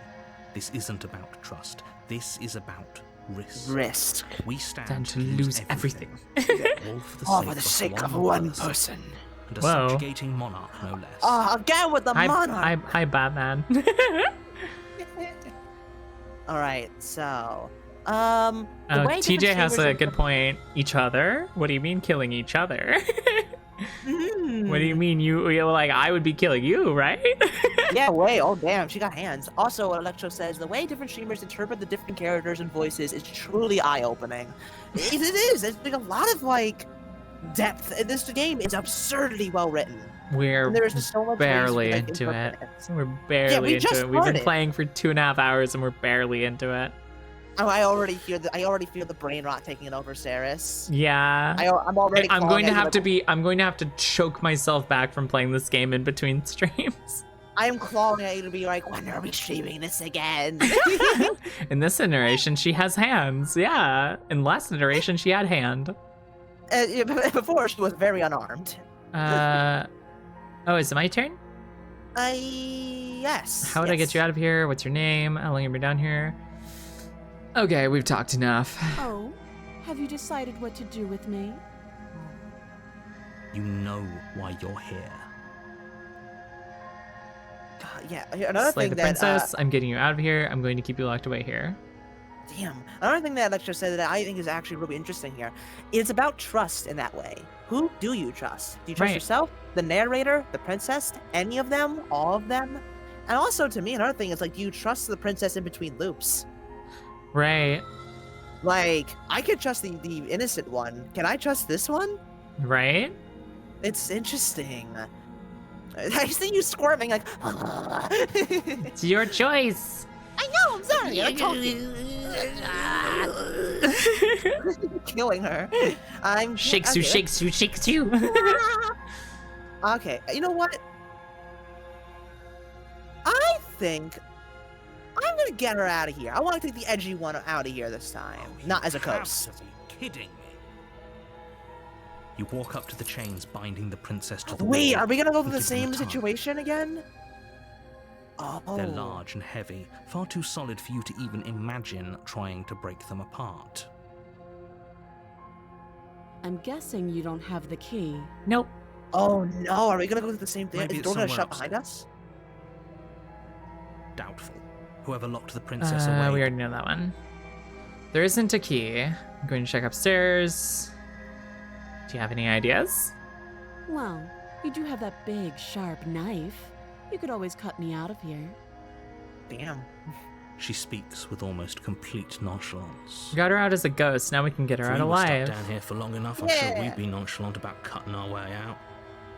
This isn't about trust. This is about risk.
Risk.
We stand
Stand to lose everything.
all for the
All
sake,
for the sake of one person.
And a
Whoa.
subjugating monarch, no less.
Oh, again with the monarch.
Hi, Batman.
All right, so, the
Oh,
way
TJ
different
has a
streamers
good point. Each other? What do you mean killing each other?
Mm.
What do you mean you're like, I would be killing you, right?
Yeah, wait. Oh, damn. She got hands. Also, Electro says the way different streamers interpret the different characters and voices is truly eye-opening. It is. There's been a lot of like depth in this game. Is absurdly well written.
We're
And there's just so much ways you
barely
can, like,
into it.
interpret
We're barely
we
into
just
it. We've been
started.
playing for 2.5 hours and we're barely into it.
Oh, I already feel the brain rot taking it over, Saris.
Yeah.
I'm already.
I'm
calling
going to
it,
have
like,
to I'm going to have to choke myself back from playing this game in between streams.
I am clawing at you to be like, when are we streaming this again?
In this iteration, she has hands. Yeah. In last iteration, she had hand.
Yeah, before she was very unarmed.
Oh, is it my turn?
Yes.
How would I get you out of here? What's your name? How long have you been down here? Okay, we've talked enough.
Oh, have you decided what to do with me?
You know why you're here.
Yeah, another
Slay
thing
the
that
princess. I'm getting you out of here. I'm going to keep you locked away here.
damn. Another thing that Electra said that I think is actually really interesting here. It's about trust in that way. Who do you trust? Do you trust
Right.
yourself, the narrator, the princess, any of them, all of them? And also, to me, another thing is like, do you trust the princess in between loops?
Right.
Like, I can trust the innocent one. Can I trust this one?
Right?
It's interesting. I just think you squirming like.
It's your choice.
I know. I'm sorry. I told you. Killing her. I'm
Shakes you,
okay,
shakes you, shakes you.
Okay, you know what? I think I'm gonna get her out of here. I want to take the edgy one out of here this time, not as a
You have
ghost.
to be kidding me. You walk up to the chains binding the princess to the
Wait,
wall
are we gonna go
and
through the
give them a
same
time.
situation again?
They're large and heavy, far too solid for you to even imagine trying to break them apart.
I'm guessing you don't have the key.
Nope.
Oh no, are we gonna go to the same thing?
Maybe
Is the
it's
door gonna
somewhere
shut behind us?
Doubtful. Whoever locked the princess away.
We already know that one. There isn't a key. I'm going to check upstairs. Do you have any ideas?
Well, you do have that big, sharp knife. You could always cut me out of here.
Damn.
She speaks with almost complete nonchalance.
Got her out as a ghost. Now we can get her
If
out
we were stuck
alive.
down here for long enough, I'm sure we'd be nonchalant about cutting our way out.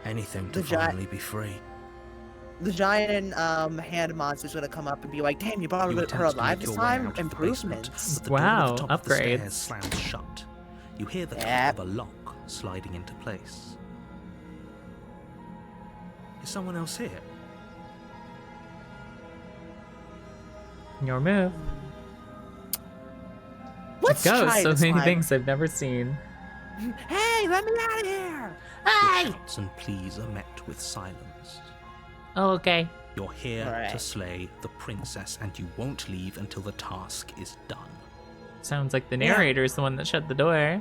Anything to
The giant-
finally be free.
The giant hand monster's gonna come up and be like, damn, you brought
You
her
attempt to
alive
make
this
your way
time?
out of the basement,
Improvements.
but the door at
Wow,
the top of the
upgrades.
stairs slams shut. You hear the
Yep.
click of a lock sliding into place. Is someone else here?
Your move.
Let's
Ghost,
try
so
this
many
time.
things I've never seen.
Hey, let me out of here!
Your shouts and pleas are met with silence.
Oh, okay.
You're here to
Alright.
slay the princess, and you won't leave until the task is done.
Sounds like the
Yeah.
narrator is the one that shut the door.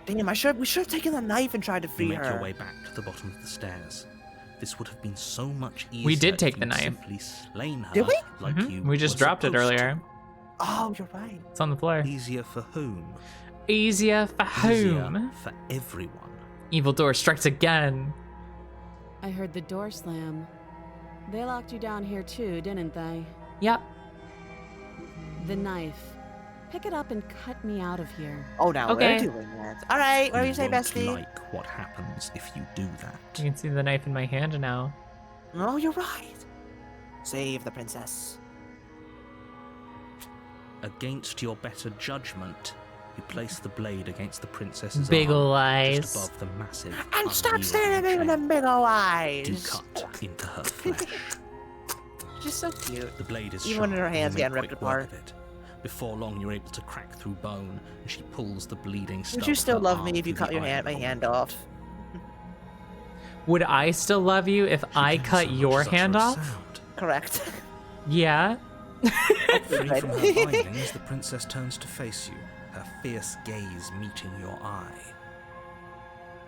Damn, we should have taken the knife and tried to
You
free
make
her.
your way back to the bottom of the stairs. This would have been so much easier.
We did
if
take
you'd
the knife.
Simply slain her
Did we?
like
Mhm.
you
We just
were
dropped it
supposed
earlier.
to.
Oh, you're right.
It's on the floor.
Easier for whom?
Easier for
Easier
whom?
for everyone.
Evil door strikes again.
I heard the door slam. They locked you down here too, didn't they?
Yep.
The knife. Pick it up and cut me out of here.
Oh, now
Okay.
we're doing that. All right, what do you say,
won't
bestie?
like what happens if you do that.
You can see the knife in my hand now.
Oh, you're right. Save the princess.
Against your better judgment, you place the blade against the princess's
Big
arm,
ol' eyes.
just above the massive.
And stop
unyielding
staring at me with
chain.
them big ol'
Do
eyes.
cut into her flesh.
She's so cute.
The blade is
Even when
sharp,
her
and you
hands
make
getting ripped
quick work
apart.
of it. Before long, you're able to crack through bone, and she pulls the bleeding stub
Would you
of
still
her
love
arm
me if you
through
cut
the
your
iron
my hand
conduit.
off?
Would I still love you if I
She
cut
can so
your
much utter
hand
a
off?
sound.
Correct.
Yeah.
Free from her bindings, the princess turns to face you, her fierce gaze meeting your eye.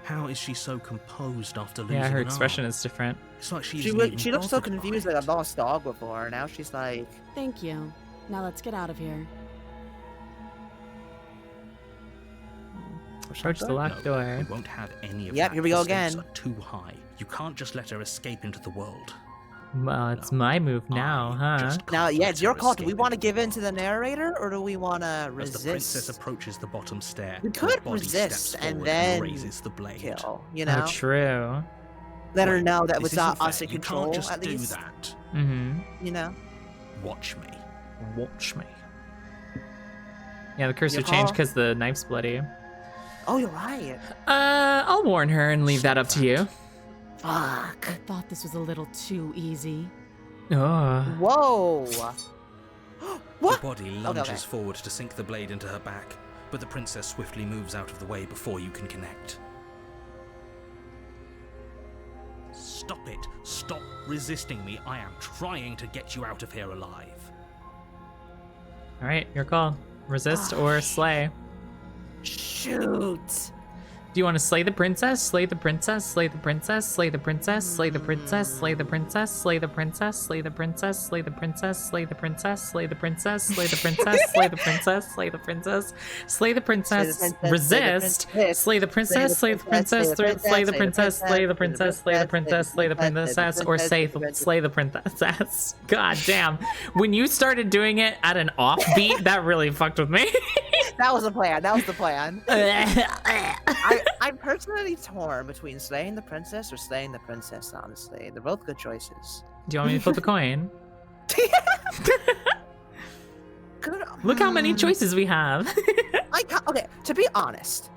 How is she so composed after losing
Yeah, her
an
expression
arm?
is different.
It's like
She
even
looked so
bothered by
confused
it.
like a lost dog before. Now she's like,
Thank you. Now let's get out of here.
Approach the
No,
locked door.
we won't have any of
Yep,
that.
here we go
The stakes
again.
are too high. You can't just let her escape into the world.
Well, it's
No,
my move now,
I
huh?
just
now,
can't
yeah,
let
it's your
her
call. Do we
escape
want to
into the
give in to
world.
the narrator, or do we want to
As the princess
resist?
approaches the bottom stair,
We
her
could
body
resist
steps
and
forward
then
raises the blade.
Kill, you know?
Oh, true.
Let her
Wait,
know that
this
was
isn't
not us
fair.
in
You
control,
can't just
at
do
least.
that.
Mm-hmm.
You know?
Watch me.
Watch me. Yeah, the cursor
Your
changed
call.
because the knife's bloody.
Oh, you're right.
I'll warn her and leave that up to you.
Fuck.
I thought this was a little too easy.
Oh.
Whoa.
Her
What?
body
Okay,
lunges
okay.
forward to sink the blade into her back, but the princess swiftly moves out of the way before you can connect. Stop it. Stop resisting me. I am trying to get you out of here alive.
All right, your call. Resist or slay.
Shoot.
Do you want to slay the princess? Slay the princess? Slay the princess? Slay the princess? Slay the princess? Slay the princess? Slay the princess? Slay the princess? Slay the princess? Slay the princess? Slay the princess? Slay the princess? Slay the princess? Slay the princess? Slay the princess? Resist? Slay the princess? Slay the princess? Slay the princess? Slay the princess? Slay the princess? Slay the princess? Or slay the princess? God damn! When you started doing it at an offbeat, that really fucked with me.
That was the plan. That was the plan. I'm personally torn between slaying the princess or slaying the princess, honestly. They're both good choices.
Do you want me to flip a coin?
Good.
Look how many choices we have.
Okay, to be honest,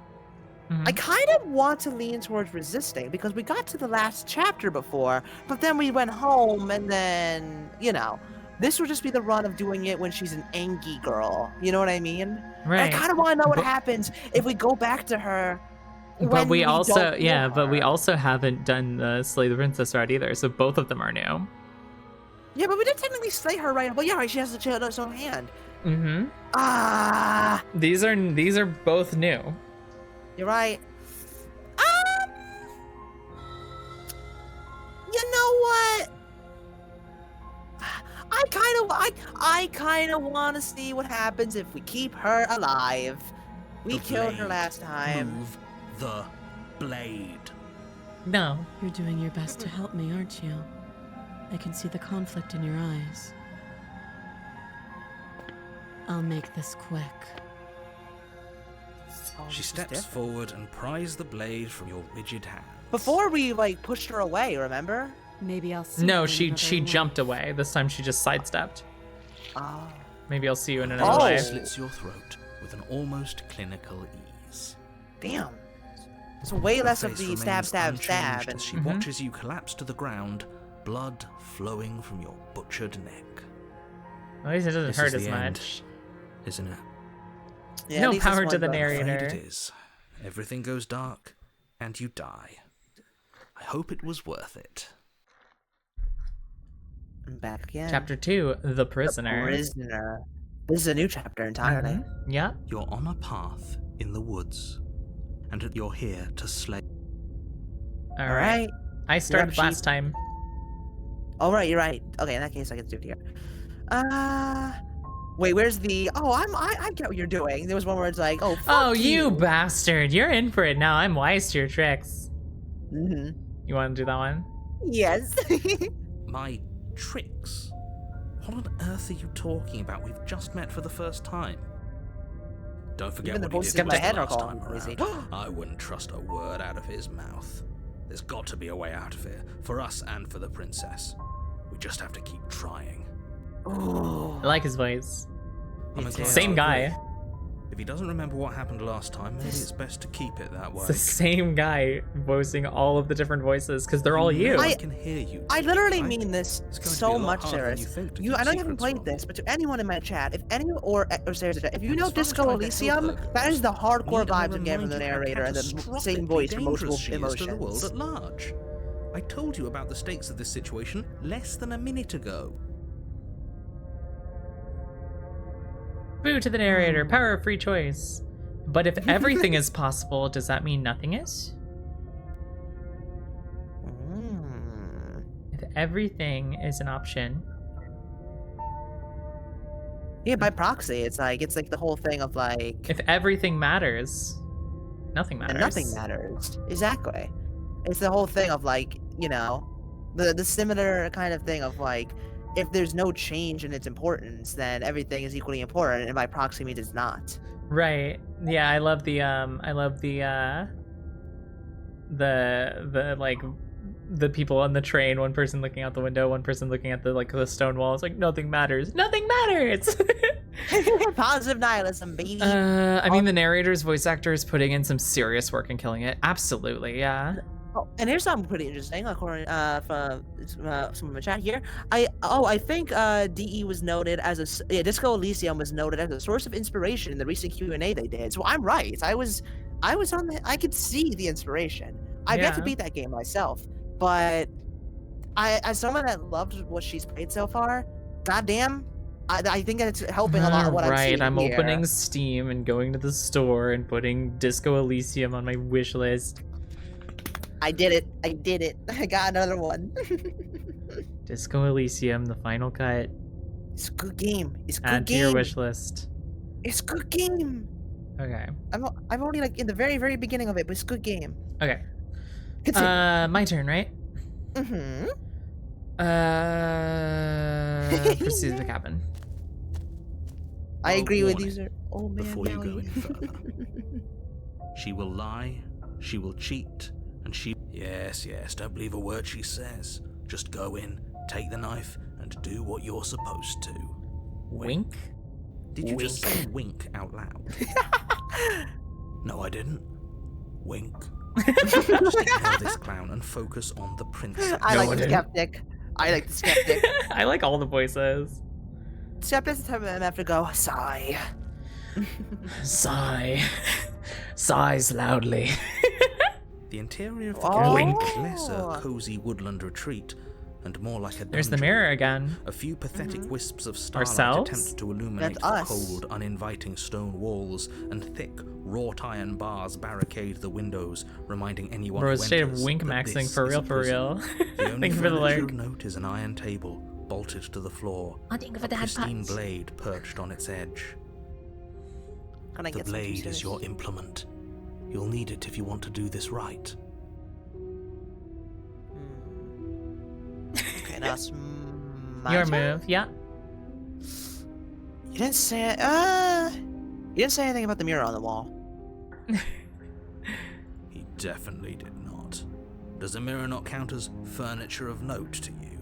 Mhm.
I kind of want to lean towards resisting because we got to the last chapter before, but then we went home and then, you know, this would just be the run of doing it when she's an angry girl. You know what I mean? And I
Right.
kind of want to know what
But-
happens if we go back to her.
But
when
we also,
don't
yeah,
know
but we
her.
also haven't done the Slay the Princess route either, so both of them are new.
Yeah, but we didn't technically slay her right. Well, yeah, right. She has to chill on its own hand.
Mm-hmm.
Ah,
These are both new.
you're right. You know what? I kind of want to see what happens if we keep her alive. We
The
killed her
blade.
last time.
Move the blade.
No.
You're doing your best to help me, aren't you? I can see the conflict in your eyes. I'll make this quick.
Oh,
She
this is
steps
different.
forward and pries the blade from your rigid hands.
Before we like pushed her away, remember?
Maybe I'll see you
No,
in
she
another life.
jumped away. This time she just sidestepped.
Oh.
Maybe I'll see you in
She
another
Oh.
life.
slits your throat with an almost clinical ease.
Damn. It's way
Her
less of
face
the
remains
stab, stab,
unchanged
stab.
As
And
she
Mhm.
watches you collapse to the ground, blood flowing from your butchered neck.
At least it doesn't
This
hurt
is
as
the end.
much.
Isn't it?
yeah,
No
at least this
power to
one
the
does.
Afraid
narrator.
it is. Everything goes dark, and you die. I hope it was worth it.
I'm back again.
Chapter 2, The Prisoner.
Prisoner. This is a new chapter entirely.
Mhm. Yeah.
You're on a path in the woods, and you're here to slay.
All
All
right.
right.
I started
sheep.
last time.
All right, you're right. Okay, in that case, I get to do it here. Wait, where's the? Oh, I get what you're doing. There was one where it's like, oh, fuck
Oh, you bastard. You're in for it now. I'm wise to your tricks.
Mm-hmm.
You want to do that one?
Yes.
My tricks? What on earth are you talking about? We've just met for the first time. Don't forget
Even the
what he
voices
did
in my
to us
head are
last
calling
time
me crazy.
around. I wouldn't trust a word out of his mouth. There's got to be a way out of here, for us and for the princess. We just have to keep trying.
Ooh.
I like his voice.
I'm inclined
Same
to
guy.
agree. If he doesn't remember what happened last time, maybe it's best to keep it that way.
It's the same guy voicing all of the different voices because they're all you.
I can hear you.
I literally
right?
mean this
It's going to be
so
a lot
much,
harder than
Sarah.
you think to
You,
keep
I know you haven't
secrets
played
from
this, but to anyone in my chat, if any or Sarah, if you
And
know
as far as
Disco
trying to
Elysium,
help
that
her,
is the hardcore
need I
vibes again from
remind
the
you how
narrator and the same
catastrophically
voice for
dangerous
multiple
she is to the world
emotions.
at large. I told you about the stakes of this situation less than a minute ago.
Boo to the narrator. Power of free choice. But if everything is possible, does that mean nothing is?
Mm.
If everything is an option.
Yeah, by proxy, it's like the whole thing of like,
If everything matters, nothing matters.
and nothing matters. Exactly. It's the whole thing of like, you know, the similar kind of thing of like, if there's no change in its importance, then everything is equally important, and by proxy means it's not.
Right. Yeah, I love the like the people on the train, one person looking out the window, one person looking at the stone wall. It's like nothing matters. Nothing matters.
Positive nihilism, baby.
I mean, the narrator's voice actor is putting in some serious work and killing it. Absolutely, yeah.
Oh, and here's something pretty interesting, according from some of the chat here. I think DE was noted as Disco Elysium was noted as a source of inspiration in the recent Q&A they did. So I'm right. I was on the. I could see the inspiration. I've yet to
Yeah.
beat that game myself, but as someone that loved what she's played so far, goddamn, I think that's helping a lot of what I'm seeing
Right, I'm
here.
opening Steam and going to the store and putting Disco Elysium on my wish list.
I did it. I got another one.
Disco Elysium, the final cut.
It's a good game. It's a good
Add to
game.
your wish list.
It's a good game.
Okay.
I'm only like in the very, very beginning of it, but it's a good game.
Okay.
Continue.
My turn, right?
Mm-hmm.
Proceed to the cabin.
I
Well,
agree with
warning
you, sir. Oh man,
before you go
Maui.
any further. She will lie, she will cheat, and she... Yes, don't believe a word she says. Just go in, take the knife, and do what you're supposed to.
Wink?
Did you just say wink out loud? No, I didn't. Wink. Just ignore this clown and focus on the princess.
I
No
like
one
the
didn't.
skeptic. I like the skeptic.
I like all the voices.
Skeptic's the type of them have to go sigh.
Sigh. Sighs loudly.
The interior of the
Oh.
cabin
Wink.
is less a cozy woodland retreat and more like a
There's the
dungeon.
mirror again.
A few pathetic wisps of starlight
Ourselves?
attempt to illuminate
That's
the
us.
cold, uninviting stone walls, and thick, wrought iron bars barricade the windows, reminding anyone
Bro,
who
it's straight up
enters
wink
that
maxing
this
for
is
real,
a
for
prison.
real.
The only
Thank you for the
furniture
like.
of note is an iron table, bolted to the floor,
I think for
a
that
pristine
part.
blade perched on its edge.
Can I
The
get some
blade
juices?
is your implement. You'll need it if you want to do this right.
Okay, now it's my
Your
turn?
move, yeah.
You didn't say you didn't say anything about the mirror on the wall.
He definitely did not. Does the mirror not count as furniture of note to you?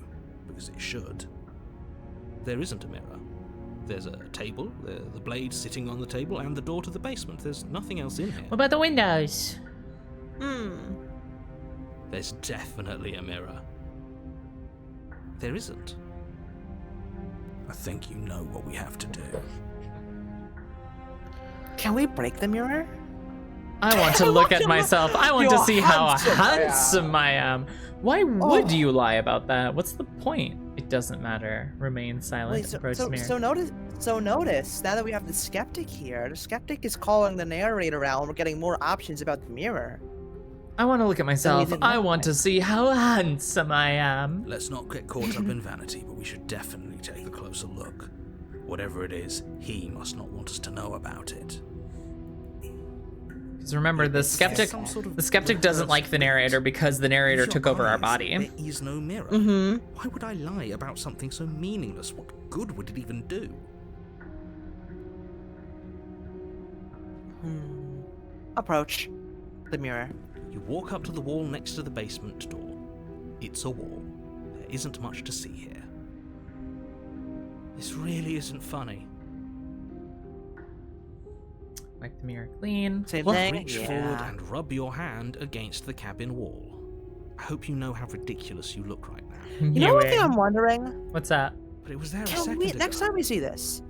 Because it should.
There isn't a mirror. There's a table, the blade sitting on the table, and the door to the basement. There's nothing else in here.
What about the windows?
There's definitely a mirror. There isn't.
I think you know what we have to do.
Can we break the mirror?
I want to look at myself. I want to
You're
see how
handsome,
handsome I am. Why would
Oh.
you lie about that? What's the point? It doesn't matter. Remain silent.
Wait,
Approach the mirror.
so notice now that we have the skeptic here, the skeptic is calling the narrator out, and we're getting more options about the mirror.
I want to look at myself.
didn't
I
know
want
that.
to see how handsome I am.
Let's not get caught up in vanity, but we should definitely take a closer look. Whatever it is, he must not want us to know about it.
Because remember, the
Is there
skeptic,
some sort of
the skeptic doesn't
rehearsed
like the narrator because the narrator
Use
took
your
over our
eyes.
body.
There is no mirror.
Mm-hmm.
Why would I lie about something so meaningless? What good would it even do?
Approach the mirror.
You walk up to the wall next to the basement door. It's a wall. There isn't much to see here. This really isn't funny.
Wipe the mirror clean.
Same
Well,
thing.
reach
Yeah.
forward and rub your hand against the cabin wall. I hope you know how ridiculous you look right now.
You know what
Ewing.
thing I'm wondering?
What's that?
But it was there a
Can
second
we
ago.
next time we see this?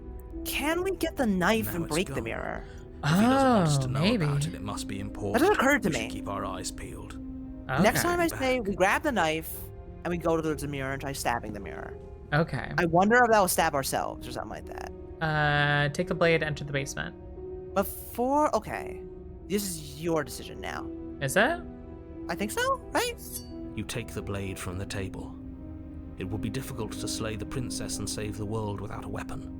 Can we get the knife
Now
and
it's
break the
gone.
mirror?
If he doesn't want us
Oh,
to know
maybe.
about it, it must be important.
That just occurred to
We
me.
should keep our eyes peeled.
Next
Okay.
time I say we grab the knife and we go towards the mirror and try stabbing the mirror.
Okay.
I wonder if that will stab ourselves or something like that.
Take the blade, enter the basement.
Before, okay, this is your decision now.
Is it?
I think so, right?
You take the blade from the table. It will be difficult to slay the princess and save the world without a weapon.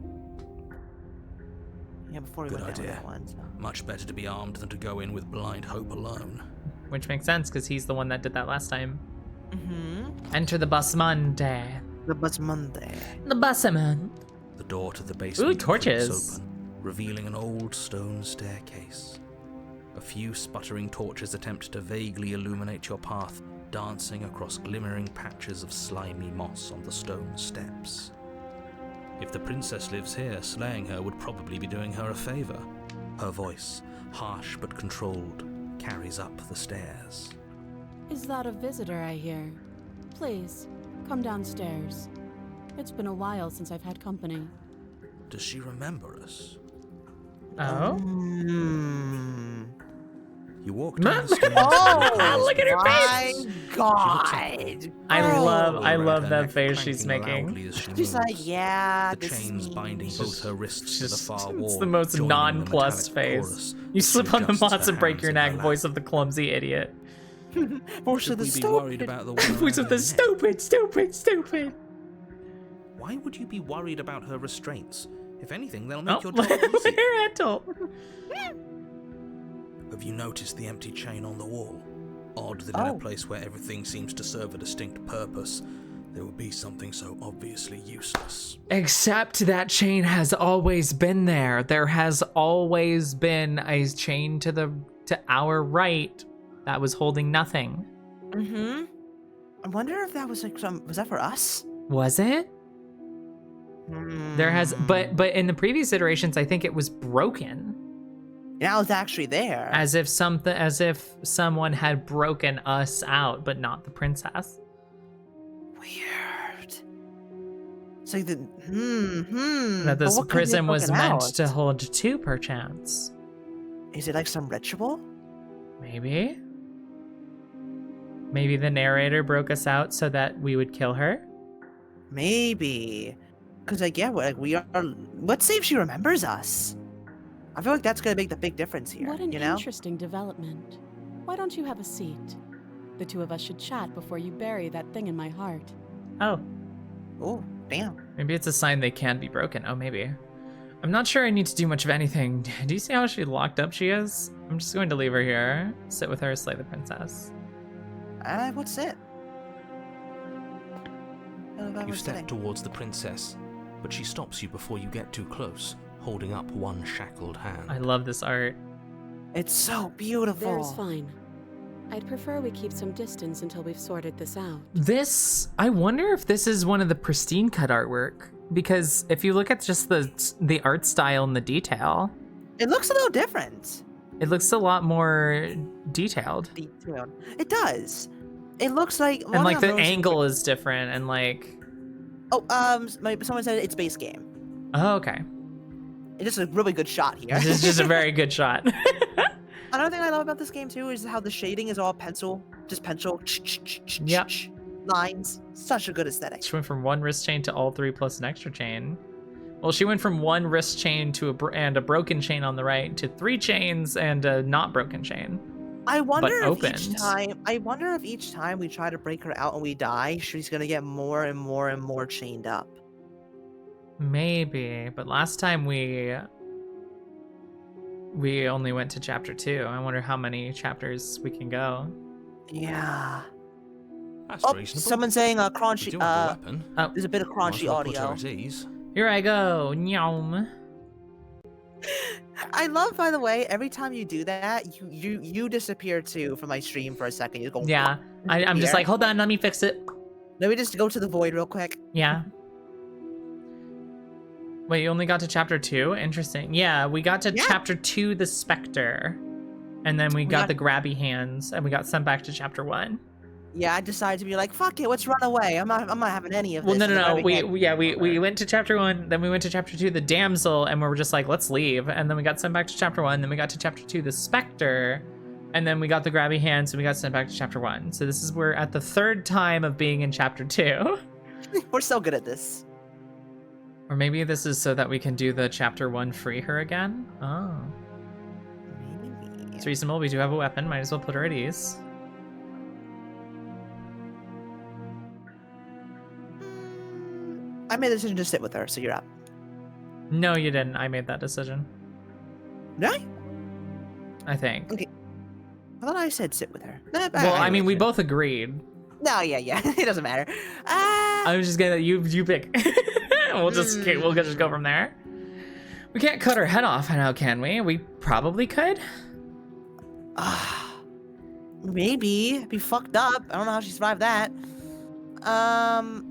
Yeah, before we
Good
went down
idea.
that one. So.
Much better to be armed than to go in with blind hope alone.
Which makes sense because he's the one that did that last time.
Mm-hmm.
Enter the Basmante.
The Basmante.
The Basement.
The door to the basement
Ooh, torches.
creaks open, revealing an old stone staircase. A few sputtering torches attempt to vaguely illuminate your path, dancing across glimmering patches of slimy moss on the stone steps. If the princess lives here, slaying her would probably be doing her a favor. Her voice, harsh but controlled, carries up the stairs.
Is that a visitor I hear? Please, come downstairs. It's been a while since I've had company.
Does she remember us?
Oh?
You walk down the stairs.
Oh,
Look at her
my
face!
God!
I
Girl.
I love
Her
that
neck
face she's
clanking
making.
loudly as she
She's like,
moves.
yeah,
The
this
chains
is
binding both her wrists to the
Just-
far wall.
it's the most
joining the
nonplussed
metallic
face.
chorus
You
as
slip
she
on the
adjusts
moss
her
and break
hands
your
in her
neck.
lap.
Voice of the clumsy idiot.
Voice
Should
of the
we be worried
stupid.
about the
Voice of the stupid, stupid, stupid.
Why would you be worried about her restraints? If anything, they'll make
Oh,
your job easier.
Miracle.
Have you noticed the empty chain on the wall? Odd that in
Oh.
a place where everything seems to serve a distinct purpose, there would be something so obviously useless.
Except that chain has always been there. There has always been a chain to our right that was holding nothing.
Mm-hmm. I wonder if that was like was that for us?
Was it? There has but in the previous iterations I think it was broken.
Now it's actually there.
As if someone had broken us out, but not the princess.
Weird. So the
That
But
this
what could be
prison was
broken
meant
out?
to hold two, perchance.
Is it like some ritual?
Maybe. Maybe the narrator broke us out so that we would kill her?
Maybe. Because, like, yeah, we are. Let's see if she remembers us. I feel like that's going to make the big difference here.
What an
you know?
interesting development. Why don't you have a seat? The two of us should chat before you bury that thing in my heart.
Oh,
Oh, damn.
maybe it's a sign they can be broken. Oh, maybe. I'm not sure I need to do much of anything. Do you see how locked up she is? I'm just going to leave her here, sit with her, slay the princess.
What's it?
You step towards the princess, but she stops you before you get too close, holding up one shackled hand.
I love this art.
It's so beautiful.
There's fine. I'd prefer we keep some distance until we've sorted this out.
I wonder if this is one of the pristine cut artwork, because if you look at just the art style and the detail,
It looks a little different.
it looks a lot more detailed.
Detailed. It does. It looks like.
And like the angle is different and like.
Oh, someone said it's base game.
Oh, okay.
It's just a really good shot here.
This is just a very good shot.
Another thing I love about this game too is how the shading is all pencil, just pencil.
Yep.
Lines. Such a good aesthetic.
She went from one wrist chain to all three plus an extra chain. Well, she went from one wrist chain to a broken chain on the right to 3 chains and a not broken chain.
I wonder if
opened.
each time we try to break her out and we die, she's gonna get more and more and more chained up.
Maybe, but last time we only went to chapter 2. I wonder how many chapters we can go.
Yeah.
That's
Oh,
reasonable.
someone's saying
We
crunchy.
do have a weapon.
Oh,
There's a bit of
Might as
crunchy
well put her
audio.
at ease.
here I go. Nyom.
I love, by the way, every time you do that, you disappear too from my stream for a second. You go.
Yeah, I'm just
Here.
like, hold on, let me fix it.
Let me just go to the void real quick.
Yeah. Wait, you only got to chapter 2? Interesting. Yeah, we got to chapter 2, the Spectre. And then we got the grabby hands, and we got sent back to chapter 1.
Yeah, I decided to be like, fuck it, let's run away. I'm not having any of
Well,
this.
no.
And
We went to chapter 1, then we went to chapter 2, the damsel, and we were just like, let's leave. And then we got sent back to chapter 1, then we got to chapter 2, the Spectre. And then we got the grabby hands, and we got sent back to chapter 1. So we're at the 3rd time of being in chapter 2.
We're so good at this.
Or maybe this is so that we can do the chapter 1 free her again? Oh.
Maybe.
It's reasonable. We do have a weapon. Might as well put her at ease.
I made the decision to sit with her, so you're up.
No, you didn't. I made that decision.
Right?
I think.
Okay. I thought I said sit with her.
Well, I mean, we both agreed.
No, yeah. It doesn't matter.
I was just gonna you pick. we'll just go from there. We can't cut her head off now, can we? We probably could.
Maybe. It'd be fucked up. I don't know how she survived that. I'm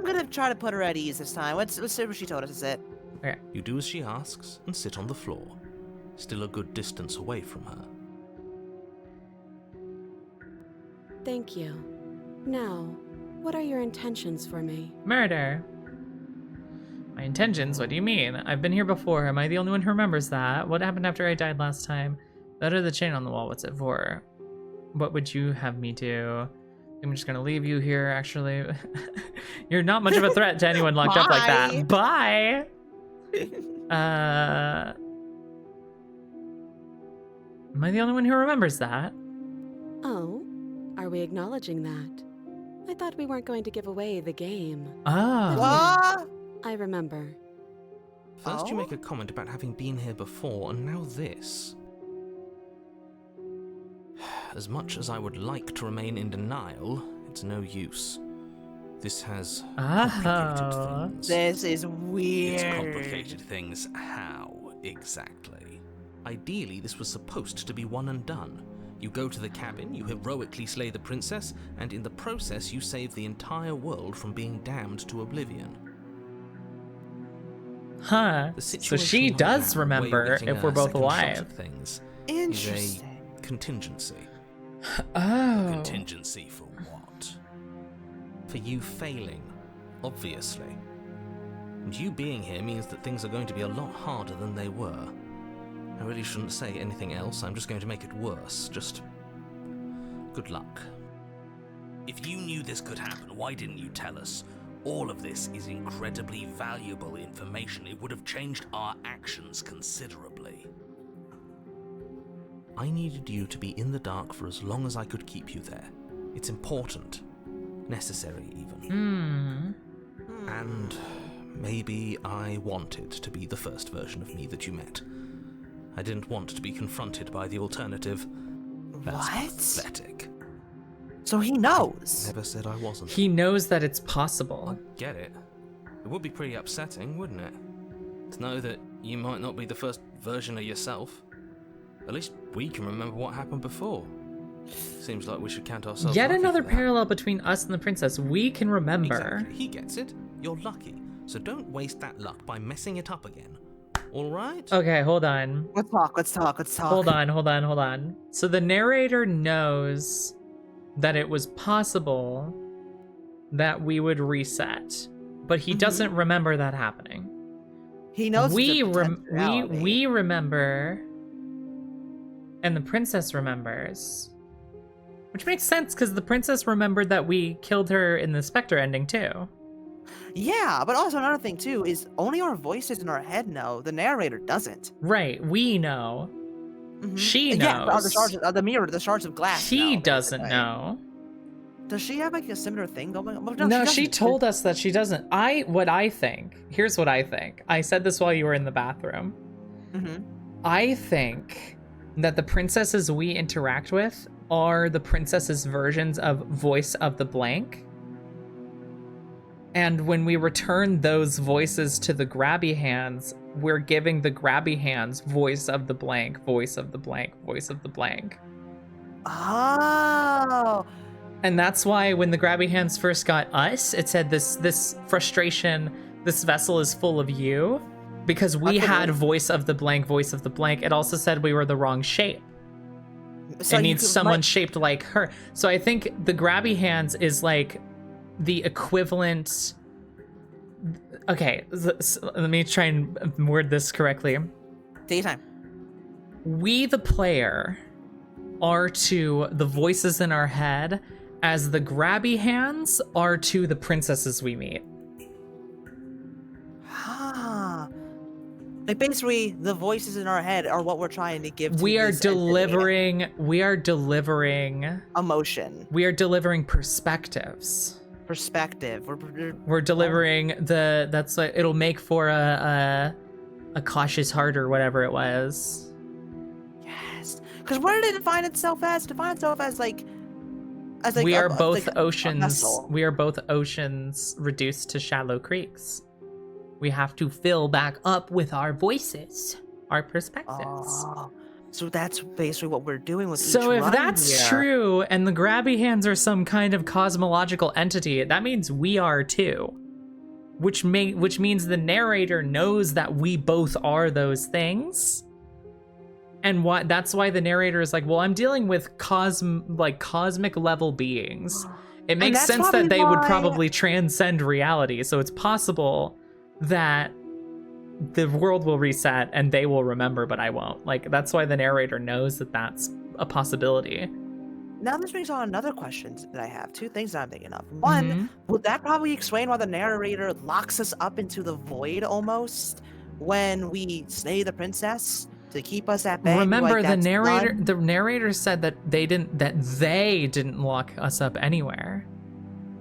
gonna try to put her at ease this time. Let's see what she told us to sit.
Okay.
You do as she asks and sit on the floor, still a good distance away from her.
Thank you. Now, what are your intentions for me?
Murder. My intentions? What do you mean? I've been here before. Am I the only one who remembers that? What happened after I died last time? That or the chain on the wall? What's it for? What would you have me do? I'm just gonna leave you here, actually. You're not much of a threat to anyone locked up like that. Bye! Am I the only one who remembers that?
Oh, are we acknowledging that? I thought we weren't going to give away the game.
Oh.
What?
I remember.
First you make a comment about having been here before, and now this. As much as I would like to remain in denial, it's no use. This has complicated things.
This is weird.
It's complicated things. How exactly? Ideally, this was supposed to be one and done. You go to the cabin, you heroically slay the princess, and in the process you save the entire world from being damned to oblivion.
Huh.
The
So
situation
she
like
does
that, where you're
remember
getting
if
a
we're both
second shot
alive.
at things,
Interesting.
is a contingency.
Oh.
Contingency for what? For you failing, obviously. And you being here means that things are going to be a lot harder than they were. I really shouldn't say anything else, I'm just going to make it worse. Just Good luck. If you knew this could happen, why didn't you tell us? All of this is incredibly valuable information. It would have changed our actions considerably. I needed you to be in the dark for as long as I could keep you there. It's important. Necessary, even. And maybe I wanted to be the first version of me that you met. I didn't want to be confronted by the alternative. That's pathetic.
So he knows.
Never said I wasn't.
He knows that it's possible.
Get it? It would be pretty upsetting, wouldn't it? To know that you might not be the first version of yourself. At least we can remember what happened before. Seems like we should count ourselves
Yet
lucky
another
for that.
parallel between us and the princess. We can remember.
Exactly. He gets it. You're lucky. So don't waste that luck by messing it up again. All right?
Okay, hold on.
Let's talk.
Hold on. So the narrator knows that it was possible that we would reset, but he doesn't remember that happening.
He knows
we
we
remember, and the princess remembers, which makes sense because the princess remembered that we killed her in the Spectre ending too.
Yeah, but also another thing too is only our voices in our head know. The narrator doesn't.
Right, we know. She knows.
Yeah, the mirror, the shards of glass.
She
know,
doesn't
basically.
know.
Does she have like a similar thing going on?
No, she told us that she doesn't. Here's what I think. I said this while you were in the bathroom. I think that the princesses we interact with are the princesses' versions of voice of the blank. And when we return those voices to the grabby hands, we're giving the grabby hands voice of the blank, voice of the blank, voice of the blank.
Oh.
And that's why when the grabby hands first got us, it said this frustration, this vessel is full of you, because we had voice of the blank, voice of the blank. It also said we were the wrong shape.
So
it needs someone shaped like her. So I think the grabby hands is like the equivalent. Okay, let me try and word this correctly.
Take your time.
We, the player, are to the voices in our head as the grabby hands are to the princesses we meet.
Like basically, the voices in our head are what we're trying to give. To
We are
this entity.
delivering
emotion.
We are delivering perspectives.
Perspective.
We're delivering that's like it'll make for a cautious heart or whatever it was.
Yes. Because what did it define itself as? Define itself as like
we are both
like
oceans. We are both oceans reduced to shallow creeks. We have to fill back up with our voices, our perspectives.
Oh, so that's basically what we're doing with
So
each
if
run
that's
here.
true, and the grabby hands are some kind of cosmological entity, that means we are too. Which means the narrator knows that we both are those things. And that's why the narrator is like, well, I'm dealing with cosmic level beings. It makes
that's
sense that
probably
they would
why-
probably transcend reality. So it's possible that the world will reset and they will remember, but I won't. Like, that's why the narrator knows that that's a possibility.
Now this brings on another question that I have. Two things that I'm thinking of. One, would that probably explain why the narrator locks us up into the void almost when we slay the princess to keep us at bay?
Remember,
like,
the
that's
narrator
done?
the narrator said that they didn't lock us up anywhere.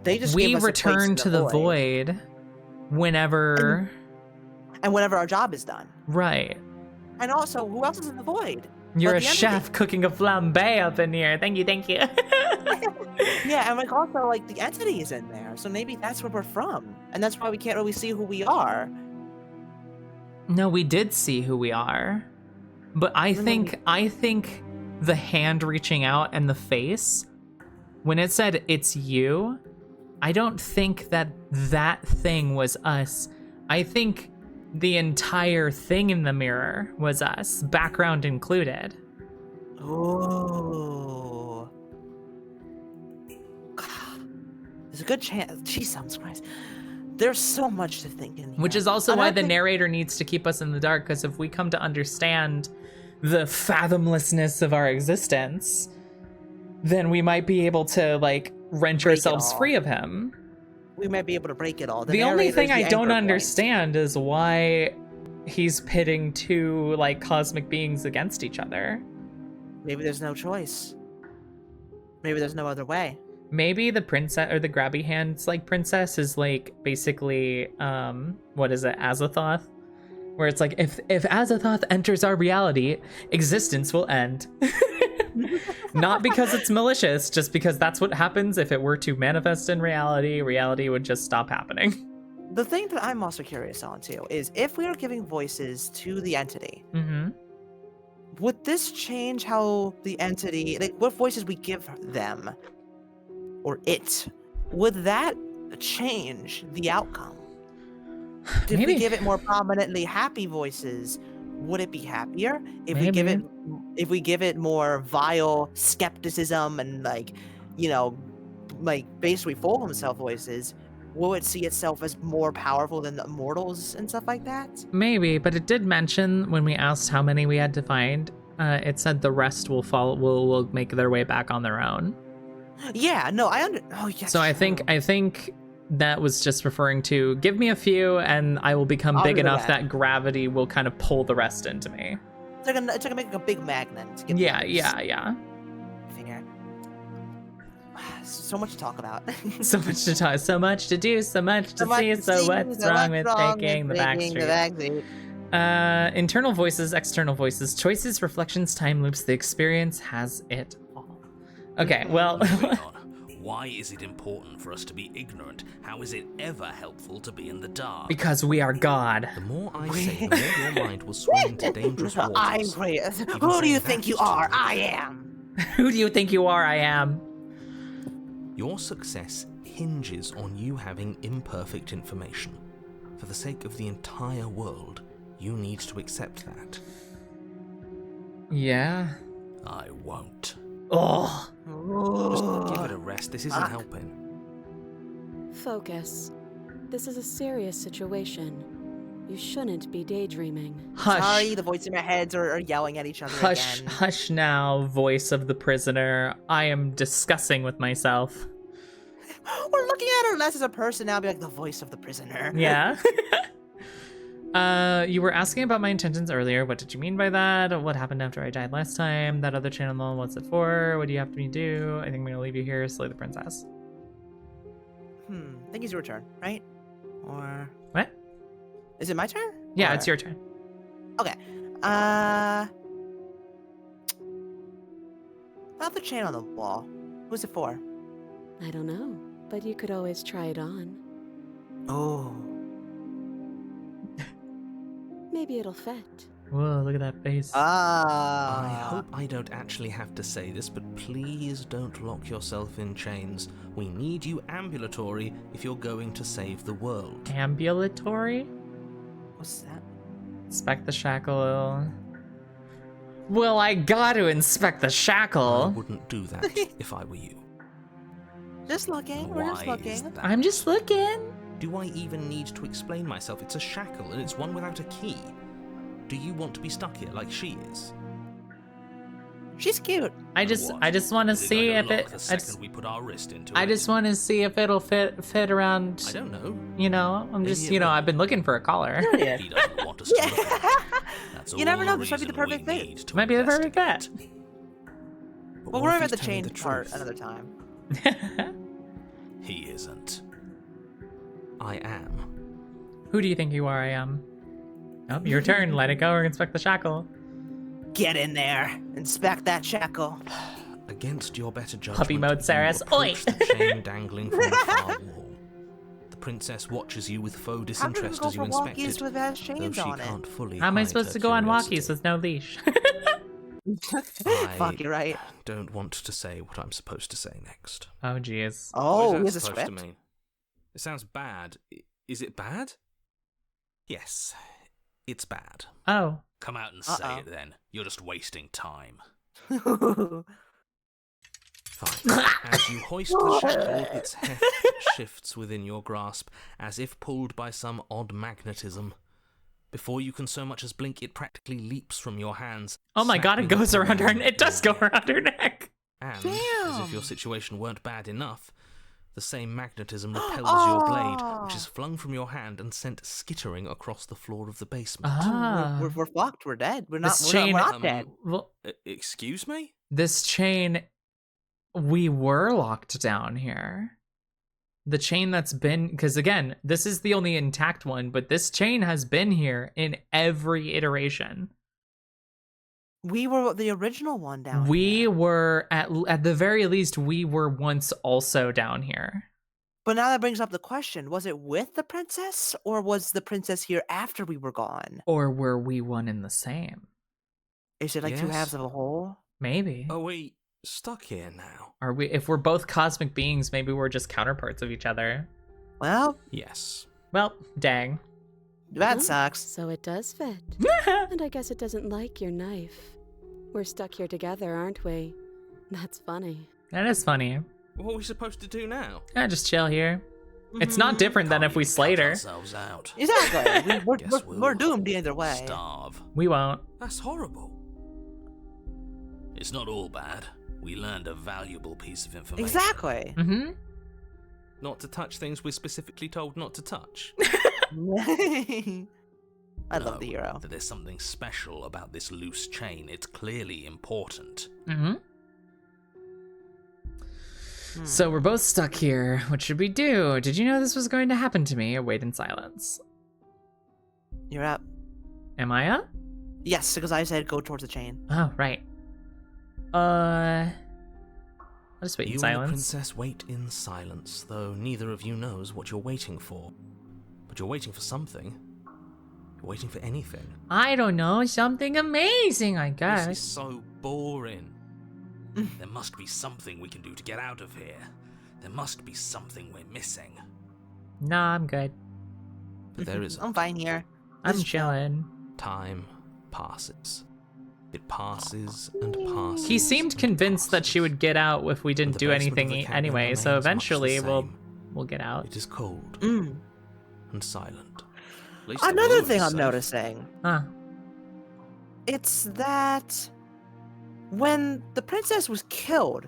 They just
We
give us a place in
return to the void whenever
and whenever our job is done.
right.
And also, who else is in the void?
You're
But
a
the entity.
chef cooking a flambe up in here. Thank you.
Yeah, and like also like the entity is in there, so maybe that's where we're from, and that's why we can't really see who we are.
No, we did see who we are. But I think the hand reaching out and the face, when it said it's you, I don't think that thing was us. I think the entire thing in the mirror was us, background included.
Oh. There's a good chance. Jesus Christ. There's so much to think in here.
Which is also
And
why
I
the
think-
narrator needs to keep us in the dark, because if we come to understand the fathomlessness of our existence, then we might be able to like wrench
Break it
ourselves
all.
free of him.
We might be able to break it all.
The only
narrator's
thing
the
I don't
anchor point.
understand is why he's pitting two like cosmic beings against each other.
Maybe there's no choice. Maybe there's no other way.
Maybe the princess or the grabby hands like princess is like basically what is it, Azathoth? Where it's like if Azathoth enters our reality, existence will end. Not because it's malicious, just because that's what happens if it were to manifest in reality, reality would just stop happening.
The thing that I'm also curious on too is if we are giving voices to the entity,
Mm-hmm.
would this change how the entity, like what voices we give them or it, would that change the outcome? If
Maybe.
we give it more prominently happy voices, would it be happier? If we give it more vile skepticism and like, you know, like basically full himself voices, will it see itself as more powerful than the immortals and stuff like that?
Maybe, but it did mention when we asked how many we had to find, it said the rest will follow, will make their way back on their own.
Yeah, no, oh yes.
So I think that was just referring to give me a few and I will become
I'll
big
do
enough
that.
that gravity will kind of pull the rest into me.
It's like making a big magnet. To get
Yeah,
the
yeah.
Figure. So much to talk about.
So much to talk, so much to do, so much to see, so what's wrong with taking the back street? Internal voices, external voices, choices, reflections, time loops, the experience has it all. Okay, well...
Moving on. Why is it important for us to be ignorant? How is it ever helpful to be in the dark?
because we are God.
The more I say, the more your mind will swim into dangerous waters.
I'm great.
Even
Who do
saying
you
that
think you
is too
are?
much.
I am.
Who do you think you are? I am.
Your success hinges on you having imperfect information. For the sake of the entire world, you need to accept that.
Yeah.
I won't.
Oh.
Just give it a rest. This isn't helping.
Focus. This is a serious situation. You shouldn't be daydreaming.
Hush.
Sorry, the voices in our heads are yelling at each other
Hush,
again.
hush now, voice of the prisoner. I am discussing with myself.
We're looking at her less as a person now, be like the voice of the prisoner.
Yeah. You were asking about my intentions earlier. What did you mean by that? What happened after I died last time? That other channel, what's it for? What do you have me to do? I think I'm gonna leave you here, slay the princess.
I think it's your turn, right? Or
What?
is it my turn?
Yeah,
Or-
it's your turn.
Okay. About the chain on the wall. Who's it for?
I don't know, but you could always try it on.
Oh.
Maybe it'll fit.
Whoa, look at that face.
I hope I don't actually have to say this, but please don't lock yourself in chains. We need you ambulatory if you're going to save the world.
Ambulatory?
What's that?
Inspect the shackle. Well, I gotta inspect the
I
shackle.
wouldn't do that if I were you.
Just looking. We're just
Why is
looking.
that?
I'm just looking.
Do I even need to explain myself? It's a shackle and it's one without a key. Do you want to be stuck here like she is?
She's cute.
I just want to
Is it
see
going
if
to
it.
lock the second we put our wrist into
I
it?
just want to see if it'll fit around.
I don't know.
You know, I'm
Maybe
just,
it
you know,
will.
I've been looking for a collar.
He doesn't want us to look at it. That's
You never
all
know,
the
this might be the
reason we
perfect fit.
need to
Might be the perfect
investigate.
fit.
But
Well,
what
we're
if
at the
he's telling
chain
the
part
truth?
another time.
He isn't. I am.
Who do you think you are? I am. Oh, your turn. Let it go or inspect the shackle.
Get in there. Inspect that shackle.
Against your better judgment,
Puppy mode,
you
Saris. Oi!
approach the chain dangling from the far wall. The princess watches you with faux
How do we
disinterest
go
as you
for
inspect
walkies
it,
with has
though
chains
she
on
can't fully
How am I
hide
supposed
her
to go on
curiosity.
walkies with no leash?
Fuck, you're right.
Don't want to say what I'm supposed to say next.
Oh, jeez.
Oh,
What
he
is
has
that
a
supposed to
script?
mean? It sounds bad. Is it bad? Yes, it's bad.
Oh.
Come out and say
Uh-oh.
it then. You're just wasting time.
Oh.
Fine. As you hoist the shackle, its heft shifts within your grasp, as if pulled by some odd magnetism. Before you can so much as blink, it practically leaps from your hands.
Oh my god, it
snapping
goes
upon
around her.
your
It does go
neck.
around her neck.
And, as
Damn.
if your situation weren't bad enough, the same magnetism repels your blade, which is flung from your hand and sent skittering across the floor of the basement.
Ah.
We're fucked. We're dead. We're not.
This
We're
chain-
not dead.
Well,
Excuse me?
this chain, we were locked down here. The chain that's been, because again, this is the only intact one, but this chain has been here in every iteration.
We were the original one down
We
here.
were, at the very least, we were once also down here.
But now that brings up the question: was it with the princess, or was the princess here after we were gone?
Or were we one and the same?
Is it like two
Yes.
halves of a whole?
Maybe.
Are we stuck here now?
Are we? If we're both cosmic beings, maybe we're just counterparts of each other.
Well,
Yes.
Well, dang.
that
Oh,
sucks.
So it does fit. And I guess it doesn't like your knife. We're stuck here together, aren't we? That's funny.
That is funny.
What are we supposed to do now?
Just chill here. It's not different than if we slayed her.
Ourselves out.
Exactly.
Guess
We're doomed either way.
Starve.
We won't.
That's horrible.
It's not all bad. We learned a valuable piece of information.
Exactly.
Mm-hmm.
Not to touch things we're specifically told not to touch.
I love the hero.
That there's something special about this loose chain. It's clearly important.
Mm-hmm. So we're both stuck here. What should we do? Did you know this was going to happen to me? Wait in silence.
You're up.
Am I up?
Yes, because I said go towards the chain.
Oh, right. I'll just wait
You
in
and the
silence.
princess wait in silence, though neither of you knows what you're waiting for. But you're waiting for something. You're waiting for anything.
I don't know. Something amazing, I
This
guess.
is so boring.
There must be something we can do to get out of here. There must be something we're missing.
Nah, I'm good.
But there is
I'm fine here.
I'm
Just chill.
chilling.
time passes. It passes and passes.
He seemed convinced that she would get out if we
But
didn't
the
do
basement of
anything
the cabin
anyway, so
remains much the
eventually we'll
same.
get out.
It is cold
Mm.
and silent. At least the
Another
room
thing
is
I'm
safe.
noticing.
Huh.
It's that when the princess was killed,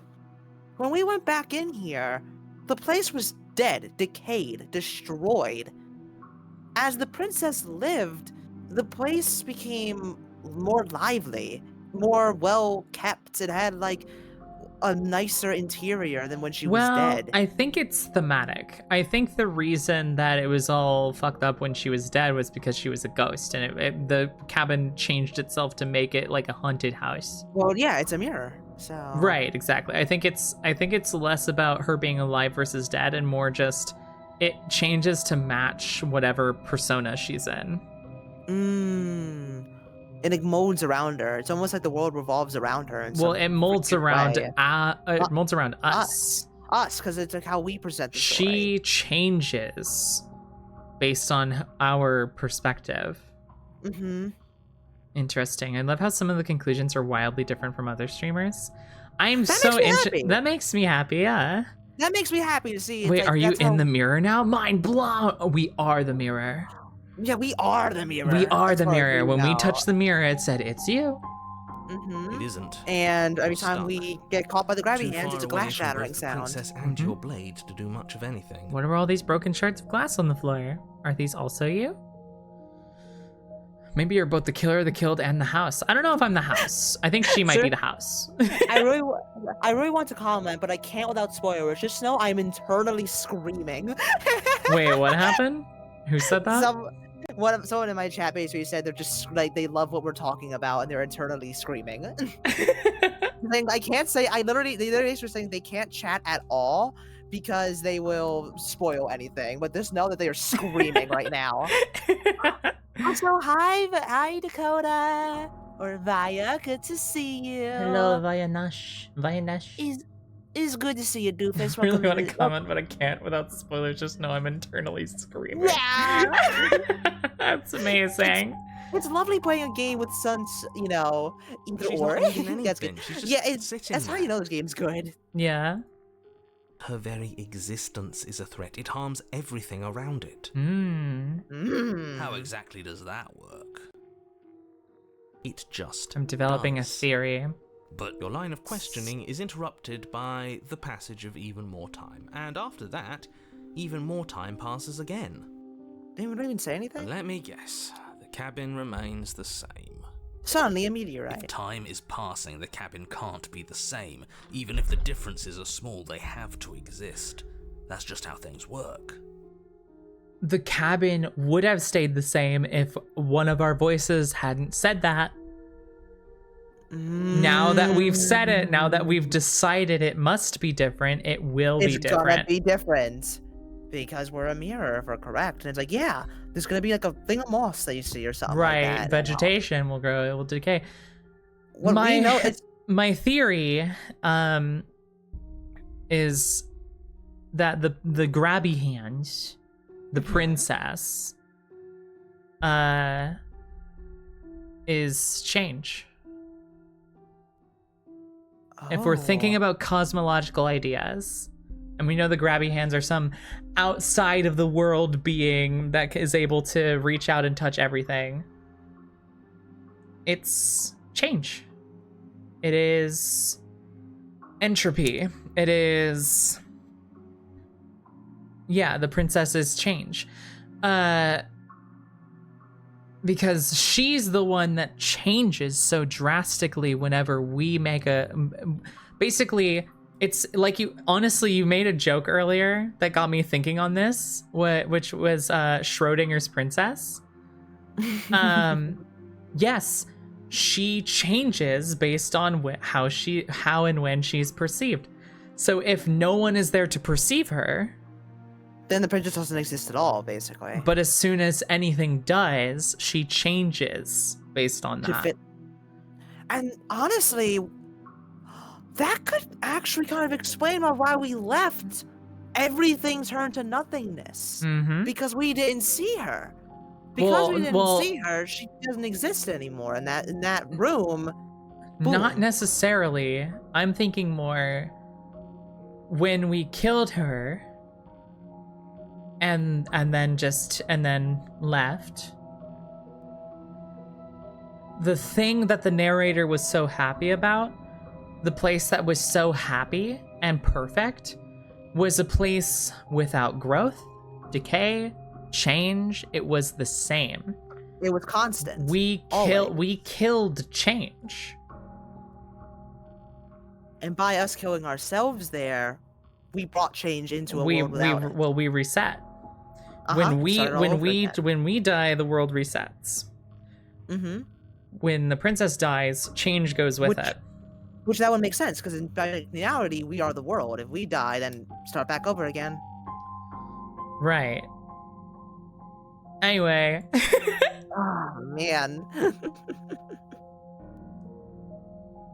when we went back in here, the place was dead, decayed, destroyed. As the princess lived, the place became more lively, more well kept. It had like a nicer interior than when she was dead.
I think it's thematic. I think the reason that it was all fucked up when she was dead was because she was a ghost, and the cabin changed itself to make it like a haunted house.
Well, yeah, it's a mirror. So
Right, exactly. I think it's less about her being alive versus dead, and more just it changes to match whatever persona she's in.
And it molds around her. It's almost like the world revolves around her. In
Well,
some
it molds
freaking
around
way.
it molds around us.
Us, because it's like how we present the story.
She changes based on our perspective.
Mm-hmm.
Interesting. I love how some of the conclusions are wildly different from other streamers. I'm
That
so
makes me happy.
That makes me happy, yeah.
That makes me happy to see. It's
Wait,
like,
are you
that's
in
how-
the mirror now? Mind blown. Oh, we are the mirror.
Yeah, we are the mirror.
We are the
That's what I
mirror.
do
When we
now.
touched the mirror, it said, "It's you."
Mhm.
It isn't.
And every
You're
time
stuck.
we get caught by the grabby
Too
hands,
far
it's a
away
glass
from both
shattering
the
sound.
princess and
Mhm.
your blade to do much of anything.
What are all these broken shards of glass on the floor? Are these also you? Maybe you're both the killer, the killed, and the house. I don't know if I'm the house. I think she might
Sure.
be the house.
I really want to comment, but I can't without spoilers. Just know I'm internally screaming.
Wait, what happened? Who said that?
Someone in my chat basically said they're just like they love what we're talking about and they're internally screaming. I can't say. They literally were saying they can't chat at all because they will spoil anything. But just know that they are screaming right now. Also, hi Dakota or Vaya. Good to see you.
Hello, Vayanash.
Is good to see you, doofus.
I really
Welcome
want to
to-
comment, but I can't without spoilers. Just know I'm internally screaming.
Yeah.
That's amazing.
It's lovely playing a game with Sun's, either
She's
or.
not eating
That's
anything.
good.
She's just
Yeah,
sitting
that's how
there.
you know this game's good.
Yeah.
Her very existence is a threat. It harms everything around it.
How exactly does that work?
It just
I'm developing a
does.
theory.
But your line of questioning is interrupted by the passage of even more time. And after that, even more time passes again.
They don't even say anything?
And let me guess, the cabin remains the same.
Suddenly, a
If
meteorite.
time is passing, the cabin can't be the same. Even if the differences are small, they have to exist. That's just how things work.
The cabin would have stayed the same if one of our voices hadn't said that. Now that we've said it, now that we've decided it must be different, it will be
It's gonna
different.
be different. Because we're a mirror, if we're correct. And it's like, yeah, there's gonna be like a thing of moss that you see or something
Right,
like that.
vegetation will grow, it will decay.
What we know is
My theory is that the grabby hands, the princess, is change. If we're thinking about cosmological ideas, and we know the grabby hands are some outside of the world being that is able to reach out and touch everything, it's change. It is entropy. It is, yeah, the princess's change. Because she's the one that changes so drastically whenever we make basically, it's like you made a joke earlier that got me thinking on this, which was Schrodinger's princess. Yes, she changes based on how and when she's perceived. So if no one is there to perceive her,
then the princess doesn't exist at all, basically.
but as soon as anything does, she changes based on
To
that.
fit. And honestly, that could actually kind of explain why we left. Everything turned to nothingness.
Mm-hmm.
Because we didn't see her. Because we didn't
well-
see her, she doesn't exist anymore in that room.
Not
boom.
necessarily. I'm thinking more when we killed her and then left. The thing that the narrator was so happy about, the place that was so happy and perfect, was a place without growth, decay, change. It was the same.
It was constant.
We killed change.
And by us killing ourselves there, we brought change into a world without it.
We reset.
Uh-huh, started all over again.
When we die, the world resets.
Mm-hmm.
When the princess dies, change goes with it.
Which that would make sense, because in reality, we are the world. If we die, then start back over again.
Right. Anyway.
Oh, man.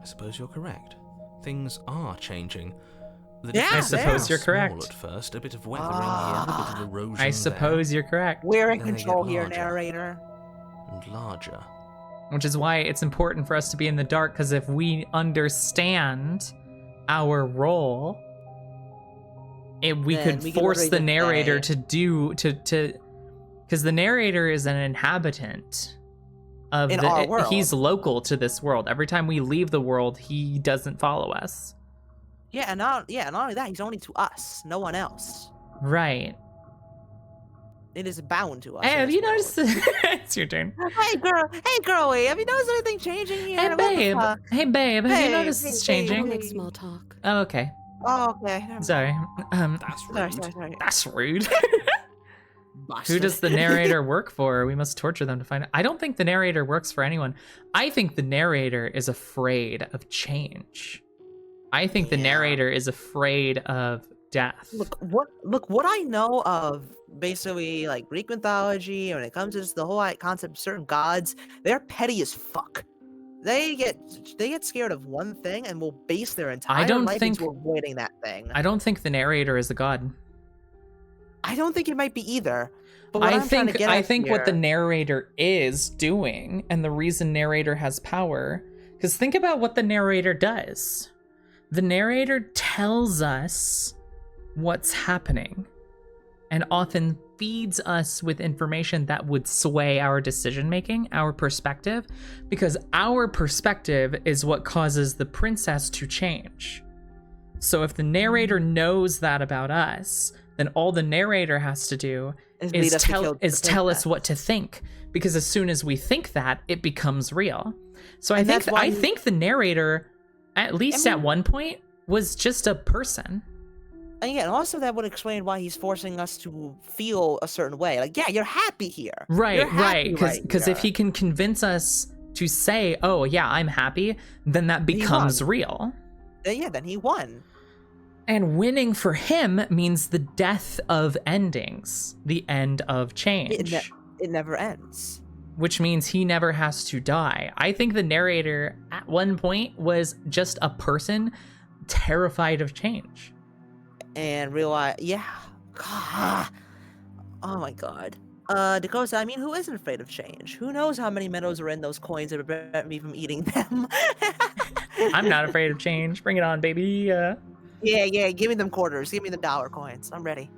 I suppose you're correct. Things are changing. The
Yeah,
differences
I suppose
are
you're
small
correct.
At first, a bit of weathering here, a bit of erosion
I suppose you're correct.
We're in
Then they get
control here,
larger.
narrator.
there, and larger.
Which is why it's important for us to be in the dark, because if we understand our role, we
Then
could
we can
force
literally
the
just
narrator
say-
to because the narrator is an inhabitant of
In our world.
he's local to this world. Every time we leave the world, he doesn't follow us.
Yeah, and not only that, he's only to us, no one else.
Right.
It is bound to us.
Hey,
in
have
this
you
world.
noticed? It's your turn.
Hey, girlie, have you noticed anything changing here?
Hey,
What the
babe.
fuck?
Hey, babe. Have
Hey,
you noticed
hey,
it's
babe.
I'll
changing?
make small talk.
Oh, okay.
Oh, okay. never mind.
Sorry.
That's
Sorry,
rude.
sorry.
That's rude. Who
Bastard.
does the narrator work for? We must torture them to find out. I don't think the narrator works for anyone. I think the narrator is afraid of change. I think the
Yeah.
narrator is afraid of death.
Look what I know of basically like Greek mythology, when it comes to just the whole concept of certain gods, they're petty as fuck. They get scared of one thing and will base their entire
don't
life
think-
into avoiding that thing.
I don't think the narrator is a god.
I don't think it might be either. But what I'm trying to get
I
at
think what the
here-
narrator is doing, and the reason narrator has power, because think about what the narrator does. The narrator tells us what's happening. and often feeds us with information that would sway our decision making, our perspective, because our perspective is what causes the princess to change. So if the narrator knows that about us, then all the narrator has to do is tell us what to think, because as soon as we think that, it becomes real. So I think the narrator, at least at one point, was just a person.
And yeah, and also that would explain why he's forcing us to feel a certain way. Like, yeah, you're happy here.
Right. Because if he can convince us to say, oh, yeah, I'm happy, then that becomes real.
Then he won.
And winning for him means the death of endings, the end of change.
It never ends.
Which means he never has to die. I think the narrator at one point was just a person terrified of change.
And realize, God. Oh my God. Dakota, I mean, who isn't afraid of change? Who knows how many meadows are in those coins that prevent me from eating them?
I'm not afraid of change. Bring it on, baby.
Yeah, give me them quarters. Give me the dollar coins. I'm ready.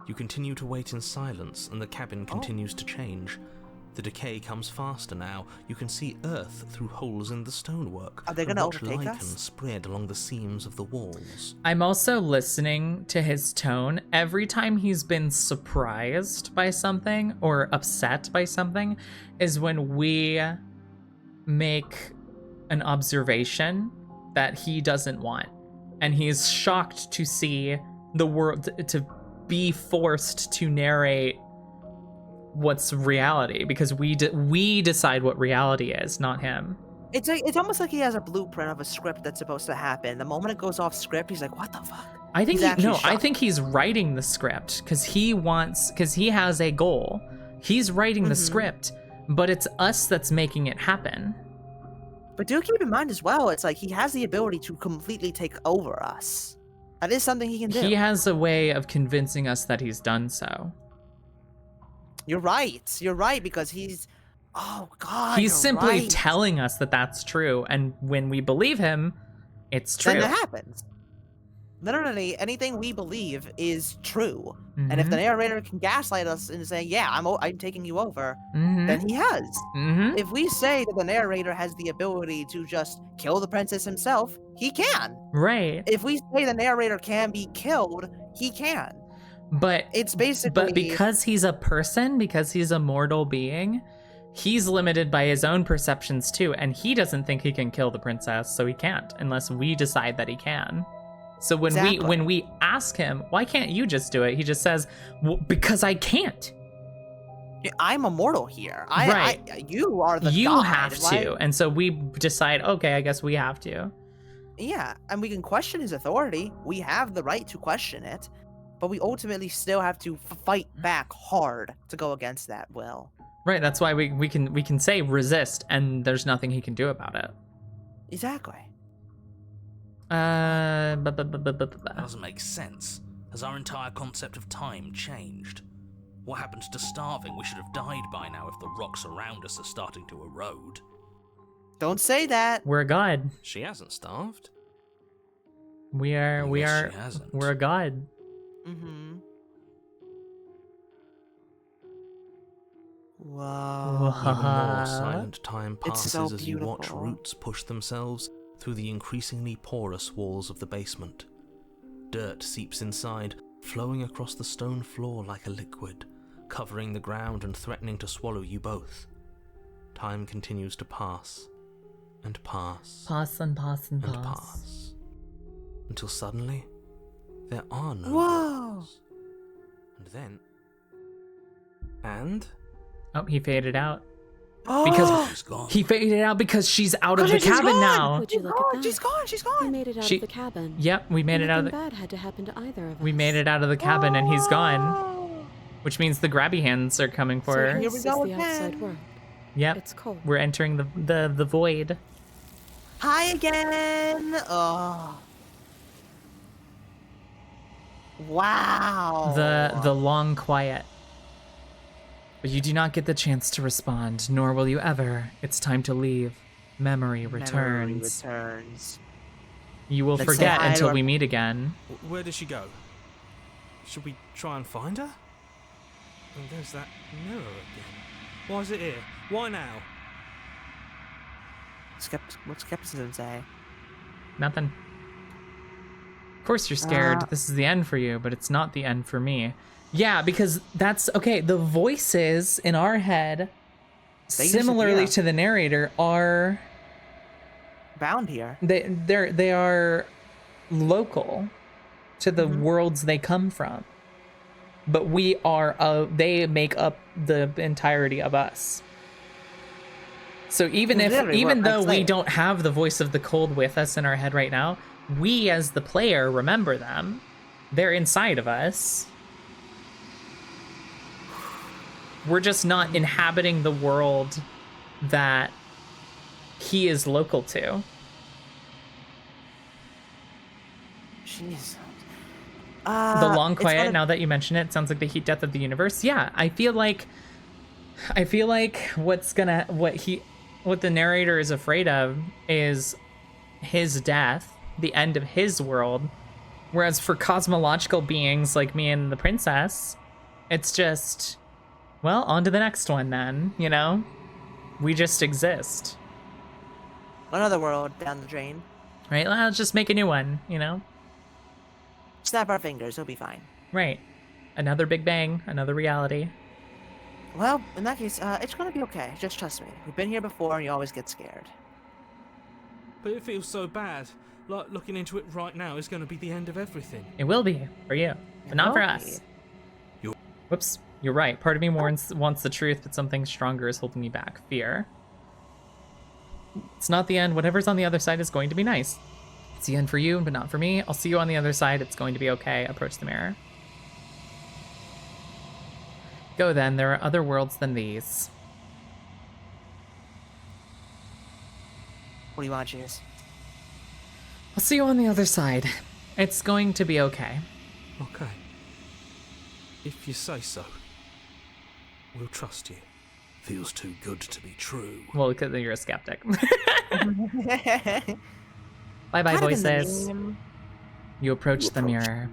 You continue to wait in silence, and the cabin continues to change. The decay comes faster now. You can see earth through holes in the stonework.
Are they going to overtake
lichen
us?
spread along the seams of the walls.
I'm also listening to his tone. Every time he's been surprised by something or upset by something is when we make an observation that he doesn't want. And he's shocked to see the world, to be forced to narrate what's reality, because we decide what reality is, not him.
It's almost like he has a blueprint of a script that's supposed to happen. The moment it goes off script, he's like, what the fuck?
I think he's writing the script because he has a goal. He's writing the script, but it's us that's making it happen.
But do keep in mind as well, it's like he has the ability to completely take over us. That is something he can do.
He has a way of convincing us that he's done so.
You're right, because he's... Oh, God,
he's simply telling us that that's true, and when we believe him, it's true.
Then it happens. Literally, anything we believe is true. And if the narrator can gaslight us into saying, yeah, I'm taking you over, then he has. If we say that the narrator has the ability to just kill the princess himself, he can.
Right.
If we say the narrator can be killed, he can.
But
it's basically...
But because he's a person, because he's a mortal being, he's limited by his own perceptions too, and he doesn't think he can kill the princess, so he can't, unless we decide that he can. So when we ask him, why can't you just do it? He just says, well, because I can't.
I'm immortal here. You are the
You
god,
have to. And so we decide, okay, I guess we have to.
Yeah, and we can question his authority. We have the right to question it. But we ultimately still have to fight back hard to go against that will.
Right, that's why we can say resist, and there's nothing he can do about it.
Exactly.
That doesn't make sense. Has our entire concept of time changed? What happens to starving? We should have died by now if the rocks around us are starting to erode.
Don't say that.
We're a god.
She hasn't starved.
We're a god.
Wow.
Even more silent time passes
so
as you watch
beautiful.
roots push themselves through the increasingly porous walls of the basement. Dirt seeps inside, flowing across the stone floor like a liquid, covering the ground and threatening to swallow you both. Time continues to pass, and pass, pass, until suddenly there are no walls. And then...
Oh, he faded out. Because
she's gone.
He faded out because she's out of the cabin now.
Would you look at that?
She's gone.
We made it out of the cabin.
Yep, we made it out of the...
Nothing bad had to happen to either of us.
We made it out of the cabin and he's gone. Which means the grabby hands are coming for her.
Here we go
the outside world.
Yep.
It's cold.
We're entering the void.
Hi again. Oh. Wow.
The long quiet. But you do not get the chance to respond, nor will you ever. It's time to leave. Memory returns. You will
Let's
forget
say hi
until
to
we meet again.
Where does she go?
Should we try and find her? And there's that mirror again. Why is it here? Why now?
What's skepticism say?
Nothing. Of course you're scared. This is the end for you, but it's not the end for me. Yeah, because that's okay. The voices in our head, similarly to the narrator, are
bound here.
They are local to the worlds they come from, but we are. They make up the entirety of us. So even though we don't have the voice of the cold with us in our head right now, we as the player remember them. They're inside of us. We're just not inhabiting the world that he is local to.
Jeez.
The Long Quiet, now that you mention it, sounds like the heat death of the universe. Yeah, I feel like what the narrator is afraid of is his death, the end of his world. Whereas for cosmological beings like me and the princess, it's just, well, on to the next one then, you know? We just exist.
Another world down the drain.
Right? Let's just make a new one, you know?
Snap our fingers, it'll be fine.
Right. Another Big Bang, another reality.
Well, in that case, it's gonna be okay. Just trust me. We've been here before and you always get scared.
But it feels so bad. Like, looking into it right now is going to be the end of everything.
It will be, for you. But not for us. Whoops. You're right. Part of me wants the truth, but something stronger is holding me back. Fear. It's not the end. Whatever's on the other side is going to be nice. It's the end for you, but not for me. I'll see you on the other side. It's going to be okay. Approach the mirror. Go then. There are other worlds than these.
What do you want to choose?
I'll see you on the other side. It's going to be okay.
Okay. If you say so. We'll trust you. Feels too good to be true.
Well, because you're a skeptic. Bye-bye, voices. You approach the mirror.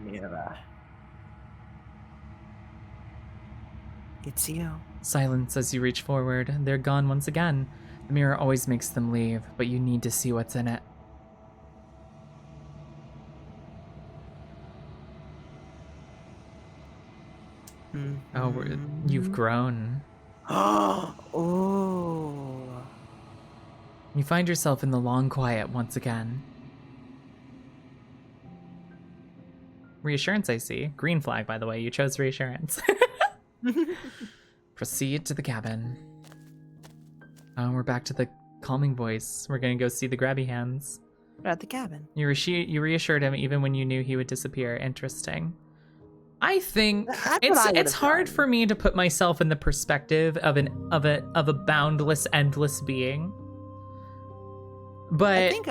It's you.
Silence as you reach forward. They're gone once again. The mirror always makes them leave, but you need to see what's in it. Oh, you've grown.
Oh.
You find yourself in the Long Quiet once again. Reassurance, I see. Green flag, by the way. You chose reassurance. Proceed to the cabin. Oh, we're back to the calming voice. We're gonna go see the grabby hands.
We're at the cabin.
You reassured him even when you knew he would disappear. Interesting. I think it's hard for me to put myself in the perspective of a boundless, endless being. But I think,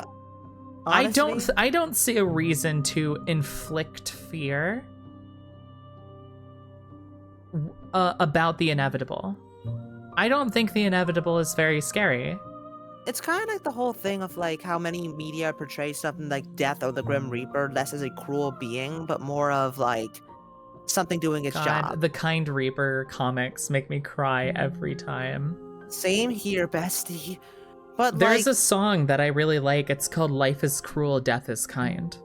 honestly, I don't see a reason to inflict fear about the inevitable. I don't think the inevitable is very scary.
It's kind of like the whole thing of like how many media portray something like death or the Grim Reaper less as a cruel being, but more of like something doing its job.
The Kind Reaper comics make me cry every time.
Same here, bestie. But
there's a song that I really like. It's called "Life is Cruel, Death is Kind."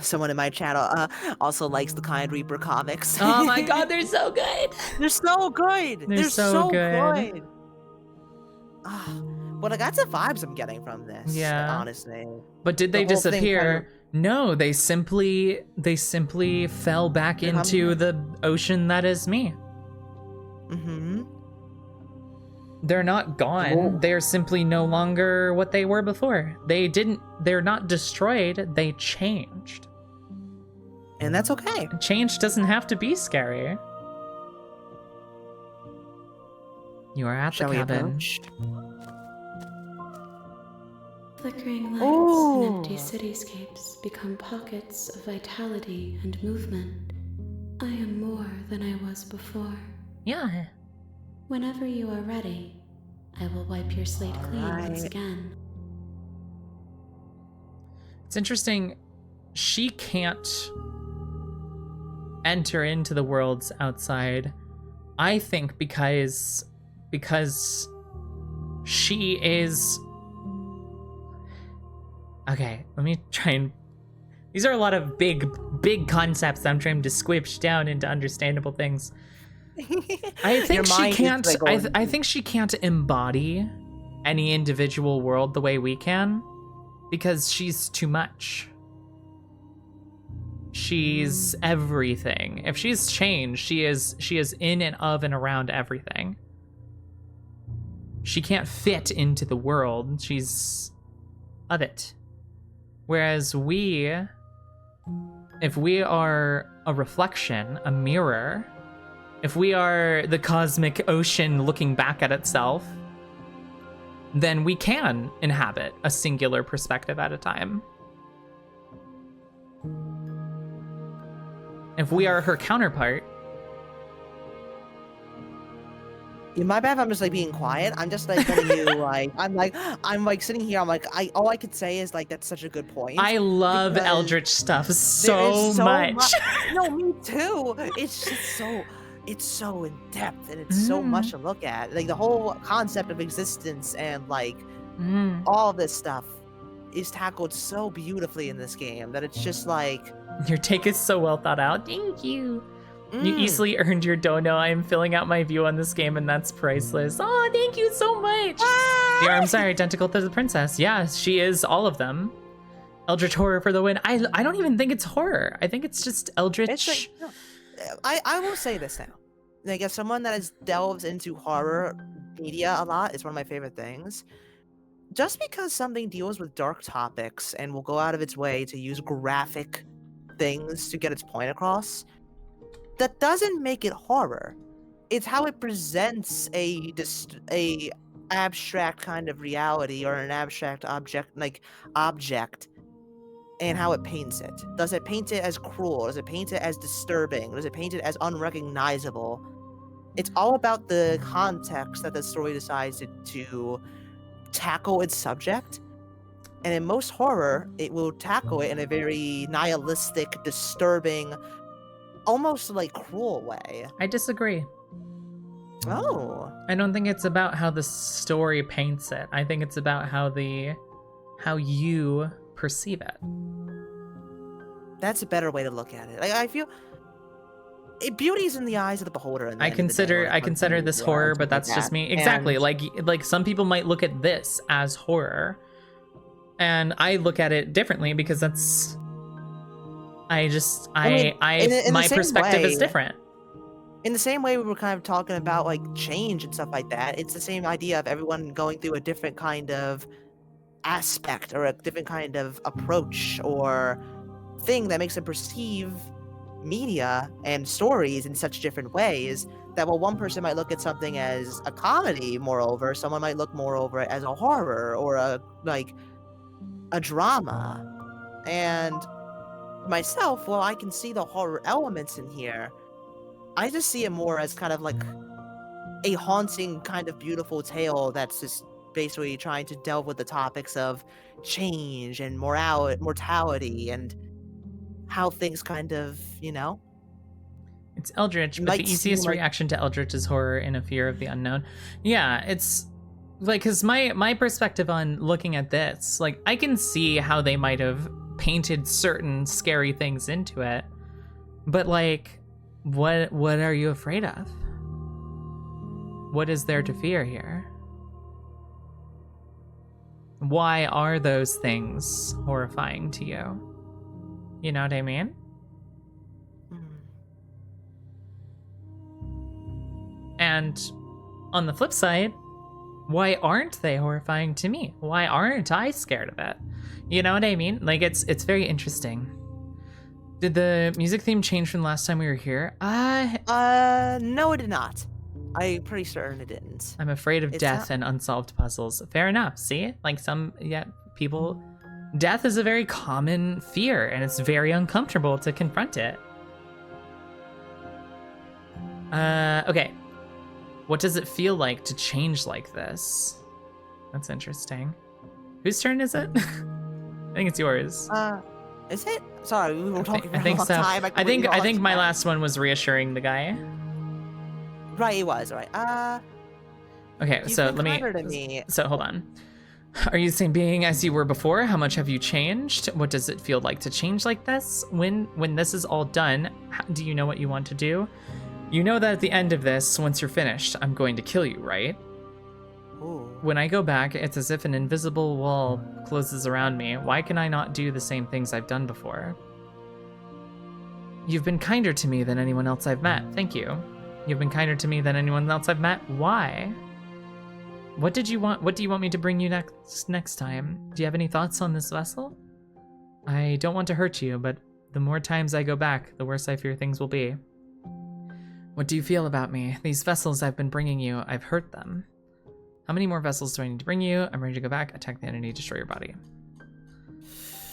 Someone in my channel also likes the Kind Reaper comics.
Oh my god, they're so good!
They're so good!
They're so good.
But like, that's the vibes I'm getting from this.
Yeah.
Like, honestly.
But did they disappear? No, they simply fell back into the ocean that is me.
Mm-hmm.
They're not gone. They're simply no longer what they were before. They're not destroyed, they changed.
And that's okay.
Change doesn't have to be scary. You are at the cabin.
Flickering lights and empty cityscapes become pockets of vitality and movement. I am more than I was before.
Yeah.
Whenever you are ready, I will wipe your slate clean once again.
It's interesting. She can't enter into the worlds outside. I think because she is... Okay, let me try and... These are a lot of big concepts that I'm trying to squish down into understandable things. I think she can't... I think she can't embody any individual world the way we can, because she's too much. She's everything. If she's changed, she is in and of and around everything. She can't fit into the world. She's of it. Whereas if we are a reflection, a mirror, if we are the cosmic ocean looking back at itself, then we can inhabit a singular perspective at a time. If we are her counterpart...
Yeah, my bad if I'm just like being quiet. I'm just like telling you, like, I'm like sitting here, I'm like, all I could say is like, that's such a good point.
I love Eldritch stuff so much.
No, me too. It's just it's so in depth and it's so much to look at. Like the whole concept of existence and like all this stuff is tackled so beautifully in this game that it's just like...
Your take is so well thought out. Thank you. You easily earned your dono. I am filling out my view on this game, and that's priceless. Oh, thank you so much. The arms are identical to the princess. Yeah, she is all of them. Eldritch horror for the win. I don't even think it's horror. I think it's just Eldritch.
It's like, no. I will say this now. Like, as someone that has delved into horror media a lot, it's one of my favorite things. Just because something deals with dark topics and will go out of its way to use graphic things to get its point across, that doesn't make it horror. It's how it presents a abstract kind of reality or an abstract object, and how it paints it. Does it paint it as cruel? Does it paint it as disturbing? Does it paint it as unrecognizable? It's all about the context that the story decides to tackle its subject. And in most horror, it will tackle it in a very nihilistic, disturbing, almost like cruel way.
I disagree.
Oh.
I don't think it's about how the story paints it. I think it's about how you perceive it.
That's a better way to look at it. I feel beauty is in the eyes of the beholder.
I consider this horror, but that's just me. Exactly.
And
like some people might look at this as horror, and I look at it differently because that's. My perspective is different.
In the same way we were kind of talking about like change and stuff like that, it's the same idea of everyone going through a different kind of aspect or a different kind of approach or thing that makes them perceive media and stories in such different ways that while one person might look at something as a comedy, moreover, someone might look moreover as a horror or a drama. And myself, while I can see the horror elements in here, I just see it more as kind of like a haunting kind of beautiful tale that's just basically trying to delve with the topics of change and mortality and how things kind of,
It's Eldritch, but the easiest reaction to Eldritch is horror and a fear of the unknown. Yeah, it's like, because my perspective on looking at this, like, I can see how they might have painted certain scary things into it, but like, what are you afraid of? What is there to fear here? Why are those things horrifying to you? You know what I mean? And on the flip side, why aren't they horrifying to me? Why aren't I scared of it? You know what I mean? Like, it's very interesting. Did the music theme change from the last time we were here?
No, it did not. I'm pretty certain it didn't.
I'm afraid of death and unsolved puzzles. Fair enough. See? Like people... Death is a very common fear, and it's very uncomfortable to confront it. Okay. What does it feel like to change like this? That's interesting. Whose turn is it? I think it's yours.
Is it? Sorry, we were talking for
I think
a long
so.
time.
I think my last one was reassuring the guy.
Right, it was, right.
Okay,
You've
so
been
let
kinder to
me.
me.
So hold on. Are you the same being as you were before? How much have you changed? What does it feel like to change like this? When this is all done, do you know what you want to do? You know that at the end of this, once you're finished, I'm going to kill you, right?
Ooh.
When I go back, it's as if an invisible wall closes around me. Why can I not do the same things I've done before? You've been kinder to me than anyone else I've met. Thank you. You've been kinder to me than anyone else I've met. Why? What did you want? What do you want me to bring you next time? Do you have any thoughts on this vessel? I don't want to hurt you, but the more times I go back, the worse I fear things will be. What do you feel about me? These vessels I've been bringing you, I've hurt them. How many more vessels do I need to bring you? I'm ready to go back, attack the entity, destroy your body.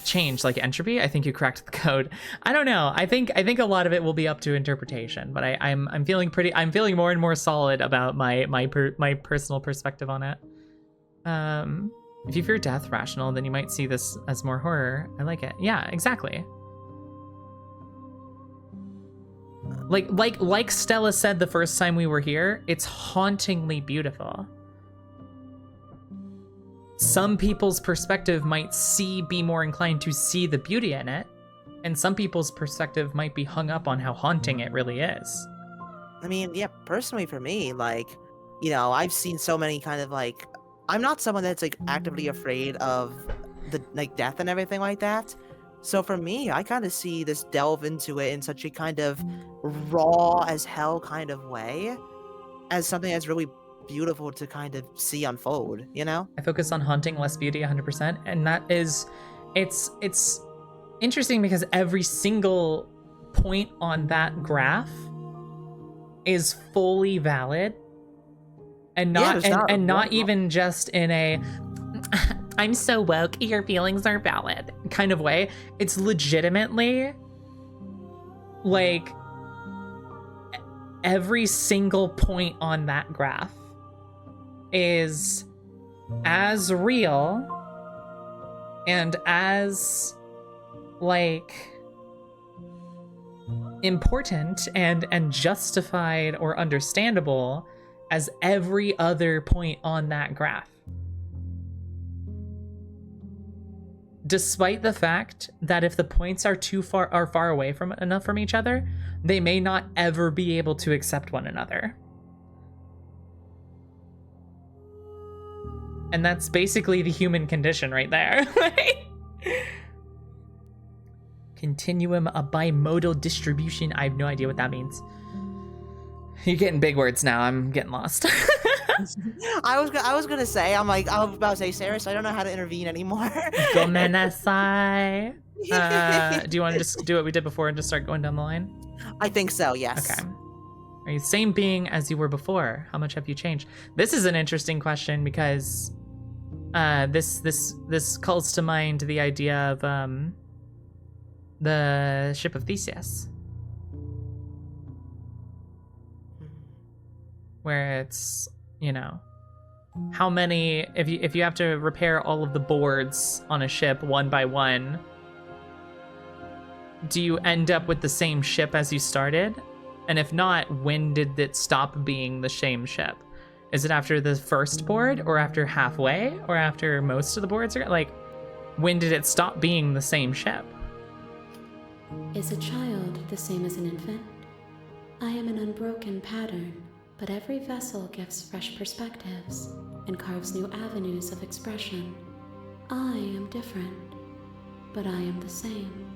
Change, like entropy? I think you cracked the code. I don't know. I think a lot of it will be up to interpretation, but I'm feeling more and more solid about my personal perspective on it. If you fear death, rational, then you might see this as more horror. I like it. Yeah, exactly. Like Stella said the first time we were here, it's hauntingly beautiful. Some people's perspective might be more inclined to see the beauty in it, and some people's perspective might be hung up on how haunting it really is.
I mean, yeah, personally for me, like, you know, I've seen so many kind of like, I'm not someone that's like actively afraid of the like death and everything like that. So for me, I kind of see this delve into it in such a kind of raw as hell kind of way, as something that's really beautiful to kind of see unfold, you know?
I focus on haunting, less beauty 100%, and that is, it's interesting because every single point on that graph is fully valid and not not even just in a I'm so woke, your feelings are valid kind of way. It's legitimately like every single point on that graph is as real and as like important and justified or understandable as every other point on that graph. Despite the fact that if the points are far away enough from each other, they may not ever be able to accept one another. And that's basically the human condition right there. Continuum, a bimodal distribution. I have no idea what that means. You're getting big words now. I'm getting lost.
I was gonna say, I was about to say, Sarah, so I don't know how to intervene anymore.
Gomenasai. Do you want to just do what we did before and just start going down the line?
I think so, yes.
Okay. Are you the same being as you were before? How much have you changed? This is an interesting question because this calls to mind the idea of the ship of Theseus, where it's, you know, how many, if you have to repair all of the boards on a ship one by one, do you end up with the same ship as you started? And if not, when did it stop being the same ship? Is it after the first board, or after halfway, or after most of the boards are like, when did it stop being the same ship?
Is a child the same as an infant? I am an unbroken pattern, but every vessel gives fresh perspectives and carves new avenues of expression. I am different, but I am the same.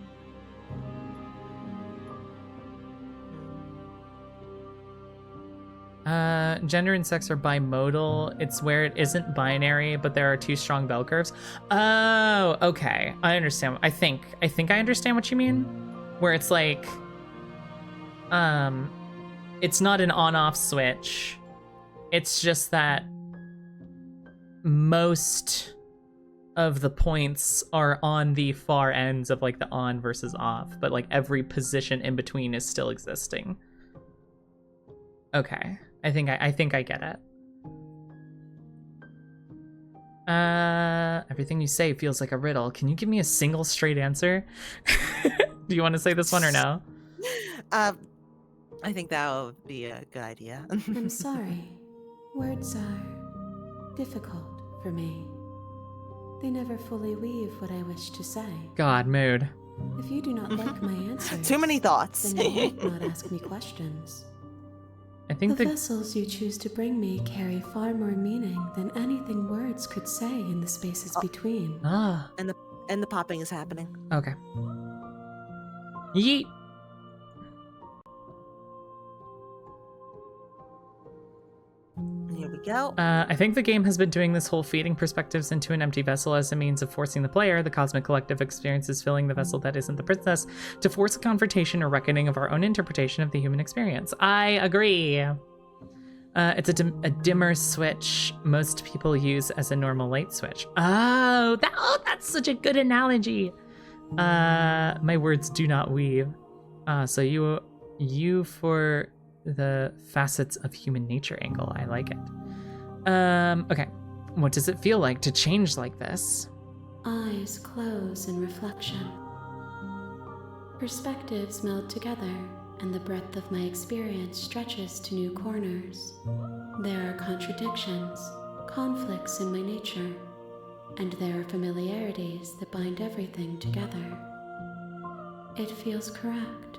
Gender and sex are bimodal. It's where it isn't binary, but there are two strong bell curves. Oh, okay. I understand. I think I understand what you mean. Where it's like, it's not an on-off switch. It's just that most of the points are on the far ends of like the on versus off, but like every position in between is still existing. Okay. I think I get it. Everything you say feels like a riddle. Can you give me a single straight answer? Do you want to say this one or no?
I think that would be a good idea.
I'm sorry. Words are difficult for me. They never fully weave what I wish to say.
God, mood.
If you do not like my answers,
Too many thoughts.
then you need not ask me questions.
I think
The
the
vessels you choose to bring me carry far more meaning than anything words could say in the spaces between.
And the popping is happening.
Okay. Yeet.
Here we go.
I think the game has been doing this whole feeding perspectives into an empty vessel as a means of forcing the player, the cosmic collective experiences filling the vessel that isn't the princess, to force a confrontation or reckoning of our own interpretation of the human experience. I agree. It's a dimmer switch most people use as a normal light switch. Oh, that's such a good analogy. My words do not weave. So you for the facets of human nature angle. I like it. Okay. What does it feel like to change like this?
Eyes close in reflection. Perspectives meld together, and the breadth of my experience stretches to new corners. There are contradictions, conflicts in my nature, and there are familiarities that bind everything together. It feels correct.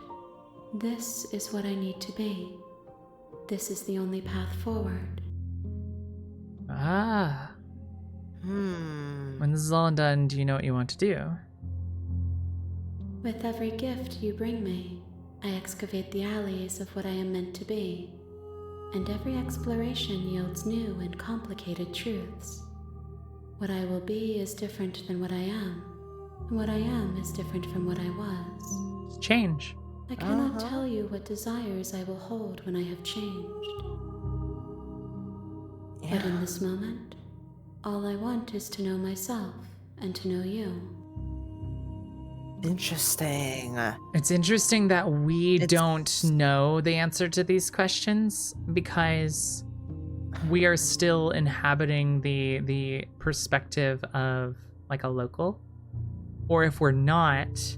This is what I need to be. This is the only path forward.
Ah. When this is all done, do you know what you want to do?
With every gift you bring me, I excavate the alleys of what I am meant to be, and every exploration yields new and complicated truths. What I will be is different than what I am, and what I am is different from what I was.
Change.
I cannot tell you what desires I will hold when I have changed. But in this moment, all I want is to know myself and to know you.
Interesting.
It's interesting that we don't know the answer to these questions because we are still inhabiting the perspective of like a local. Or if we're not,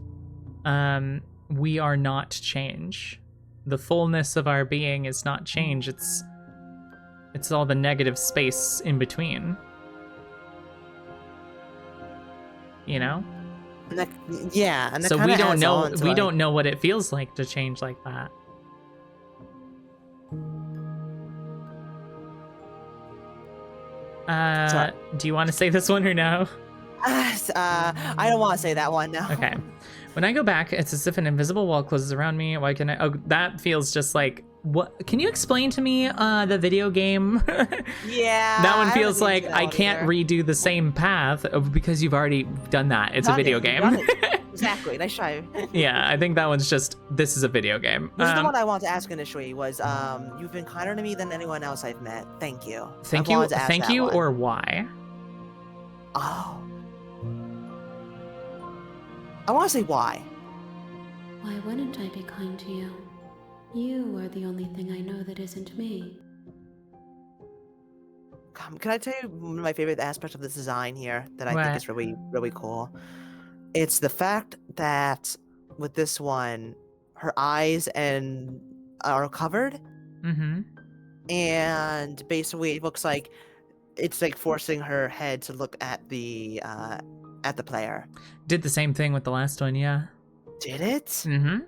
we are not change. The fullness of our being is not change. It's all the negative space in between. You know?
Yeah, and
so we don't know. We don't know what it feels like to change like that. Do you want to say this one or no?
I don't want to say that one now.
Okay. When I go back, it's as if an invisible wall closes around me. Why can I? Oh, that feels just like what? Can you explain to me the video game?
Yeah.
That one feels like I can't redo the same path because you've already done that. It's a video game.
Exactly. Nice try.
Yeah, I think that one's just this is a video game.
This is the one I wanted to ask initially. Was you've been kinder to me than anyone else I've met. Thank you.
Thank you, or why?
Oh. I want to say why.
Why wouldn't I be kind to you? You are the only thing I know that isn't me.
Can I tell you one of my favorite aspects of this design here that I think is really, really cool? It's the fact that with this one, her eyes are covered.
Mm-hmm.
And basically it looks like it's like forcing her head to look at the player.
Did the same thing with the last one, yeah.
Did it?
Mm-hmm.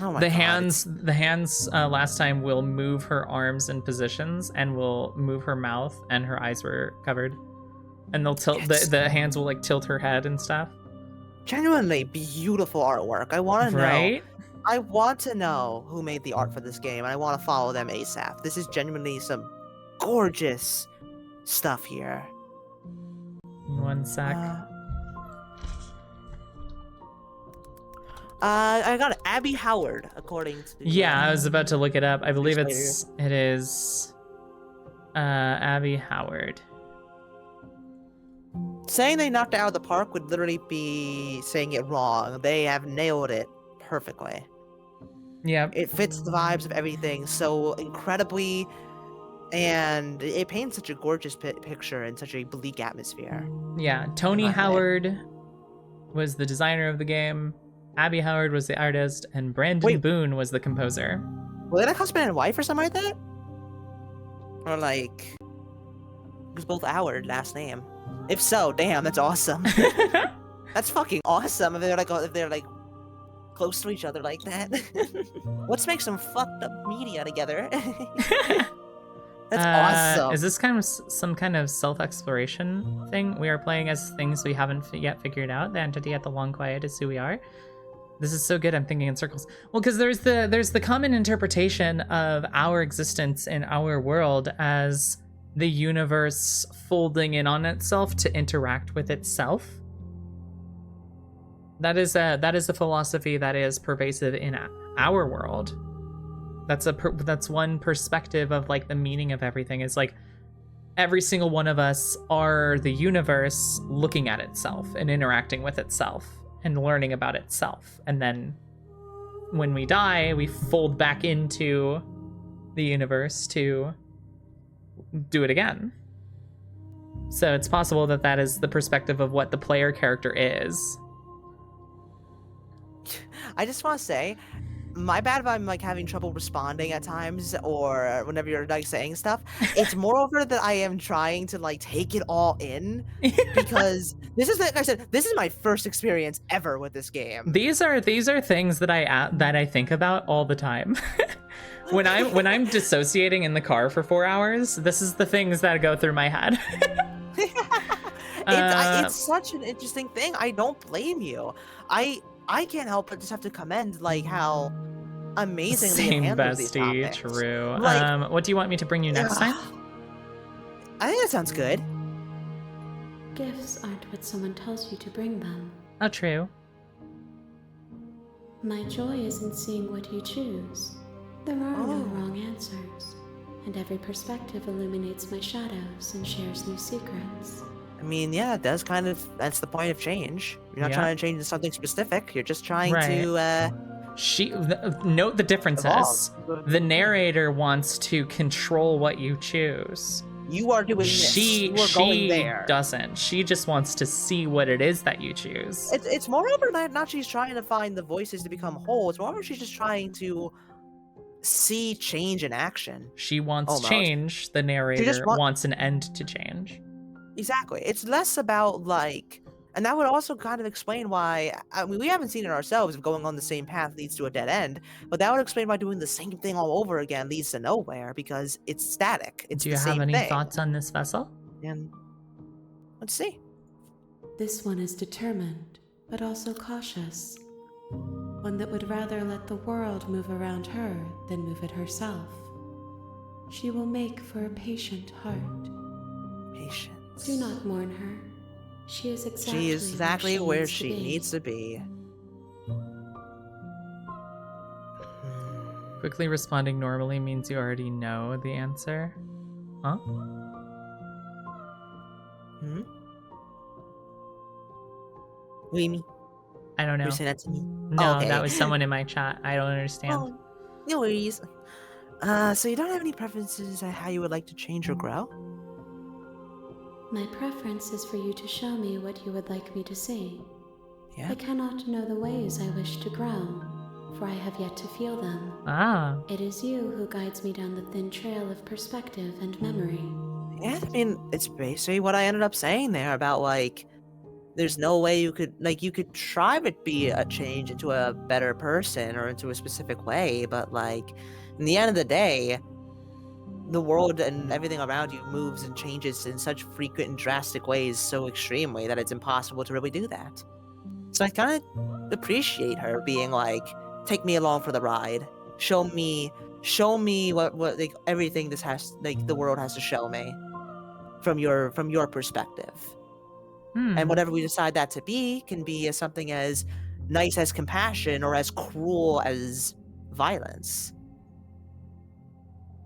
Oh my
God. The hands last time will move her arms in positions and will move her mouth, and her eyes were covered. And they'll tilt the hands will like tilt her head and stuff.
Genuinely beautiful artwork. I want to know.
Right?
I want to know who made the art for this game, and I want to follow them ASAP. This is genuinely some gorgeous stuff here.
One sec.
I got Abby Howard, according to.
Yeah, I was about to look it up. I believe it is Abby Howard.
Saying they knocked it out of the park would literally be saying it wrong. They have nailed it perfectly.
Yeah.
It fits the vibes of everything so incredibly and it paints such a gorgeous picture in such a bleak atmosphere.
Yeah, Tony
Right.
Howard was the designer of the game, Abby Howard was the artist, and Brandon
Wait.
Boone was the composer.
Were they like husband and wife or something like that? Or like, it was both Howard last name. If so, damn, that's awesome. That's fucking awesome. If they're like close to each other like that. Let's make some fucked up media together. That's awesome.
Is this kind of some kind of self-exploration thing? We are playing as things we haven't yet figured out. The entity at the long quiet is who we are. This is so good. I'm thinking in circles. Well, because there's the common interpretation of our existence in our world as the universe folding in on itself to interact with itself. That is a philosophy that is pervasive in our world. That's one perspective of like the meaning of everything. Is like every single one of us are the universe looking at itself and interacting with itself and learning about itself. And then when we die, we fold back into the universe to do it again. So it's possible that that is the perspective of what the player character is.
I just want to say, my bad if I'm like having trouble responding at times or whenever you're like saying stuff. It's moreover that I am trying to like take it all in because this is, like I said, this is my first experience ever with this game.
These are things that I think about all the time. when I'm dissociating in the car for 4 hours, this is the things that go through my head.
It's such an interesting thing. I don't blame you. I can't help but just have to commend like how amazingly
Same
it handles these
bestie,
topics.
true.
Like,
What do you want me to bring you next time?
I think that sounds good.
Gifts aren't what someone tells you to bring them.
Oh, true.
My joy is in seeing what you choose. There are no wrong answers, and every perspective illuminates my shadows and shares new secrets.
I mean, yeah, it does kind of. That's the point of change. You're not
Yeah.
trying to change into something specific. You're just trying
Right.
to.
Note the differences.
Evolve.
The narrator wants to control what you choose.
You are doing this.
She
You are going there.
doesn't. She just wants to see what it is that you choose.
It's moreover not she's trying to find the voices to become whole. It's moreover she's just trying to see change in action.
She wants
Almost.
change. The narrator
just
wants an end to change.
Exactly. It's less about like, and that would also kind of explain why. I mean, we haven't seen it ourselves. If going on the same path leads to a dead end, but that would explain why doing the same thing all over again leads to nowhere because it's static. It's
Do you
the
have
same
any
thing.
thoughts on this vessel?
And let's see.
This one is determined, but also cautious. One that would rather let the world move around her than move it herself. She will make for a patient heart.
Patience.
Do not mourn her. She is exactly,
She is exactly where
needs
she
to be.
needs to be.
Quickly responding normally means you already know the answer. Huh?
Hmm? What do you mean?
I don't know.
You're saying that to me?
No,
Okay.
that was someone in my chat. I don't understand.
Oh, no worries. So you don't have any preferences on how you would like to change or grow?
My preference is for you to show me what you would like me to see.
Yeah.
I cannot know the ways I wish to grow, for I have yet to feel them.
Ah,
It is you who guides me down the thin trail of perspective and memory.
Yeah, I mean, it's basically what I ended up saying there about, like, there's no way you could try to be a change into a better person or into a specific way, but, like, in the end of the day, the world and everything around you moves and changes in such frequent and drastic ways so extremely that it's impossible to really do that. So I kind of appreciate her being like, take me along for the ride. Show me what like everything this has like the world has to show me from your perspective. And whatever we decide that to be can be as something as nice as compassion or as cruel as violence.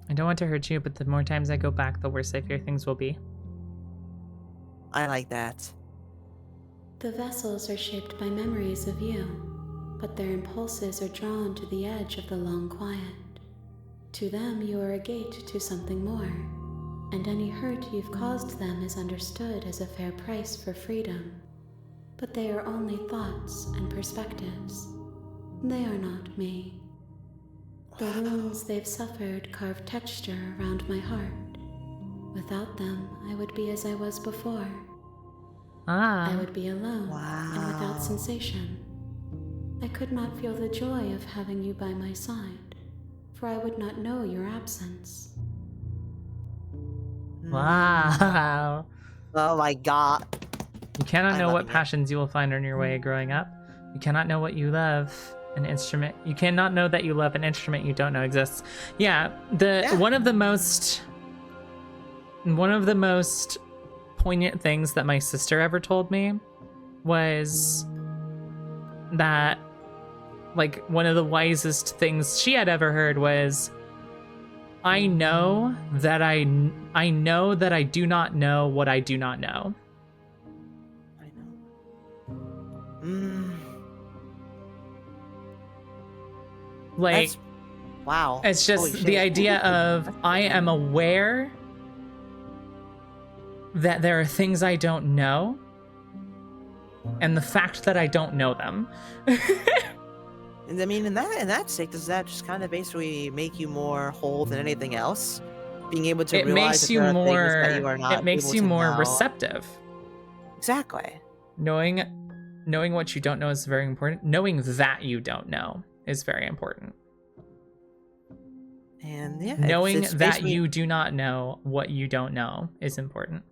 I don't want to hurt you, but the more times I go back, the worse I fear things will be.
I like that.
The vessels are shaped by memories of you, but their impulses are drawn to the edge of the long quiet. To them, you are a gate to something more. and any hurt you've caused them is understood as a fair price for freedom. But they are only thoughts and perspectives. They are not me. The wounds they've suffered carve texture around my heart. Without them, I would be as I was before. I would be alone and without sensation. I could not feel the joy of having you by my side, for I would not know your absence.
Wow.
Oh my god.
You cannot know what
loving it.
passions you will find on your way growing up. You cannot know what you love. An instrument. You cannot know that you love an instrument you don't know exists. Yeah, one of the most poignant things that my sister ever told me was that, like, one of the wisest things she had ever heard was, I know that I do not know what I do not know.
I know.
Like,
wow.
it's just
Holy
the
shit.
idea of I am aware that there are things I don't know, and the fact that I don't know them.
And I mean, in that sake, does that just kind of basically make you more whole than anything else? Being able to
It
realize
makes
that
you
there are things
more.
that you are not
It makes
able
you
to
more
know.
receptive.
Exactly.
Knowing what you don't know is very important. Knowing that you don't know is very important.
And yeah,
Knowing
it's
that
basically-
you do not know what you don't know is important.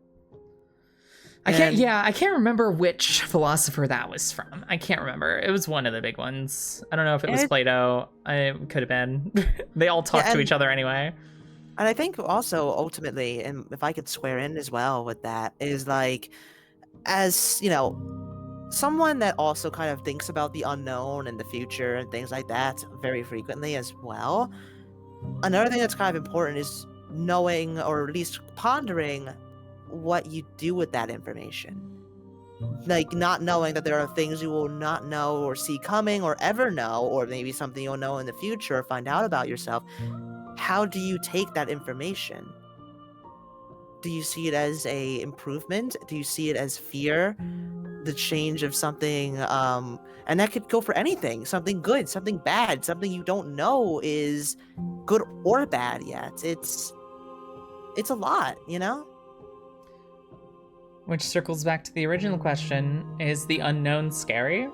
I
And-
can't remember which philosopher that was from. I can't remember. It was one of the big ones. I don't know if it was
And-
Plato. It could have been. They all talk to
and-
each other anyway.
And I think also ultimately, and if I could swear in as well with that, is like, as you know, someone that also kind of thinks about the unknown and the future and things like that very frequently as well. Another thing that's kind of important is knowing, or at least pondering, what you do with that information. Like, not knowing that there are things you will not know or see coming or ever know, or maybe something you'll know in the future or find out about yourself. How do you take that information? Do you see it as a improvement? Do you see it as fear? The change of something, and that could go for anything. Something good, something bad, something you don't know is good or bad yet. It's a lot, you know?
Which circles back to the original question, is the unknown scary?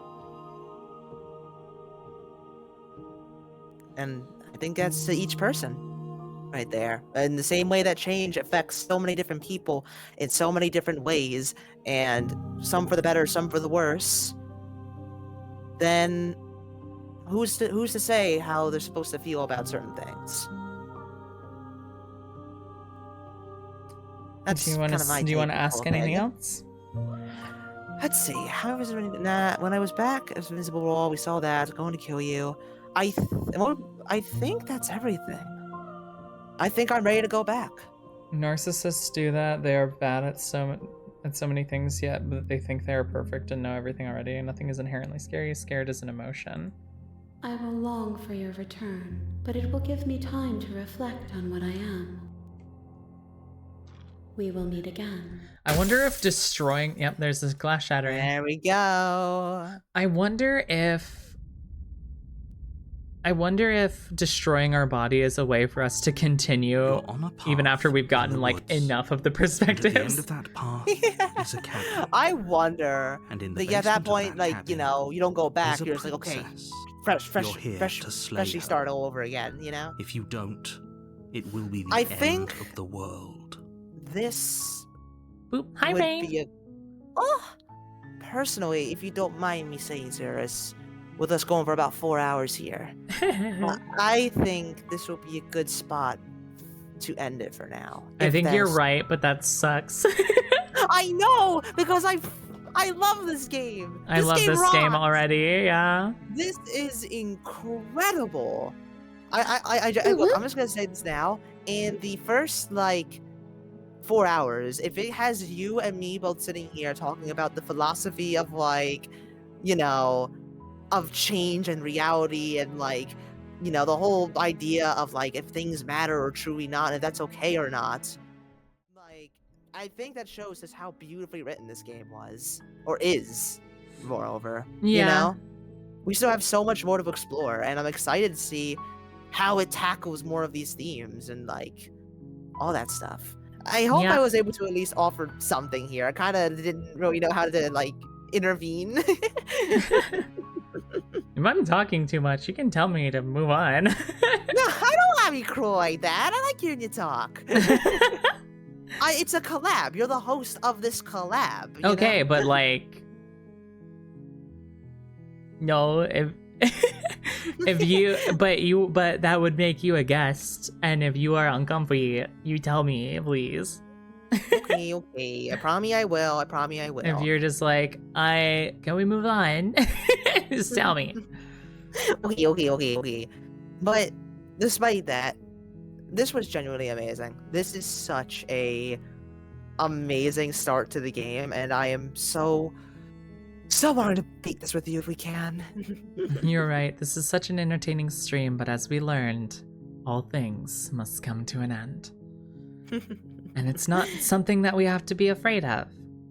And I think that's to each person right there. In the same way that change affects so many different people in so many different ways, and some for the better, some for the worse, then who's to say how they're supposed to feel about certain things? That's
Do you want
kinda my
to
take
ask
on it.
anything else?
Let's see. How was it? Nah. When I was back, as Invisible Wall, we saw that. Going to kill you. I think that's everything. I think I'm ready to go back.
Narcissists do that. They are bad at so many things yet, but they think they are perfect and know everything already. Nothing is inherently scary. Scared is an emotion.
I will long for your return, but it will give me time to reflect on what I am. We will meet again.
I wonder if destroying... Yep, there's this glass shattering.
There we go.
I wonder if destroying our body is a way for us to continue
You're on a path
even after we've
in
gotten
the
like
woods.
enough of the
And at the end
perspectives.
of that path is a cabin.
I wonder.
And in the
Like, at that
basement of
point,
that
like, you
cabin
know, you don't go back.
is a
You're just like, okay,
princess.
fresh,
You're here to slay
freshly
her.
start all over again. You know,
If you don't, it will be the
I
end
think-
of the world.
this
Boop. Hi,
would
Rain.
be a. Oh, personally, if you don't mind me saying, Zerus, with us going for about 4 hours here, I think this will be a good spot to end it for now.
I
If
think you're
there's-
right, but that sucks.
I know, because I love this game.
I love this game
rocks.
already. Yeah.
This is incredible. I'm just gonna say this now. In the first like 4 hours, if it has you and me both sitting here talking about the philosophy of like, you know, of change and reality, and like, you know, the whole idea of like if things matter or truly not, if that's okay or not, I think that shows us how beautifully written this game was, or is, moreover.
Yeah.
You know? We still have so much more to explore, and I'm excited to see how it tackles more of these themes and, like, all that stuff. I hope
Yeah.
I was able to at least offer something here. I kind of didn't really know how to, like, intervene.
If I'm talking too much, you can tell me to move on.
No, I don't want to be cruel like that. I like hearing you talk. It's a collab. You're the host of this collab. You
Okay,
know?
but like, no, if but that would make you a guest, and if you are uncomfy, you tell me, please.
Okay. I promise I will.
If you're just like, can we move on? Just tell me.
Okay. But despite that, this was genuinely amazing. This is such a amazing start to the game, and I am so wanting to beat this with you if we can.
You're right. This is such an entertaining stream, but as we learned, all things must come to an end. And it's not something that we have to be afraid of.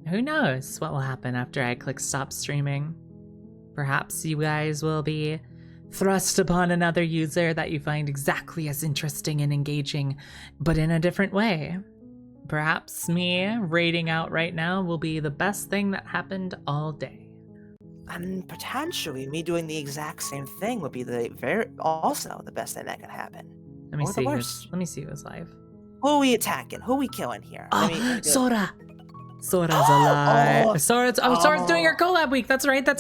Who knows what will happen after I click stop streaming? Perhaps you guys will be thrust upon another user that you find exactly as interesting and engaging, but in a different way. Perhaps me raiding out right now will be the best thing that happened all day.
And potentially me doing the exact same thing would be also the best thing that could happen.
Let me
Or the
see
worst.
let me see who's live.
Who are we attacking? Who are we killing here?
Oh, Sora! Sora's alive. Sora's doing her collab week. That's right.
Oh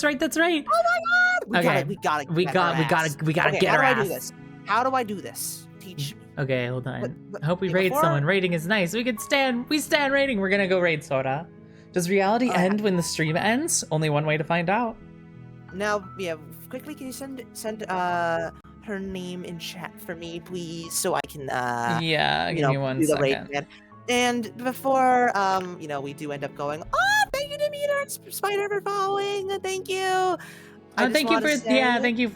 my god!
Okay.
We gotta
We
get her
gotta
ass.
get her
How do I
ass.
do this? How do I do this? Teach me.
Okay, hold on.
But-
I hope we
yeah,
raid
before-
someone. Raiding is nice. We stand raiding. We're gonna go raid Sora. Does reality end when the stream ends? Only one way to find out.
Now, yeah, quickly, can you send her name in chat for me, please, so I can
Yeah, give me one
do the raid
second.
again. And before we do end up going, thank you, Demeter and Spider, for following. Thank you.
Oh, thank you for
thank you.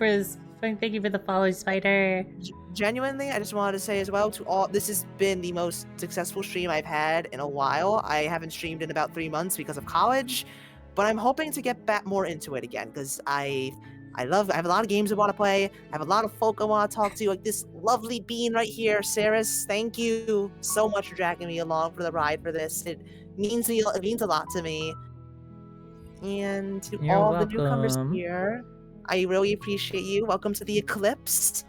Thank you for the follow, Spider.
Genuinely, I just wanted to say as well to all, this has been the most successful stream I've had in a while. I haven't streamed in about 3 months because of college, but I'm hoping to get back more into it again because I have a lot of games I want to play. I have a lot of folk I want to talk to, like this lovely bean right here, Saris. Thank you so much for dragging me along for the ride for this. It means a lot to me. And to
You're
all the newcomers
welcome.
here, I really appreciate you. Welcome to the Eclipse.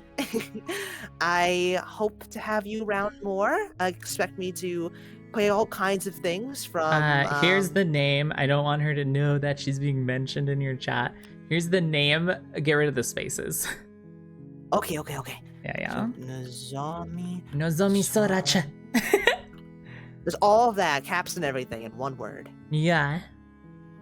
I hope to have you around more. Expect me to play all kinds of things from.
Here's the name. I don't want her to know that she's being mentioned in your chat. Here's the name. Get rid of the spaces.
Okay.
Yeah.
Nozomi.
Nozomi Soracha.
There's all of that, caps and everything in one word.
Yeah.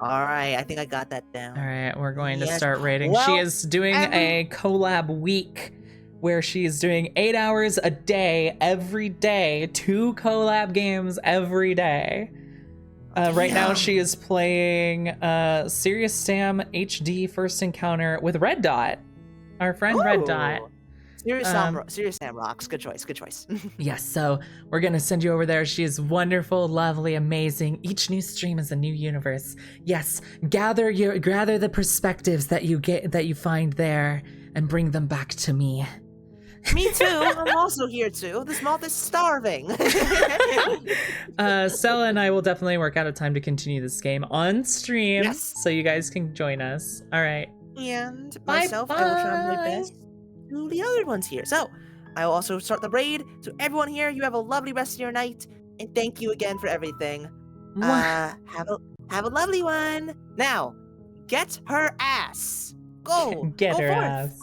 All right, I think I got that down.
All right, we're going to
Yes.
start rating.
Well,
she is doing a collab week where she is doing 8 hours a day, every day, 2 collab games every day. Right now,
Damn.
she is playing Serious Sam HD First Encounter with Red Dot, our friend Red Dot.
Serious Sam rocks. Good choice.
Yes, so we're gonna send you over there. She is wonderful, lovely, amazing. Each new stream is a new universe. Yes, gather the perspectives that you find there and bring them back to me.
Me too. I'm also here too. This moth is starving.
Stella and I will definitely work out a time to continue this game on stream,
Yes.
so you guys can join us. All right.
And myself, I will try my best to the other ones here. So, I will also start the raid. So, everyone here, you have a lovely rest of your night, and thank you again for everything. Have a lovely one. Now, get her ass. Go.
Get
Go
her
forth.
ass.